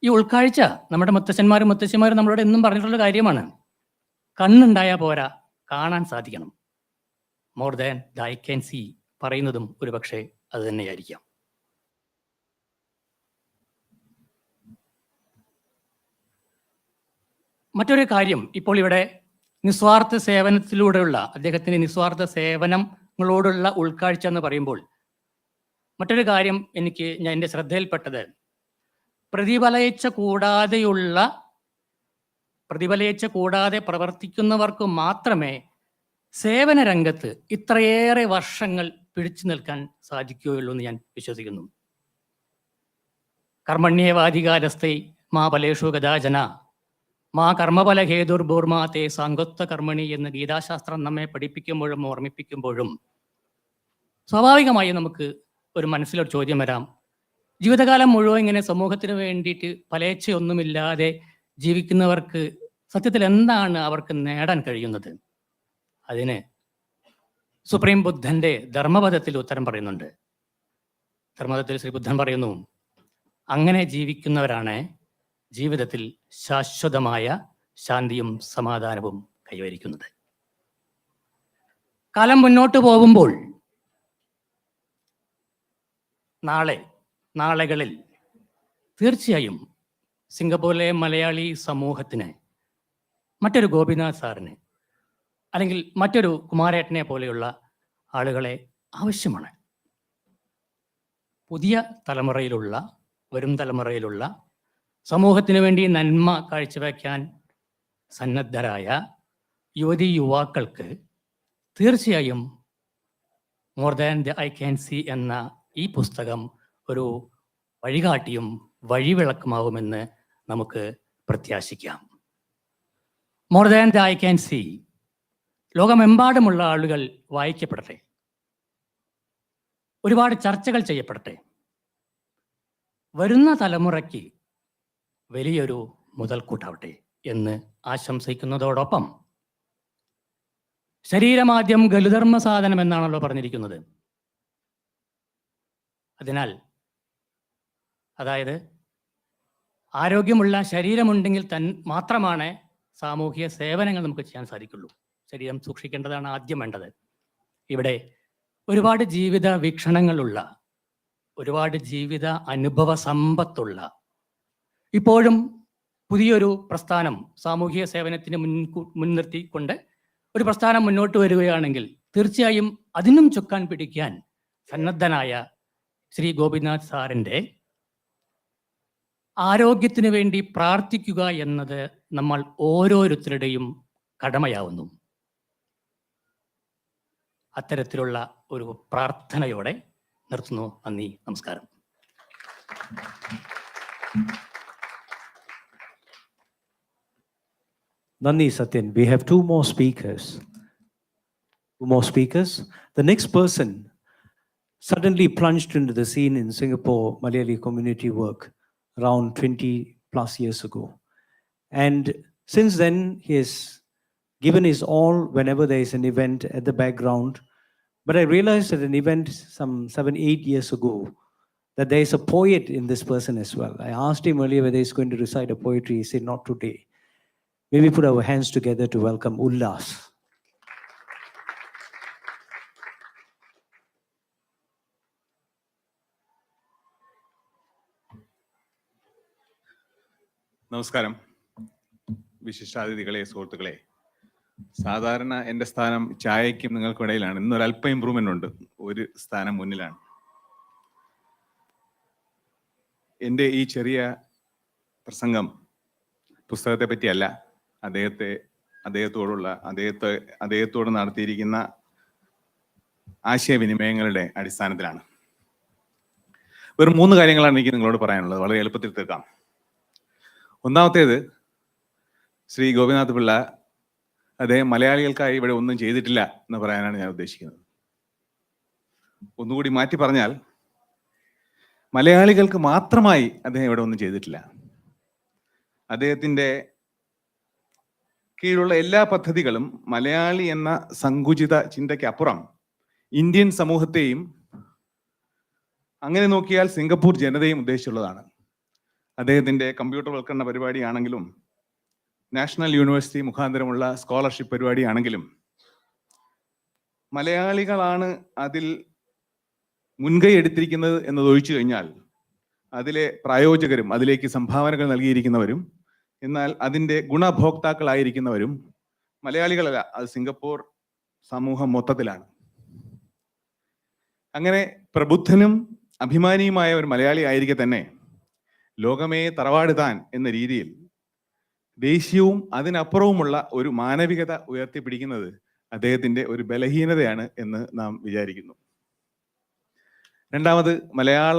ഈ ഉൾക്കാഴ്ച നമ്മുടെ മുത്തശ്ശന്മാരും മുത്തശ്ശിമാരും നമ്മളോട് എന്നും പറഞ്ഞിട്ടുള്ള കാര്യമാണ്. കണ്ണുണ്ടായാൽ പോരാ, കാണാൻ സാധിക്കണം. More than the eye can see പറയുന്നതും ഒരുപക്ഷെ അത് തന്നെയായിരിക്കാം. മറ്റൊരു കാര്യം, ഇപ്പോൾ ഇവിടെ നിസ്വാർത്ഥ സേവനത്തിലൂടെയുള്ള അദ്ദേഹത്തിൻ്റെ നിസ്വാർത്ഥ സേവനങ്ങളോടുള്ള ഉൾക്കാഴ്ച എന്ന് പറയുമ്പോൾ മറ്റൊരു കാര്യം എൻ്റെ ശ്രദ്ധയിൽപ്പെട്ടത്, പ്രതിഫലേച്ഛ കൂടാതെ പ്രവർത്തിക്കുന്നവർക്ക് മാത്രമേ സേവന രംഗത്ത് ഇത്രയേറെ വർഷങ്ങൾ പിടിച്ചു നിൽക്കാൻ സാധിക്കുകയുള്ളൂ എന്ന് ഞാൻ വിശ്വസിക്കുന്നു. കർമ്മണ്യേവാധികാരസ്ഥൈ മാ ഫലേഷു കദാചന മാ കർമ്മഫലഹേതുർഭൂർമാ തേ സാംഗത്വ കർമ്മണി എന്ന് ഗീതാശാസ്ത്രം നമ്മെ പഠിപ്പിക്കുമ്പോഴും ഓർമ്മിപ്പിക്കുമ്പോഴും സ്വാഭാവികമായി നമുക്ക് ഒരു മനസ്സിലൊരു ചോദ്യം വരാം. ജീവിതകാലം മുഴുവൻ ഇങ്ങനെ സമൂഹത്തിന് വേണ്ടിയിട്ട് ഫലേച്ഛയൊന്നുമില്ലാതെ ജീവിക്കുന്നവർക്ക് സത്യത്തിൽ എന്താണ് അവർക്ക് നേടാൻ കഴിയുന്നത്? അതിന് സുപ്രീം ബുദ്ധൻ്റെ ധർമ്മപദത്തിൽ ഉത്തരം പറയുന്നുണ്ട്. ധർമ്മപദത്തിൽ ശ്രീ ബുദ്ധൻ പറയുന്നു, അങ്ങനെ ജീവിക്കുന്നവരാണ് ജീവിതത്തിൽ ശാശ്വതമായ ശാന്തിയും സമാധാനവും കൈവരിക്കുന്നത്. കാലം മുന്നോട്ട് പോകുമ്പോൾ നാളുകളിൽ തീർച്ചയായും സിംഗപ്പൂരിലെ മലയാളി സമൂഹത്തിന് മറ്റൊരു ഗോപിനാഥ് സാറിന് അല്ലെങ്കിൽ മറ്റൊരു കുമാരേട്ടനെ പോലെയുള്ള ആളുകളെ ആവശ്യമാണ്. പുതിയ തലമുറയിലുള്ള, വരും തലമുറയിലുള്ള സമൂഹത്തിന് വേണ്ടി നന്മ കാഴ്ചവെക്കാൻ സന്നദ്ധരായ യുവതി യുവാക്കൾക്ക് തീർച്ചയായും more than the eye can see എന്ന ഈ പുസ്തകം ഒരു വഴികാട്ടിയും വഴിവിളക്കുമാവുമെന്ന് നമുക്ക് പ്രത്യാശിക്കാം. More than the eye can see ലോകമെമ്പാടുമുള്ള ആളുകൾ വായിക്കപ്പെടട്ടെ, ഒരുപാട് ചർച്ചകൾ ചെയ്യപ്പെടട്ടെ, വരുന്ന തലമുറയ്ക്ക് വലിയൊരു മുതൽക്കൂട്ടാവട്ടെ എന്ന് ആശംസിക്കുന്നതോടൊപ്പം, ശരീരമാദ്യം ഗലുധർമ്മ സാധനം എന്നാണല്ലോ പറഞ്ഞിരിക്കുന്നത്. അതിനാൽ അതായത് ആരോഗ്യമുള്ള ശരീരമുണ്ടെങ്കിൽ മാത്രമാണ് സാമൂഹിക സേവനങ്ങൾ നമുക്ക് ചെയ്യാൻ സാധിക്കുള്ളൂ. ശരീരം സൂക്ഷിക്കേണ്ടതാണ് ആദ്യം വേണ്ടത്. ഇവിടെ ഒരുപാട് ജീവിത വീക്ഷണങ്ങളുള്ള, ഒരുപാട് ജീവിത അനുഭവ സമ്പത്തുള്ള, ഇപ്പോഴും പുതിയൊരു പ്രസ്ഥാനം സാമൂഹിക സേവനത്തിന് മുൻനിർത്തിക്കൊണ്ട് ഒരു പ്രസ്ഥാനം മുന്നോട്ട് വരികയാണെങ്കിൽ തീർച്ചയായും അതിനും ചുക്കാൻ പിടിക്കാൻ സന്നദ്ധനായ ശ്രീ ഗോപിനാഥ് സാറിൻ്റെ ആരോഗ്യത്തിന് വേണ്ടി പ്രാർത്ഥിക്കുക എന്നത് നമ്മൾ ഓരോരുത്തരുടെയും കടമയാവുന്നു. അത്തരത്തിലുള്ള ഒരു പ്രാർത്ഥനയോടെ നിർത്തുന്നു. നന്ദി, നമസ്കാരം. Nandi Satyan. We have two more speakers. The next person suddenly plunged into the scene in Singapore Malayalee community work around 20 plus years ago. And since then, he has given his all whenever there is an event at the background. But I realized at an event some 7-8 years ago that there is a poet in this person as well. I asked him earlier whether he's going to recite a poetry. He said, not today. May we put our hands together to welcome Ullas. നമസ്കാരം, വിശിഷ്ടാതിഥികളെ, സുഹൃത്തുക്കളെ. സാധാരണ എൻ്റെ സ്ഥാനം ചായയ്ക്കും നിങ്ങൾക്കിടയിലാണ്. ഇന്നൊരല്പം improvement ഉണ്ട്, ഒരു സ്ഥാനം മുന്നിലാണ്. എൻ്റെ ഈ ചെറിയ പ്രസംഗം പുസ്തകത്തെ പറ്റിയല്ല, അദ്ദേഹത്തോട് നടത്തിയിരിക്കുന്ന ആശയവിനിമയങ്ങളുടെ അടിസ്ഥാനത്തിലാണ്. വെറും 3 കാര്യങ്ങളാണ് എനിക്ക് നിങ്ങളോട് പറയാനുള്ളത്. വളരെ എളുപ്പത്തിൽ തീർക്കാം. ഒന്നാമത്തേത്, ശ്രീ ഗോപിനാഥ് പിള്ള അദ്ദേഹം മലയാളികൾക്കായി ഇവിടെ ഒന്നും ചെയ്തിട്ടില്ല എന്ന് പറയാനാണ് ഞാൻ ഉദ്ദേശിക്കുന്നത്. ഒന്നുകൂടി മാറ്റി പറഞ്ഞാൽ, മലയാളികൾക്ക് മാത്രമായി അദ്ദേഹം ഇവിടെ ഒന്നും ചെയ്തിട്ടില്ല. അദ്ദേഹത്തിൻ്റെ കീഴിലുള്ള എല്ലാ പദ്ധതികളും മലയാളി എന്ന സങ്കുചിത ചിന്തയ്ക്ക് അപ്പുറം ഇന്ത്യൻ സമൂഹത്തെയും, അങ്ങനെ നോക്കിയാൽ സിംഗപ്പൂർ ജനതയും ഉദ്ദേശിച്ചുള്ളതാണ്. അദ്ദേഹത്തിൻ്റെ കമ്പ്യൂട്ടർവൽക്കരണ പരിപാടിയാണെങ്കിലും നാഷണൽ യൂണിവേഴ്സിറ്റി മുഖാന്തരമുള്ള സ്കോളർഷിപ്പ് പരിപാടിയാണെങ്കിലും മലയാളികളാണ് അതിൽ മുൻകൈ എടുത്തിരിക്കുന്നത് എന്നതൊഴിച്ചു കഴിഞ്ഞാൽ അതിലെ പ്രായോജകരും അതിലേക്ക് സംഭാവനകൾ നൽകിയിരിക്കുന്നവരും എന്നാൽ അതിൻ്റെ ഗുണഭോക്താക്കളായിരിക്കുന്നവരും മലയാളികളല്ല, അത് സിംഗപ്പൂർ സമൂഹം മൊത്തത്തിലാണ്. അങ്ങനെ പ്രബുദ്ധനും അഭിമാനിയുമായ ഒരു മലയാളി ആയിരിക്കെ തന്നെ ലോകമേ തറവാട് താൻ എന്ന രീതിയിൽ ദേശീയവും അതിനപ്പുറവുമുള്ള ഒരു മാനവികത ഉയർത്തിപ്പിടിക്കുന്നത് അദ്ദേഹത്തിൻ്റെ ഒരു ബലഹീനതയാണ് എന്ന് നാം വിചാരിക്കുന്നു. രണ്ടാമത്, മലയാള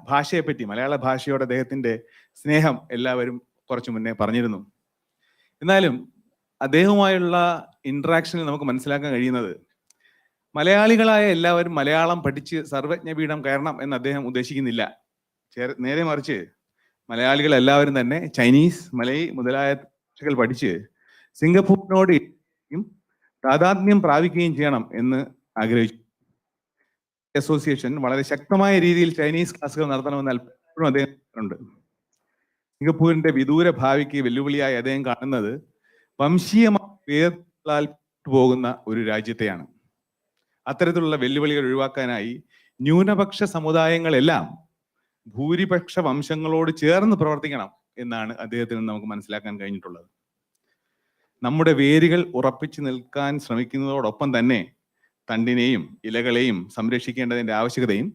ഭാഷയെപ്പറ്റി, മലയാള ഭാഷയോട് അദ്ദേഹത്തിൻ്റെ സ്നേഹം എല്ലാവരും കുറച്ചു മുന്നേ പറഞ്ഞിരുന്നു. എന്നാലും അദ്ദേഹവുമായുള്ള ഇൻട്രാക്ഷനിൽ നമുക്ക് മനസ്സിലാക്കാൻ കഴിയുന്നത് മലയാളികളായ എല്ലാവരും മലയാളം പഠിച്ച് സർവജ്ഞപീഠം കയറണം എന്ന് അദ്ദേഹം ഉദ്ദേശിക്കുന്നില്ല. നേരെ മറിച്ച് മലയാളികൾ എല്ലാവരും തന്നെ ചൈനീസ്, മലയ് മുതലായ ഭാഷകൾ പഠിച്ച് സിംഗപ്പൂരിനോട് താതാത്മ്യം പ്രാപിക്കുകയും ചെയ്യണം എന്ന് ആഗ്രഹിച്ചു. അസോസിയേഷൻ വളരെ ശക്തമായ രീതിയിൽ ചൈനീസ് ക്ലാസുകൾ നടത്തണമെന്ന് അല്പം അദ്ദേഹം ഉണ്ട്. സിംഗപ്പൂരിന്റെ വിദൂര ഭാവിക്ക് വെല്ലുവിളിയായി അദ്ദേഹം കാണുന്നത് വംശീയമായി വേർപാൽ പോകുന്ന ഒരു രാജ്യത്തെയാണ്. അത്തരത്തിലുള്ള വെല്ലുവിളികൾ ഒഴിവാക്കാനായി ന്യൂനപക്ഷ സമുദായങ്ങളെല്ലാം ഭൂരിപക്ഷ വംശങ്ങളോട് ചേർന്ന് പ്രവർത്തിക്കണം എന്നാണ് അദ്ദേഹത്തിൽ നിന്ന് നമുക്ക് മനസ്സിലാക്കാൻ കഴിഞ്ഞിട്ടുള്ളത്. നമ്മുടെ വേരുകൾ ഉറപ്പിച്ചു നിൽക്കാൻ ശ്രമിക്കുന്നതോടൊപ്പം തന്നെ തണ്ടിനെയും ഇലകളെയും സംരക്ഷിക്കേണ്ടതിൻ്റെ ആവശ്യകതയും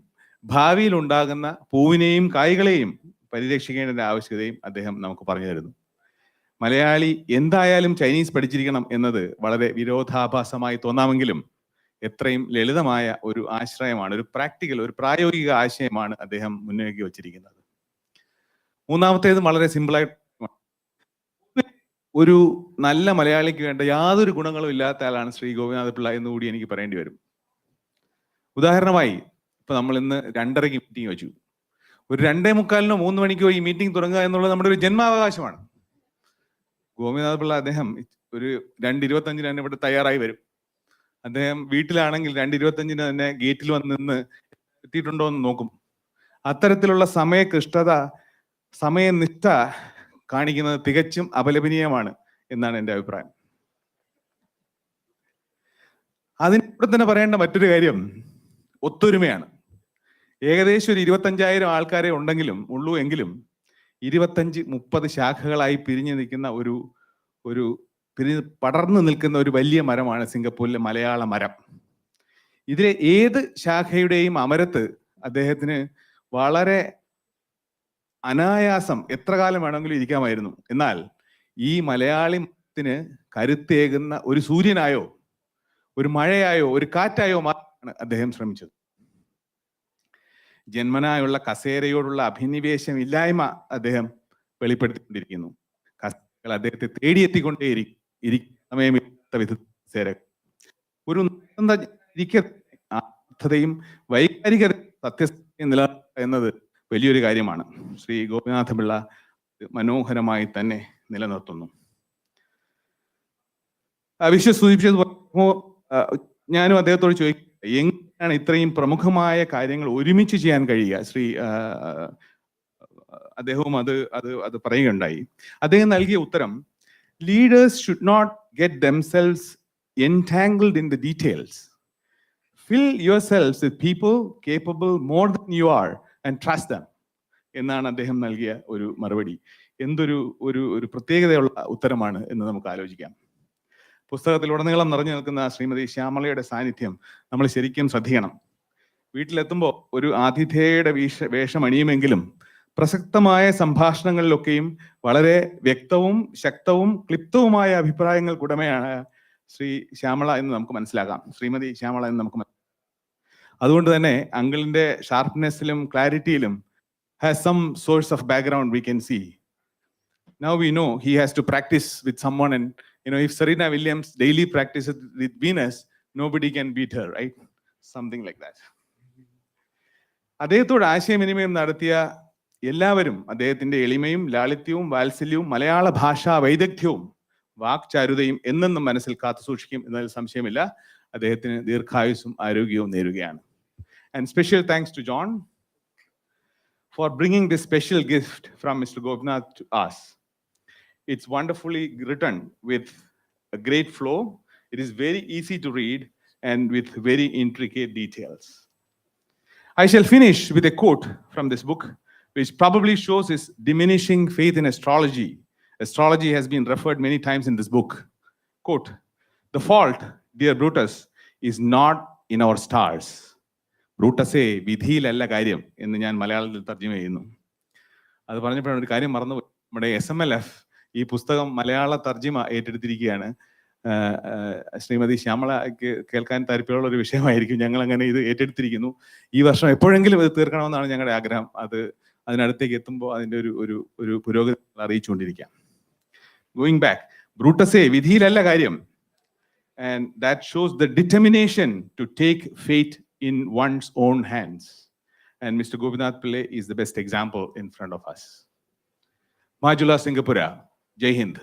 ഭാവിയിൽ ഉണ്ടാകുന്ന പൂവിനെയും കായ്കളെയും പരിരക്ഷിക്കേണ്ടതിൻ്റെ ആവശ്യകതയും അദ്ദേഹം നമുക്ക് പറഞ്ഞു തരുന്നു. മലയാളി എന്തായാലും ചൈനീസ് പഠിച്ചിരിക്കണം എന്നത് വളരെ വിരോധാഭാസമായി തോന്നാമെങ്കിലും എത്രയും ലളിതമായ ഒരു ആശ്രയമാണ്, ഒരു പ്രായോഗിക ആശയമാണ് അദ്ദേഹം മുന്നോക്കി വച്ചിരിക്കുന്നത്. മൂന്നാമത്തേത് വളരെ സിമ്പിളായിട്ട്, ഒരു നല്ല മലയാളിക്ക് വേണ്ട യാതൊരു ഗുണങ്ങളും ഇല്ലാത്ത ആളാണ് ശ്രീ ഗോപിനാഥ് പിള്ള എന്നുകൂടി എനിക്ക് പറയേണ്ടി വരും. ഉദാഹരണമായി, ഇപ്പൊ നമ്മൾ ഇന്ന് 2:30 മീറ്റിംഗ് വെച്ചു. ഒരു 2:45 3 മണിക്കോ ഈ മീറ്റിംഗ് തുടങ്ങുക എന്നുള്ളത് നമ്മുടെ ഒരു ജന്മാവകാശമാണ്. ഗോപിനാഥ് പിള്ള അദ്ദേഹം ഒരു 2:25 തന്നെ ഇവിടെ തയ്യാറായി വരും. അദ്ദേഹം വീട്ടിലാണെങ്കിൽ 2:25 തന്നെ ഗേറ്റിൽ വന്ന് നിന്ന് എത്തിയിട്ടുണ്ടോ എന്ന് നോക്കും. അത്തരത്തിലുള്ള സമയനിഷ്ഠ കാണിക്കുന്നത് തികച്ചും അപലപനീയമാണ് എന്നാണ് എൻ്റെ അഭിപ്രായം. അതിനോട് തന്നെ പറയേണ്ട മറ്റൊരു കാര്യം ഒത്തൊരുമയാണ്. ഏകദേശം ഒരു 25,000 ആൾക്കാരെ ഉള്ളൂ എങ്കിലും 25-30 ശാഖകളായി പിരിഞ്ഞു നിൽക്കുന്ന ഒരു പടർന്നു നിൽക്കുന്ന ഒരു വലിയ മരമാണ് സിംഗപ്പൂരിലെ മലയാള മരം. ഇതിലെ ഏത് ശാഖയുടെയും അമരത്ത് അദ്ദേഹത്തിന് വളരെ അനായാസം എത്ര കാലം വേണമെങ്കിലും ഇരിക്കാമായിരുന്നു. എന്നാൽ ഈ മലയാളത്തിന് കരുത്തേകുന്ന ഒരു സൂര്യനായോ ഒരു മഴയായോ ഒരു കാറ്റായോ മാത്രമാണ് അദ്ദേഹം ശ്രമിച്ചത്. ജന്മനായുള്ള കസേരയോടുള്ള അഭിനിവേശം ഇല്ലായ്മ അദ്ദേഹം വെളിപ്പെടുത്തിക്കൊണ്ടിരിക്കുന്നു. കസേരകൾ അദ്ദേഹത്തെ തേടിയെത്തിക്കൊണ്ടേയിരിക്കും. സമയമില്ലാത്ത വിധ ഒരു അർത്ഥതയും വൈകാരികതയും സത്യസന്ധതയും നിലനിർത്തുക എന്നത് വലിയൊരു കാര്യമാണ്. ശ്രീ ഗോപിനാഥ പിള്ള മനോഹരമായി തന്നെ നിലനിർത്തുന്നു. സൂചിപ്പിച്ചതുപോലെ ഞാനും അദ്ദേഹത്തോട് ചോദിക്കുക, എങ്ങനെയാണ് ഇത്രയും പ്രമുഖമായ കാര്യങ്ങൾ ഒരുമിച്ച് ചെയ്യാൻ കഴിയുക? അദ്ദേഹവും അത് പറയുകയുണ്ടായി. അദ്ദേഹം നൽകിയ ഉത്തരം, leaders should not get themselves entangled in the details. Fill yourselves with people capable more than you are and trust them. എന്നാണ് അദ്ദേഹം നൽകിയ ഒരു മറുപടി. എന്തൊരു ഒരു ഒരു പ്രത്യേകതയുള്ള ഉത്തരമാണ് എന്ന് നമുക്ക് ആലോചിക്കാം. പുസ്തകത്തിലുടനീളം നിറഞ്ഞു നിൽക്കുന്ന ശ്രീമതി ശ്യാമളയുടെ സാന്നിധ്യം നമ്മൾ ശരിക്കും ശ്രദ്ധിക്കണം. വീട്ടിലെത്തുമ്പോൾ ഒരു ആതിഥേയയുടെ വേഷമണിയുമെങ്കിലും പ്രസക്തമായ സംഭാഷണങ്ങളിലൊക്കെയും വളരെ വ്യക്തവും ശക്തവും ക്ലിപ്തവുമായ അഭിപ്രായങ്ങൾക്കുടമയാണ് ശ്രീ ശ്യാമള എന്ന് നമുക്ക് മനസ്സിലാക്കാം, ശ്രീമതി ശ്യാമള എന്ന് നമുക്ക് അതുകൊണ്ട് തന്നെ അങ്കിളിന്റെ ഷാർപ്നെസ്സിലും ക്ലാരിറ്റിയിലും has some source of background we can see. Now we know he has to practice with someone, and if Serena Williams daily practices with Venus, nobody can beat her, right? Something like that. അദ്ദേഹത്തോട് ആശയവിനിമയം നടത്തിയ എല്ലാവരും അദ്ദേഹത്തിന്റെ എളിമയും ലാളിത്യവും വാത്സല്യവും മലയാള ഭാഷാ വൈദഗ്ധ്യവും വാക്ചാരുതയും എന്നെന്നും മനസ്സിൽ കാത്തു സൂക്ഷിക്കും എന്നതിൽ സംശയമില്ല. അദ്ദേഹത്തിന് ദീർഘായുസ്സും ആരോഗ്യവും നേരുകയാണ്. And special thanks to John for bringing this special gift from Mr. Gopinath to us. It's wonderfully written with a great flow. It is very easy to read and with very intricate details. I shall finish with a quote from this book, which probably shows his diminishing faith in astrology. Astrology has been referred many times in this book. Quote, "The fault, dear Brutus, is not in our stars." ബ്രൂട്ടസേ, വിധിയിലല്ല കാര്യം എന്ന് ഞാൻ മലയാളത്തിൽ തർജ്ജമ ചെയ്യുന്നു. അത് പറഞ്ഞപ്പോഴാണ് ഒരു കാര്യം മറന്നുപോയി. നമ്മുടെ SMLF ഈ പുസ്തകം മലയാള തർജ്ജിമ ഏറ്റെടുത്തിരിക്കുകയാണ്. ശ്രീമതി ശ്യാമളയ്ക്ക് കേൾക്കാൻ താല്പര്യമുള്ള ഒരു വിഷയമായിരിക്കും. ഞങ്ങൾ അങ്ങനെ ഇത് ഏറ്റെടുത്തിരിക്കുന്നു. ഈ വർഷം എപ്പോഴെങ്കിലും ഇത് തീർക്കണമെന്നാണ് ഞങ്ങളുടെ ആഗ്രഹം. അതിനടുത്തേക്ക് എത്തുമ്പോൾ അതിൻ്റെ ഒരു പുരോഗതി അറിയിച്ചുകൊണ്ടിരിക്കാം. ഗോയിങ് ബാക്ക്, ബ്രൂട്ടസേ, വിധിയിലല്ല കാര്യം. And that shows the determination to take fate in one's own hands. And Mr. Gopinath Pillai is the best example in front of us. Majula Singapura, Jai Hind.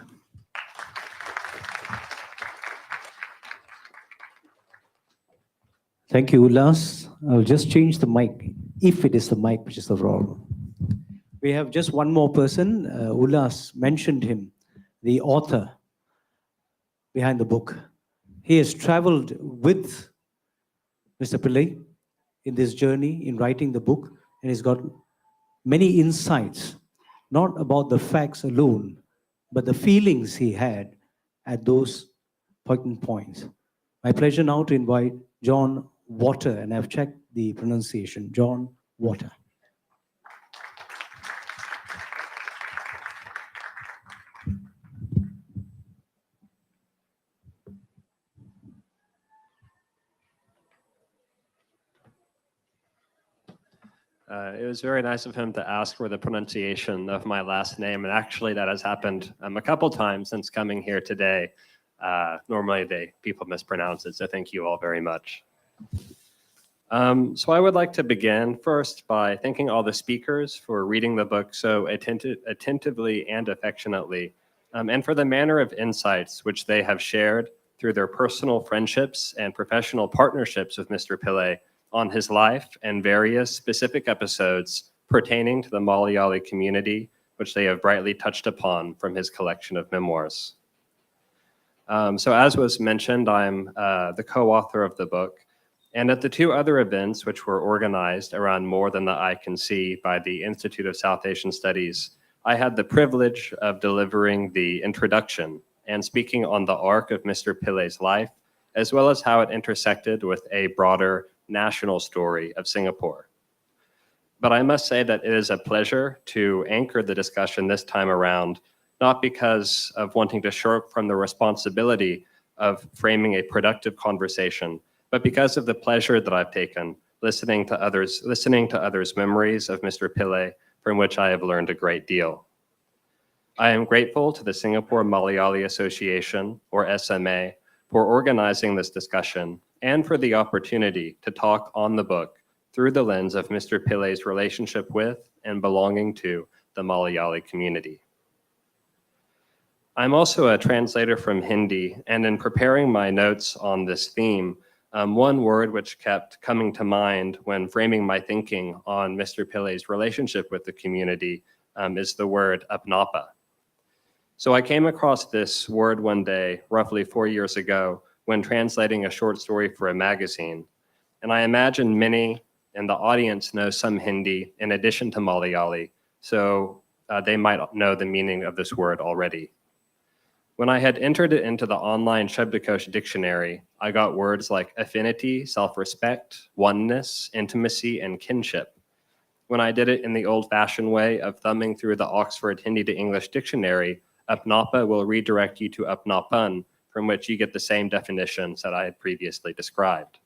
Thank you, Ullas. I'll just change the mic, if it is the mic which is the problem. We have just one more person. Ullas mentioned him, the author behind the book. He has traveled with Mr. Pillai in this journey in writing the book, and he's got many insights, not about the facts alone, but the feelings he had at those poignant points. My pleasure now to invite John Water, and I've checked the pronunciation, John Water. It was very nice of him to ask for the pronunciation of my last name, and actually that has happened a couple times since coming here today. Normally people mispronounce it, so thank you all very much. So I would like to begin first by thanking all the speakers for reading the book so attentively and affectionately, and for the manner of insights which they have shared through their personal friendships and professional partnerships with Mr. Pillai on his life and various specific episodes pertaining to the Malayalee community, which they have brightly touched upon from his collection of memoirs. So as was mentioned, I'm the co-author of the book, and at the two other events which were organized around More Than the Eye Can See by the Institute of South Asian Studies, I had the privilege of delivering the introduction and speaking on the arc of Mr. Pillai's life, as well as how it intersected with a broader national story of Singapore. But I must say that it is a pleasure to anchor the discussion this time around, not because of wanting to shirk from the responsibility of framing a productive conversation, but because of the pleasure that I've taken listening to others' memories of Mr. Pillai, from which I have learned a great deal. I am grateful to the Singapore Malayalee Association, or SMA, for organizing this discussion and for the opportunity to talk on the book through the lens of Mr. Pillai's relationship with and belonging to the Malayalee community. I'm also a translator from Hindi, and in preparing my notes on this theme, one word which kept coming to mind when framing my thinking on Mr. Pillai's relationship with the community is the word apnapa. So I came across this word one day, roughly 4 years ago, when translating a short story for a magazine. And I imagine many in the audience know some Hindi in addition to Malayalee, so they might know the meaning of this word already. When I had entered it into the online Shabdakosh dictionary, I got words like affinity, self-respect, oneness, intimacy, and kinship. When I did it in the old-fashioned way of thumbing through the Oxford Hindi to English dictionary, Apnapa will redirect you to Apnapan, from which you get the same definitions that I had previously described.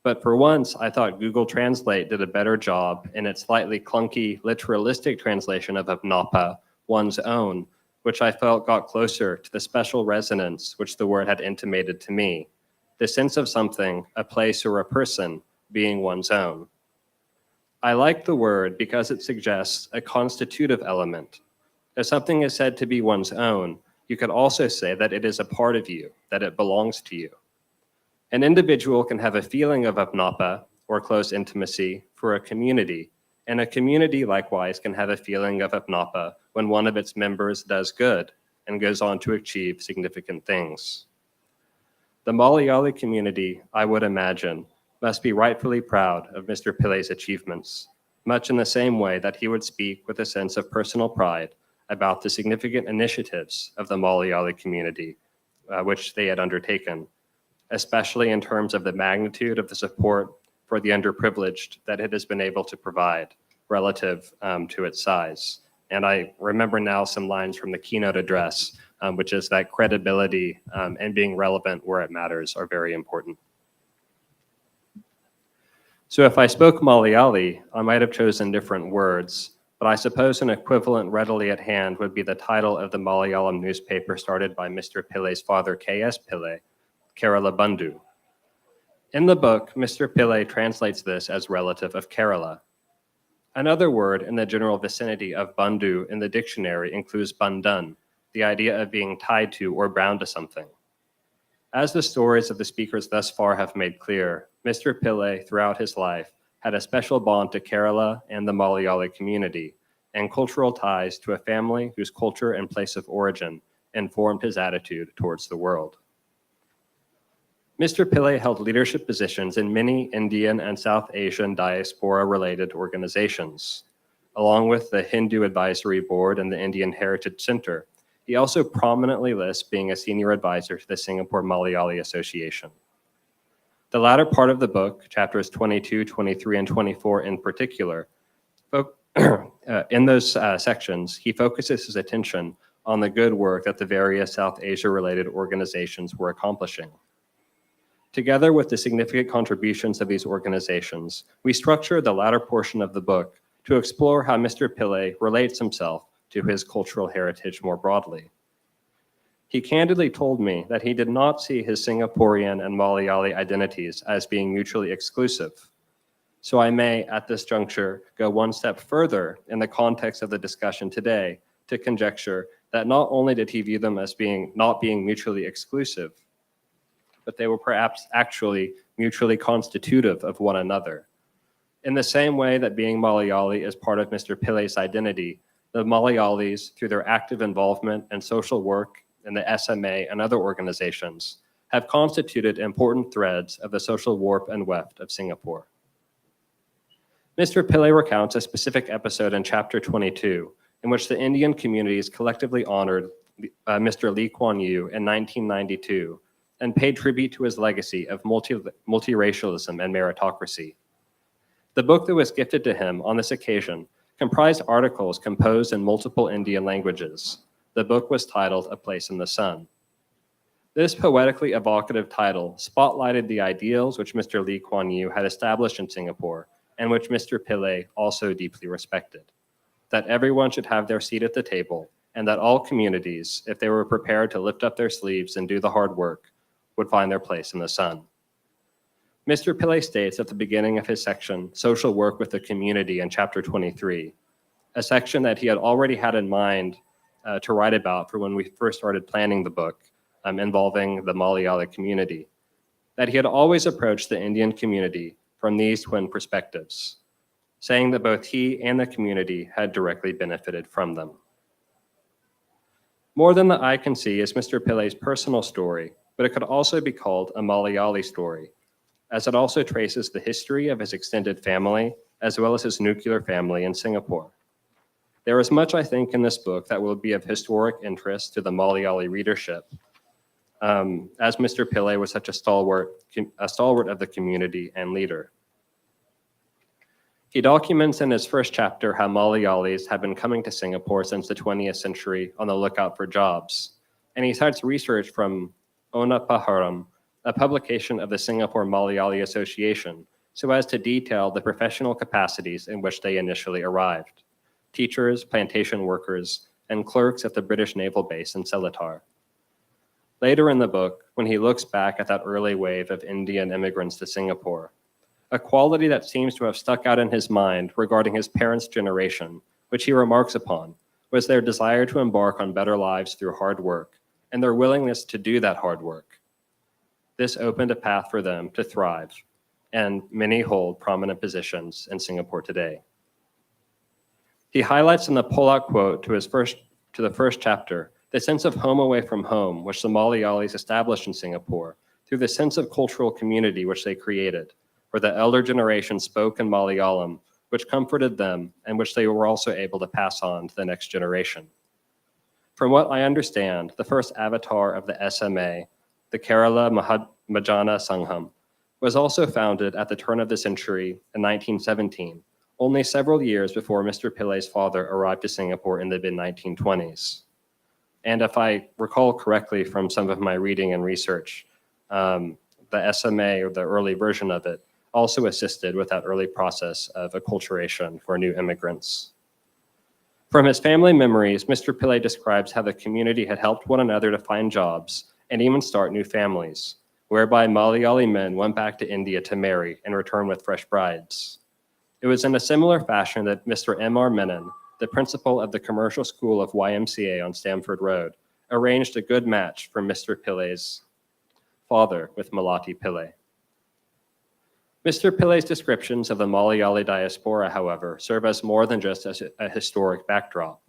But for once, I thought Google Translate did a better job in its slightly clunky, literalistic translation of Apnapa, one's own, which I felt got closer to the special resonance which the word had intimated to me, the sense of something, a place or a person, being one's own. I like the word because it suggests a constitutive element. If something is said to be one's own, you could also say that it is a part of you, that it belongs to you. An individual can have a feeling of apnapa, or close intimacy, for a community, and a community likewise can have a feeling of apnapa when one of its members does good and goes on to achieve significant things. The Malayalee community, I would imagine, must be rightfully proud of Mr. Pillai's achievements, much in the same way that he would speak with a sense of personal pride about the significant initiatives of the Malayalee community, which they had undertaken, especially in terms of the magnitude of the support for the underprivileged that it has been able to provide relative to its size. And I remember now some lines from the keynote address, which is that credibility and being relevant where it matters are very important. So if I spoke Malayali, I might have chosen different words, but I suppose an equivalent readily at hand would be the title of the Malayalam newspaper started by Mr. Pillai's father, K.S. Pillai, Kerala Bandhu. In the book, Mr. Pillai translates this as relative of Kerala. Another word in the general vicinity of Bandhu in the dictionary includes bandan, the idea of being tied to or bound to something. As the stories of the speakers thus far have made clear, Mr. Pillai, throughout his life, had a special bond to Kerala and the Malayali community, and cultural ties to a family whose culture and place of origin informed his attitude towards the world. Mr. Pillai held leadership positions in many Indian and South Asian diaspora-related organizations. Along with the Hindu Advisory Board and the Indian Heritage Center, he also prominently lists being a senior advisor to the Singapore Malayali Association. The latter part of the book, chapters 22, 23, and 24 in particular, in those sections, he focuses his attention on the good work that the various South Asia-related organizations were accomplishing. Together with the significant contributions of these organizations, we structured the latter portion of the book to explore how Mr. Pillai relates himself to his cultural heritage more broadly. He candidly told me that he did not see his Singaporean and Malayali identities as being mutually exclusive. So I may, at this juncture, go one step further in the context of the discussion today to conjecture that not only did he view them as not being mutually exclusive, but they were perhaps actually mutually constitutive of one another. In the same way that being Malayali is part of Mr. Pillai's identity, the Malayalis, through their active involvement and social work in the SMA and other organizations, have constituted important threads of the social warp and weft of Singapore. Mr. Pillai recounts a specific episode in chapter 22, in which the Indian communities collectively honored Mr. Lee Kuan Yew in 1992 and paid tribute to his legacy of multiracialism and meritocracy. The book that was gifted to him on this occasion comprised articles composed in multiple Indian languages. The book was titled A Place in the Sun. This poetically evocative title spotlighted the ideals which Mr. Lee Kuan Yew had established in Singapore and which Mr. Pillai also deeply respected. That everyone should have their seat at the table and that all communities, if they were prepared to lift up their sleeves and do the hard work, would find their place in the sun. Mr. Pillai states at the beginning of his section, Social Work with the Community in chapter 23, a section that he had already had in mind to write about for when we first started planning the book involving the Malayali community, that he had always approached the Indian community from these twin perspectives, saying that both he and the community had directly benefited from them. More than the eye can see is Mr. Pillai's personal story, but it could also be called a Malayali story, as it also traces the history of his extended family, as well as his nuclear family in Singapore. There is much, I think, in this book that will be of historic interest to the Malayalee readership, as Mr. Pillai was such a stalwart of the community and leader. He documents in his first chapter how Malayalis have been coming to Singapore since the 20th century on the lookout for jobs, and he cites research from Ona Paharam, a publication of the Singapore Malayali Association, so as to detail the professional capacities in which they initially arrived: teachers, plantation workers, and clerks at the British naval base in Seletar. Later in the book, when he looks back at that early wave of Indian immigrants to Singapore, a quality that seems to have stuck out in his mind regarding his parents' generation, which he remarks upon, was their desire to embark on better lives through hard work, and their willingness to do that hard work. This opened a path for them to thrive, and many hold prominent positions in Singapore today. He highlights in the Polak quote to the first chapter the sense of home away from home which the Malayalis established in Singapore through the sense of cultural community which they created, where the elder generation spoke in Malayalam, which comforted them and which they were also able to pass on to the next generation. From what I understand, the first avatar of the SMA, the Kerala Mahajana Sangham, was also founded at the turn of the century in 1917, only several years before Mr. Pillai's father arrived to Singapore in the mid-1920s. And if I recall correctly from some of my reading and research, the SMA, or the early version of it, also assisted with that early process of acculturation for new immigrants. From his family memories, Mr. Pillai describes how the community had helped one another to find jobs and even start new families, whereby Malayali men went back to India to marry and return with fresh brides. It was in a similar fashion that Mr. M.R. Menon, the principal of the commercial school of YMCA on Stamford Road, arranged a good match for Mr. Pillai's father with Malati Pillai. Mr. Pillai's descriptions of the Malayali diaspora, however, serve as more than just a historic backdrop.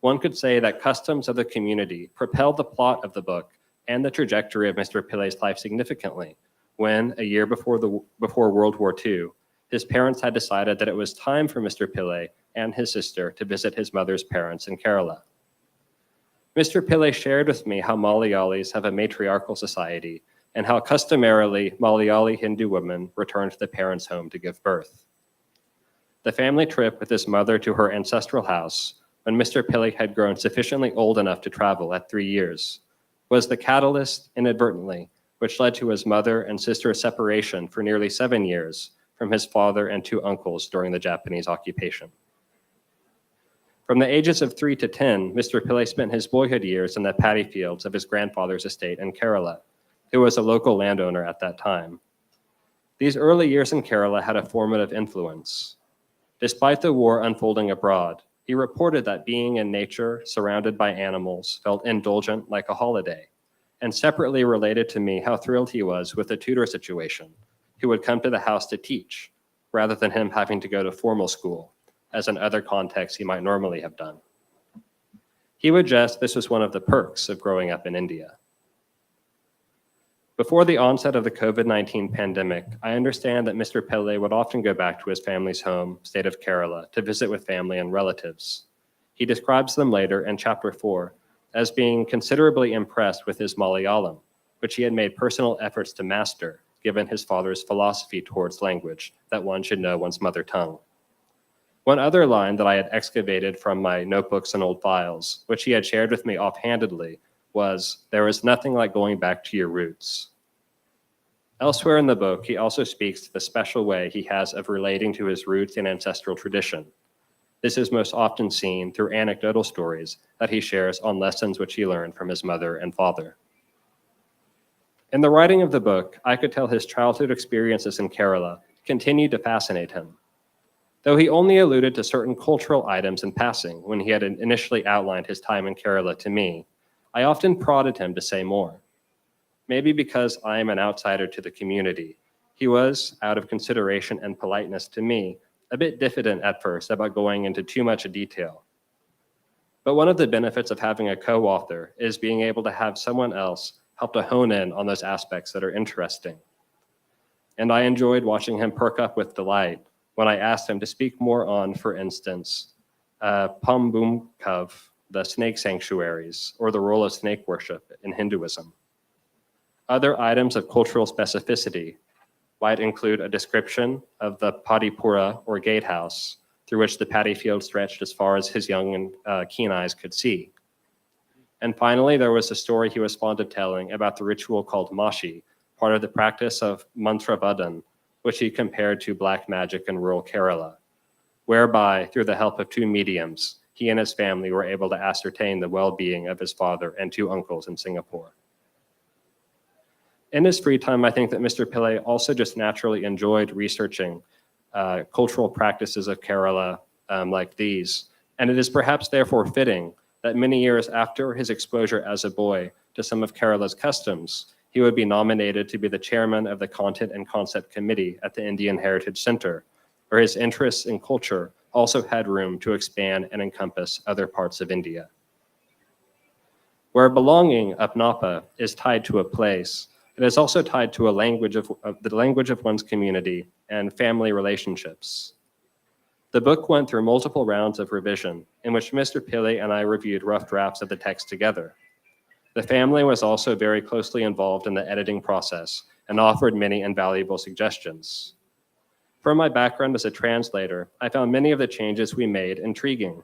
One could say that customs of the community propelled the plot of the book and the trajectory of Mr. Pillai's life significantly when, a year before World War II, his parents had decided that it was time for Mr. Pillai and his sister to visit his mother's parents in Kerala. Mr. Pillai shared with me how Malayalis have a matriarchal society and how customarily Malayali Hindu women return to the parents' home to give birth. The family trip with his mother to her ancestral house, when Mr. Pillai had grown sufficiently old enough to travel at 3 years, was the catalyst, inadvertently, which led to his mother and sister's separation for nearly 7 years from his father and 2 uncles during the Japanese occupation. From the ages of 3 to 10, Mr. Pillai spent his boyhood years in the paddy fields of his grandfather's estate in Kerala, who was a local landowner at that time. These early years in Kerala had a formative influence. Despite the war unfolding abroad, he reported that being in nature, surrounded by animals, felt indulgent like a holiday, and separately related to me how thrilled he was with the tutor situation, who would come to the house to teach, rather than him having to go to formal school, as in other contexts he might normally have done. He would jest this was one of the perks of growing up in India. Before the onset of the COVID-19 pandemic, I understand that Mr. Pillai would often go back to his family's home, state of Kerala, to visit with family and relatives. He describes them later in chapter 4 as being considerably impressed with his Malayalam, which he had made personal efforts to master, given his father's philosophy towards language, that one should know one's mother tongue. One other line that I had excavated from my notebooks and old files, which he had shared with me offhandedly, was, "There is nothing like going back to your roots." Elsewhere in the book, he also speaks to the special way he has of relating to his roots and ancestral tradition. This is most often seen through anecdotal stories that he shares on lessons which he learned from his mother and father. In the writing of the book, I could tell his childhood experiences in Kerala continued to fascinate him. Though he only alluded to certain cultural items in passing when he had initially outlined his time in Kerala to me, I often prodded him to say more. Maybe because I am an outsider to the community, he was, out of consideration and politeness to me, a bit diffident at first about going into too much detail. But one of the benefits of having a co-author is being able to have someone else help to hone in on those aspects that are interesting. And I enjoyed watching him perk up with delight when I asked him to speak more on, for instance, Pambumkav, the snake sanctuaries, or the role of snake worship in Hinduism. Other items of cultural specificity might include a description of the Padipura or gatehouse, through which the paddy field stretched as far as his young and keen eyes could see. And finally, there was a story he was fond of telling about the ritual called Mashi, part of the practice of mantra vadan, which he compared to black magic in rural Kerala, whereby, through the help of two mediums, he and his family were able to ascertain the well-being of his father and two uncles in Singapore. In his free time, I think that Mr. Pillai also just naturally enjoyed researching cultural practices of Kerala like these. And it is perhaps therefore fitting that many years after his exposure as a boy to some of Kerala's customs, he would be nominated to be the chairman of the Content and Concept Committee at the Indian Heritage Center, where his interests in culture also had room to expand and encompass other parts of India. Where belonging, Apnapa, is tied to a place, it is also tied to a language of the language of one's community and family relationships. The book went through multiple rounds of revision, in which Mr. Pillai and I reviewed rough drafts of the text together. The family was also very closely involved in the editing process and offered many invaluable suggestions. From my background as a translator, I found many of the changes we made intriguing.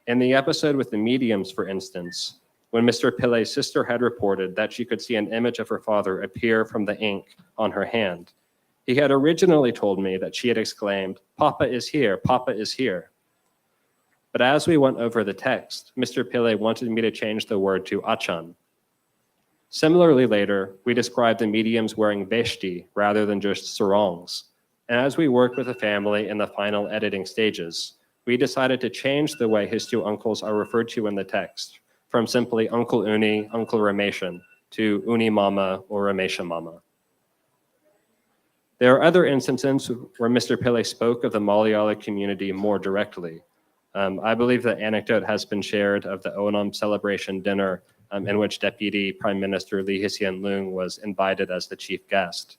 In the episode with the mediums, for instance, when Mr. Pillai's sister had reported that she could see an image of her father appear from the ink on her hand, he had originally told me that she had exclaimed, "Papa is here, Papa is here." But as we went over the text, Mr. Pillai wanted me to change the word to achan. Similarly, later, we described the mediums wearing veshti rather than just sarongs. And as we worked with the family in the final editing stages, we decided to change the way his two uncles are referred to in the text, from simply Uncle Uni, Uncle Rameshan, to Uni Mama or Ramesha Mama. There are other instances where Mr. Pillai spoke of the Malayalee community more directly. I believe the anecdote has been shared of the Onam celebration dinner in which Deputy Prime Minister Lee Hsien Loong was invited as the chief guest.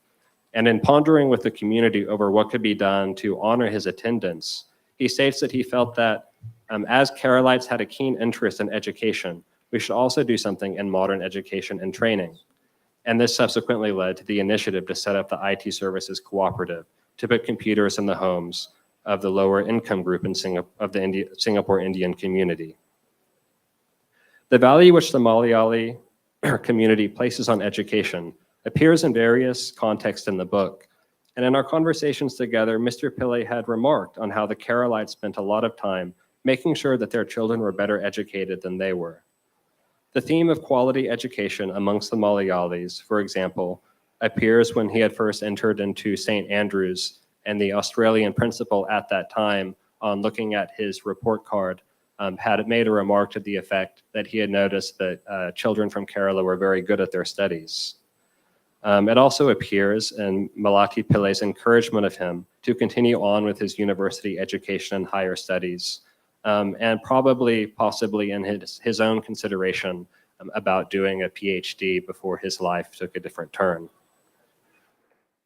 And in pondering with the community over what could be done to honor his attendance, he states that he felt that as Keralites had a keen interest in education, we should also do something in modern education and training. And this subsequently led to the initiative to set up the IT Services Cooperative to put computers in the homes of the lower income group in Singapore Indian community. The value which the Malayali community places on education appears in various contexts in the book. And in our conversations together, Mr. Pillai had remarked on how the Keralites spent a lot of time making sure that their children were better educated than they were. The theme of quality education amongst the Malayalis, for example, appears when he had first entered into St. Andrews, and the Australian principal at that time, on looking at his report card, had made a remark to the effect that he had noticed that children from Kerala were very good at their studies. It also appears in Malathi Pillai's encouragement of him to continue on with his university education and higher studies, and possibly in his own consideration about doing a PhD before his life took a different turn.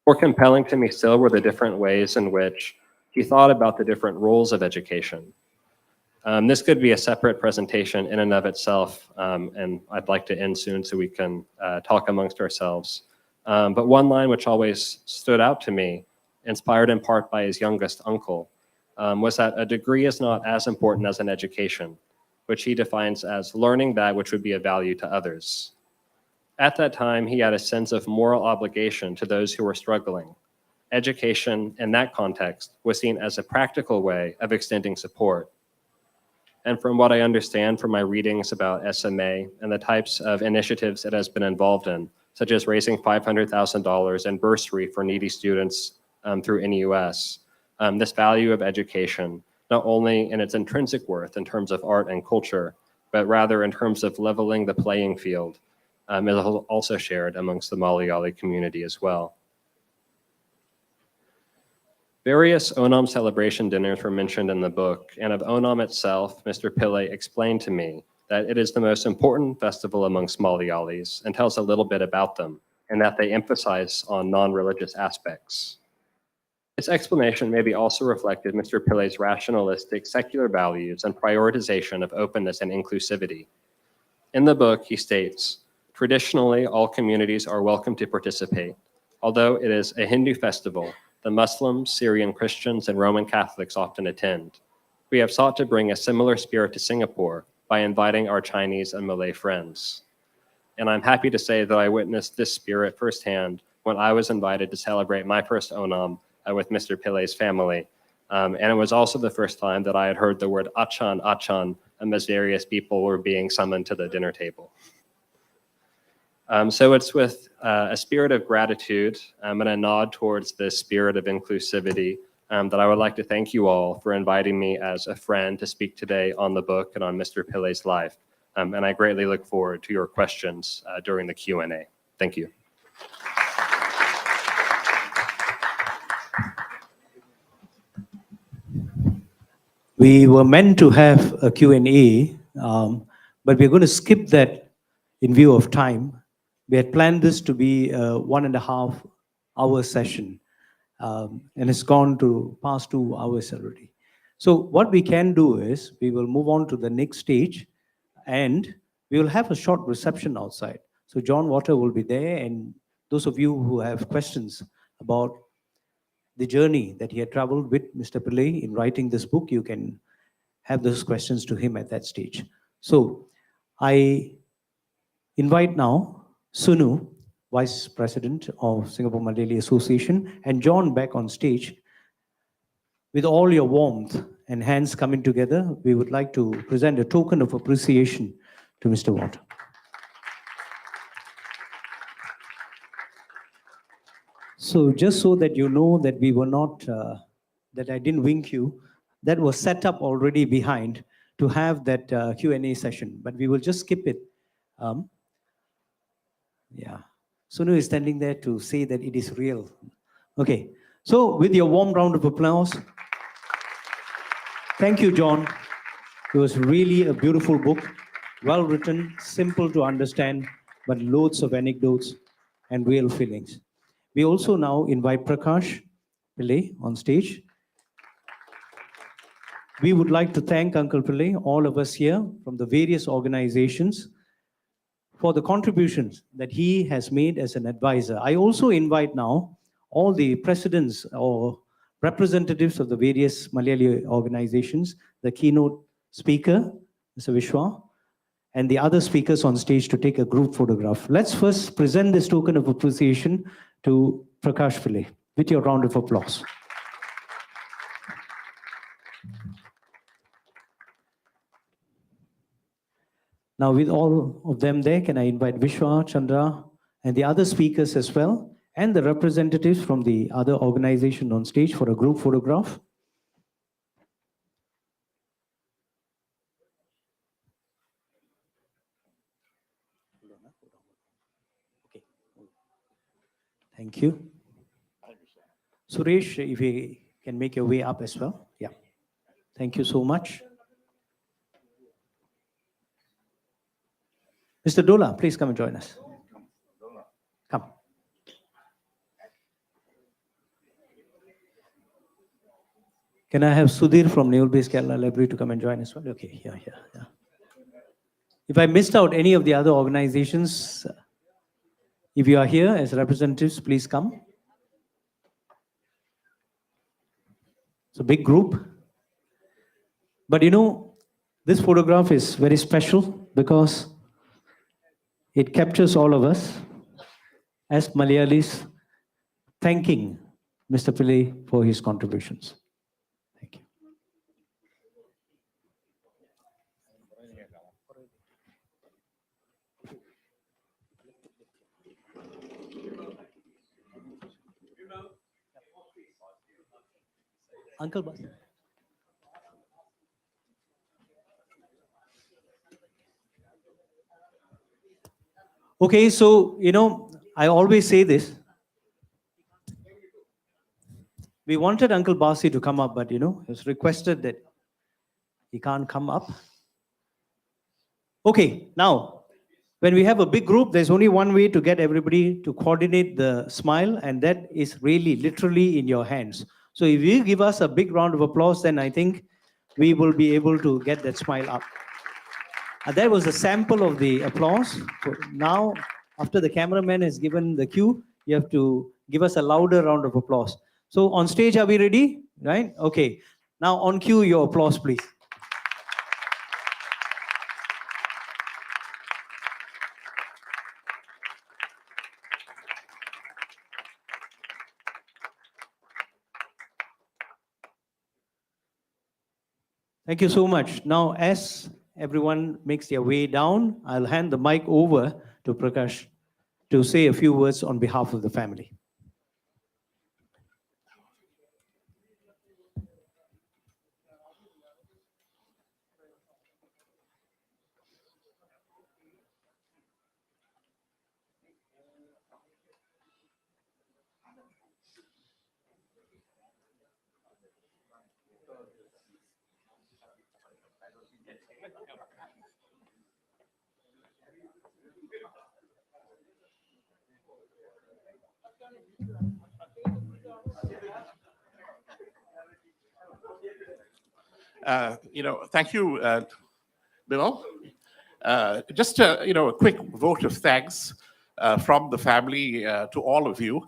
More compelling to me still were the different ways in which he thought about the different roles of education. This could be a separate presentation in and of itself, and I'd like to end soon so we can talk amongst ourselves. But one line which always stood out to me, inspired in part by his youngest uncle, was that a degree is not as important as an education, which he defines as learning that which would be of value to others. At that time, he had a sense of moral obligation to those who were struggling. Education, in that context, was seen as a practical way of extending support. And from what I understand from my readings about SMA and the types of initiatives it has been involved in, such as raising $500,000 in bursary for needy students through NUS, this value of education, not only in its intrinsic worth in terms of art and culture, but rather in terms of leveling the playing field, is also shared amongst the Malayali community as well. Various Onam celebration dinners were mentioned in the book, and of Onam itself, Mr. Pillai explained to me that it is the most important festival amongst Malayalis and tells a little bit about them, and that they emphasize on non-religious aspects. Its explanation maybe also reflected Mr. Pillai's rationalistic secular values and prioritization of openness and inclusivity. In the book, he states, traditionally, all communities are welcome to participate. Although it is a Hindu festival, the Muslims, Syrian Christians, and Roman Catholics often attend. We have sought to bring a similar spirit to Singapore by inviting our Chinese and Malay friends. And I'm happy to say that I witnessed this spirit firsthand when I was invited to celebrate my first Onam with Mr. Pillai's family. And it was also the first time that I had heard the word achan, achan, as various people were being summoned to the dinner table. So it's with a spirit of gratitude and a nod towards the spirit of inclusivity that I would like to thank you all for inviting me as a friend to speak today on the book and on Mr. Pillai's life. And I greatly look forward to your questions during the Q&A. Thank you. We were meant to have a Q&A, but we're going to skip that in view of time. We had planned this to be a 1.5 hour session, and it's gone to past 2 hours already. So what we can do is we will move on to the next stage, and we will have a short reception outside. So John Water will be there, and those of you who have questions about the journey that he had traveled with Mr. Pillai in writing this book, you can have those questions to him at that stage. So I invite now Sunu, Vice President of Singapore Malayalee Association, and John back on stage. With all your warmth and hands coming together, we would like to present a token of appreciation to Mr. Water. So just so that you know that we were not, that I didn't wink you, that was set up already behind to have that Q&A session, but we will just skip it. Yeah, Sunu is standing there to say that it is real. Okay, so with your warm round of applause, thank you, John. It was really a beautiful book, well written, simple to understand, but loads of anecdotes and real feelings. We also now invite Prakash Pillai on stage. We would like to thank Uncle Pillai, all of us here from the various organizations, for the contributions that he has made as an advisor. I also invite now all the presidents or representatives of the various Malayali organizations, the keynote speaker, Mr. Vishwa, and the other speakers on stage to take a group photograph. Let's first present this token of appreciation to Prakash Pillai with your round of applause. Now, with all of them there, can I invite Vishwa, Chandra, and the other speakers as well, and the representatives from the other organization on stage for a group photograph? Okay. Thank you. Suresh, if you can make your way up as well. Yeah. Thank you so much. Mr. Dola, please come and join us. Come. Can I have Sudhir from Naval Base Kerala Library to come and join as well? Okay, yeah. If I missed out any of the other organizations, if you are here as representatives, please come. It's a big group. But you know, this photograph is very special because it captures all of us as Malayalis thanking Mr. Pillai for his contributions. Thank you. Uncle Bas. Okay, so, you know, I always say this. We wanted Uncle Basi to come up, but, you know, it was requested that he can't come up. Okay, now, when we have a big group, there's only one way to get everybody to coordinate the smile, and that is really literally in your hands. So if you give us a big round of applause, then I think we will be able to get that smile up. That was a sample of the applause. So now, after the cameraman has given the cue, you have to give us a louder round of applause. So on stage, are we ready? Right? Okay. Now on cue, your applause, please. Thank you so much. Now, as everyone makes their way down, I'll hand the mic over to Prakash to say a few words on behalf of the family. Thank you, Bill. Just a quick vote of thanks from the family to all of you.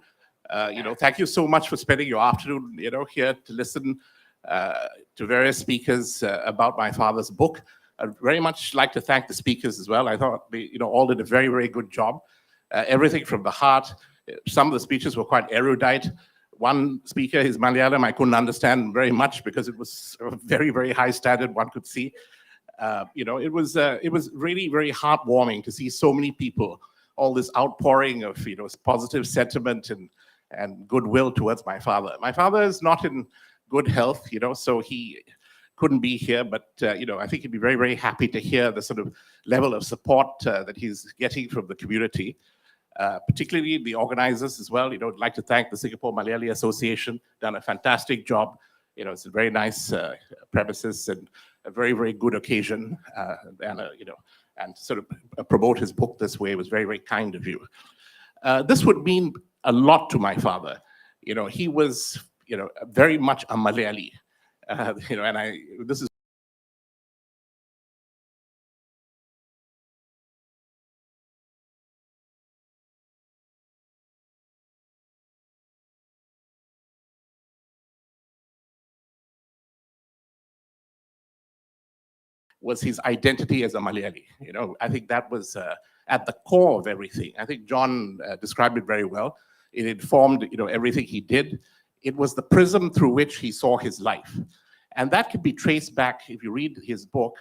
Thank you so much for spending your afternoon, here to listen to various speakers about my father's book. I'd very much like to thank the speakers as well. I thought they, all did a very, very good job. Everything from the heart. Some of the speeches were quite erudite. One speaker, his Malayalam, I couldn't understand very much because it was a very, very high standard, one could see. It was really very heartwarming to see so many people, all this outpouring of positive sentiment and goodwill towards my father. My father is not in good health, so he couldn't be here, but I think he'd be very, very happy to hear the sort of level of support that he's getting from the community. Particularly the organizers as well. I'd like to thank the Singapore Malayalee Association, done a fantastic job. It's a very nice premises and a very, very good occasion. And sort of promote his book this way was very, very kind of you. This would mean a lot to my father. He was, very much a Malayali. And this is was his identity as a Malayali. I think that was at the core of everything. I think John described it very well. It informed, everything he did. It was the prism through which he saw his life. And that could be traced back, if you read his book,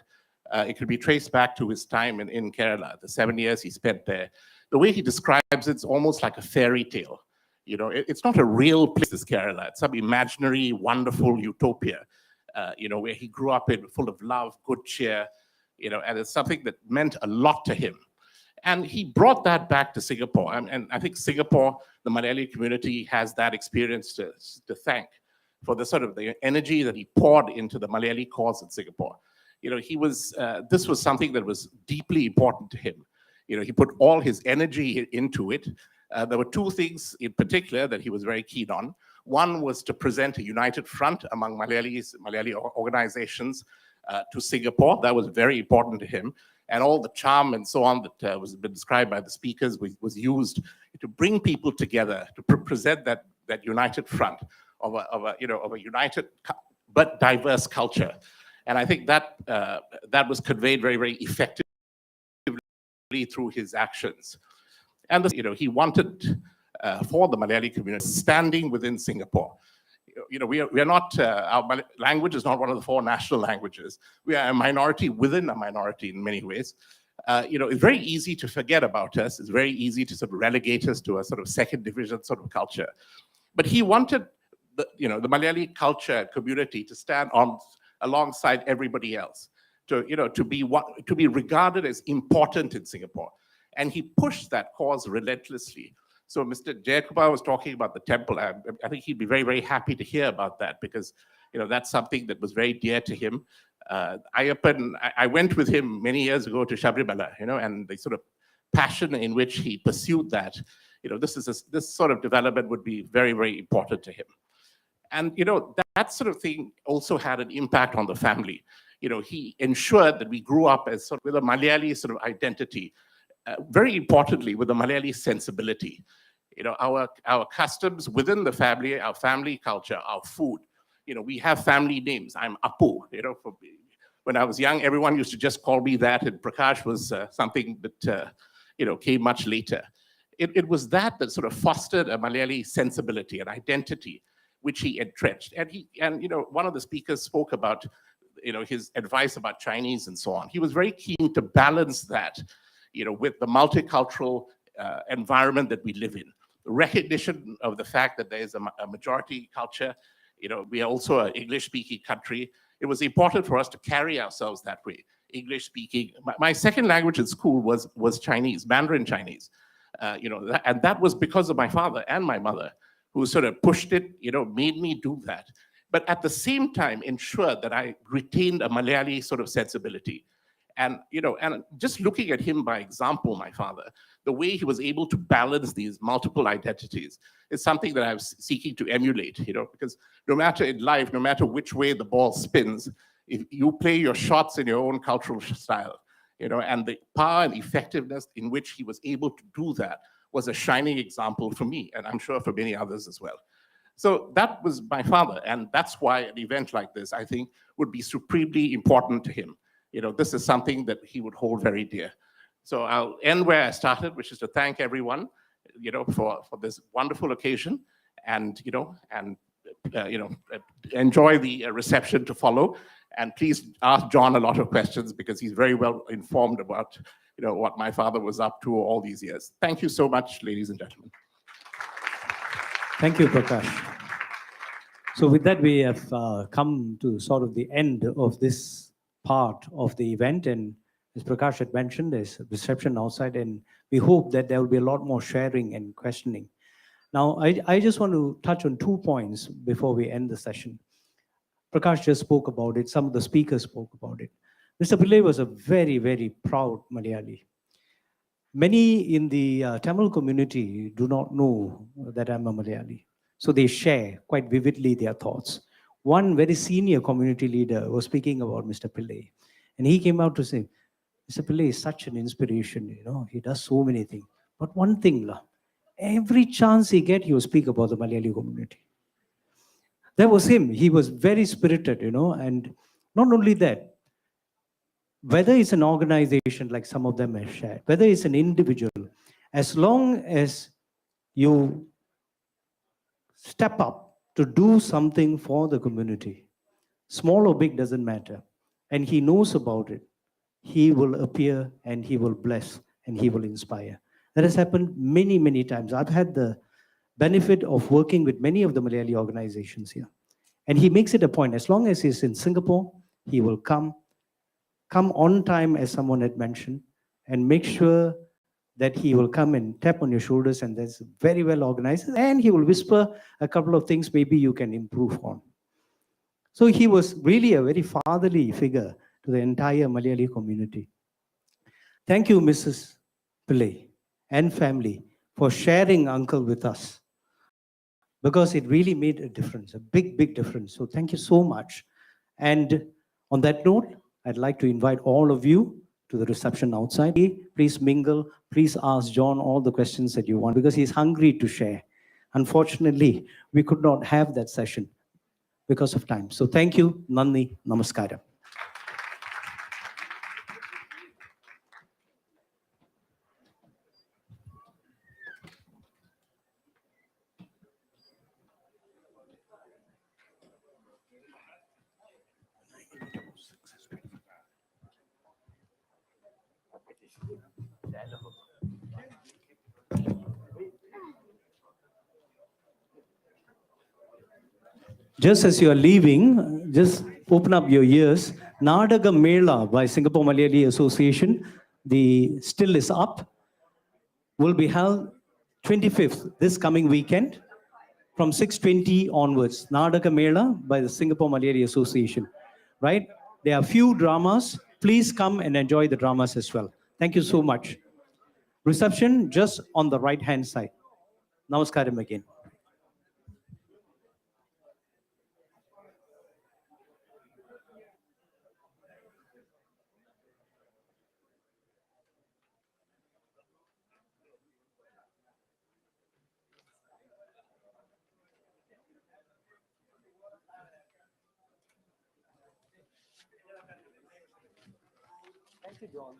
it could be traced back to his time in Kerala, the 7 years he spent there. The way he describes it's almost like a fairy tale. It's not a real place, this Kerala. It's some imaginary, wonderful utopia. Where he grew up in, full of love, good cheer, and it's something that meant a lot to him. And he brought that back to Singapore. And I think Singapore, the Malayali community, has that experience to thank for the sort of the energy that he poured into the Malayali cause in Singapore. This was something that was deeply important to him. He put all his energy into it. There were two things in particular that he was very keen on. One was to present a united front among Malayali organizations to Singapore. That was very important to him. And all the charm and so on that was been described by the speakers was used to bring people together, to present that united front of a united but diverse culture. And I think that that was conveyed very, very effectively through his actions. And he wanted for the Malayali community standing within Singapore. We are not, our language is not one of the 4 national languages. We are a minority within a minority in many ways. It's very easy to forget about us. It's very easy to sort of relegate us to a sort of second division sort of culture. But he wanted the Malayali culture community to stand alongside everybody else, to be regarded as important in Singapore. And he pushed that cause relentlessly. So Mr. Jayakumar was talking about the temple. I think he'd be very, very happy to hear about that because, that's something that was very dear to him. I went with him many years ago to Sabrimala, and the sort of passion in which he pursued that, this sort of development would be very, very important to him. And, that sort of thing also had an impact on the family. He ensured that we grew up as sort of with a Malayali sort of identity, very importantly, with a Malayali sensibility. Our customs within the family, our family culture, our food. We have family names. I'm Apu. When I was young, everyone used to just call me that, and Prakash was something that came much later. It was that sort of fostered a Malayali sensibility, an identity, which he entrenched. And one of the speakers spoke about his advice about Chinese and so on. He was very keen to balance that with the multicultural environment that we live in. The recognition of the fact that there is a majority culture. We are also an English-speaking country. It was important for us to carry ourselves that way. English-speaking. My second language at school was Chinese, Mandarin Chinese. And that was because of my father and my mother, who sort of pushed it, made me do that. But at the same time, ensured that I retained a Malayali sort of sensibility. And, and just looking at him by example, my father, the way he was able to balance these multiple identities is something that I was seeking to emulate, because no matter in life, no matter which way the ball spins, if you play your shots in your own cultural style, and the power and effectiveness in which he was able to do that was a shining example for me, and I'm sure for many others as well. So that was my father, and that's why an event like this, I think, would be supremely important to him. This is something that he would hold very dear. So I'll end where I started, which is to thank everyone, for this wonderful occasion, and enjoy the reception to follow. And please ask John a lot of questions, because he's very well informed about what my father was up to all these years. Thank you so much, ladies and gentlemen. Thank you, Prakash. So with that, we have come to sort of the end of this part of the event. And as Prakash had mentioned, there's a reception outside, and we hope that there will be a lot more sharing and questioning. Now, I just want to touch on 2 points before we end the session. Prakash just spoke about it. Some of the speakers spoke about it. Mr. Pillai was a very, very proud Malayali. Many in the Tamil community do not know that I'm a Malayali. So they share quite vividly their thoughts. One very senior community leader was speaking about Mr. Pillai. And he came out to say, Mr. Pillai is such an inspiration, he does so many things. But one thing, every chance he gets, he will speak about the Malayali community. That was him. He was very spirited, and not only that, whether it's an organization like some of them have shared, whether it's an individual, as long as you step up to do something for the community, small or big doesn't matter, and he knows about it, he will appear and he will bless and he will inspire. That has happened many, many times. I've had the benefit of working with many of the Malayali organizations here. And he makes it a point, as long as he's in Singapore, he will come on time, as someone had mentioned, and make sure that he will come and tap on your shoulders, and that's very well organized, and he will whisper a couple of things maybe you can improve on. So he was really a very fatherly figure to the entire Malayali community. Thank you, Mrs. Pillai and family, for sharing Uncle with us, because it really made a difference, a big, big difference. So thank you so much. And on that note, I'd like to invite all of you to the reception outside. Please mingle. Please ask John all the questions that you want, because he's hungry to share. Unfortunately, we could not have that session because of time. So thank you. Nandi, namaskaram. Just as you are leaving, just open up your ears. Nadaga Mela by Singapore Malayalee Association, the still is up, will be held 25th, this coming weekend, from 6:20 onwards. Nadaga Mela by the Singapore Malayalee Association, right? There are few dramas. Please come and enjoy the dramas as well. Thank you so much. Reception just on the right-hand side. Namaskaram again. Thank you, John.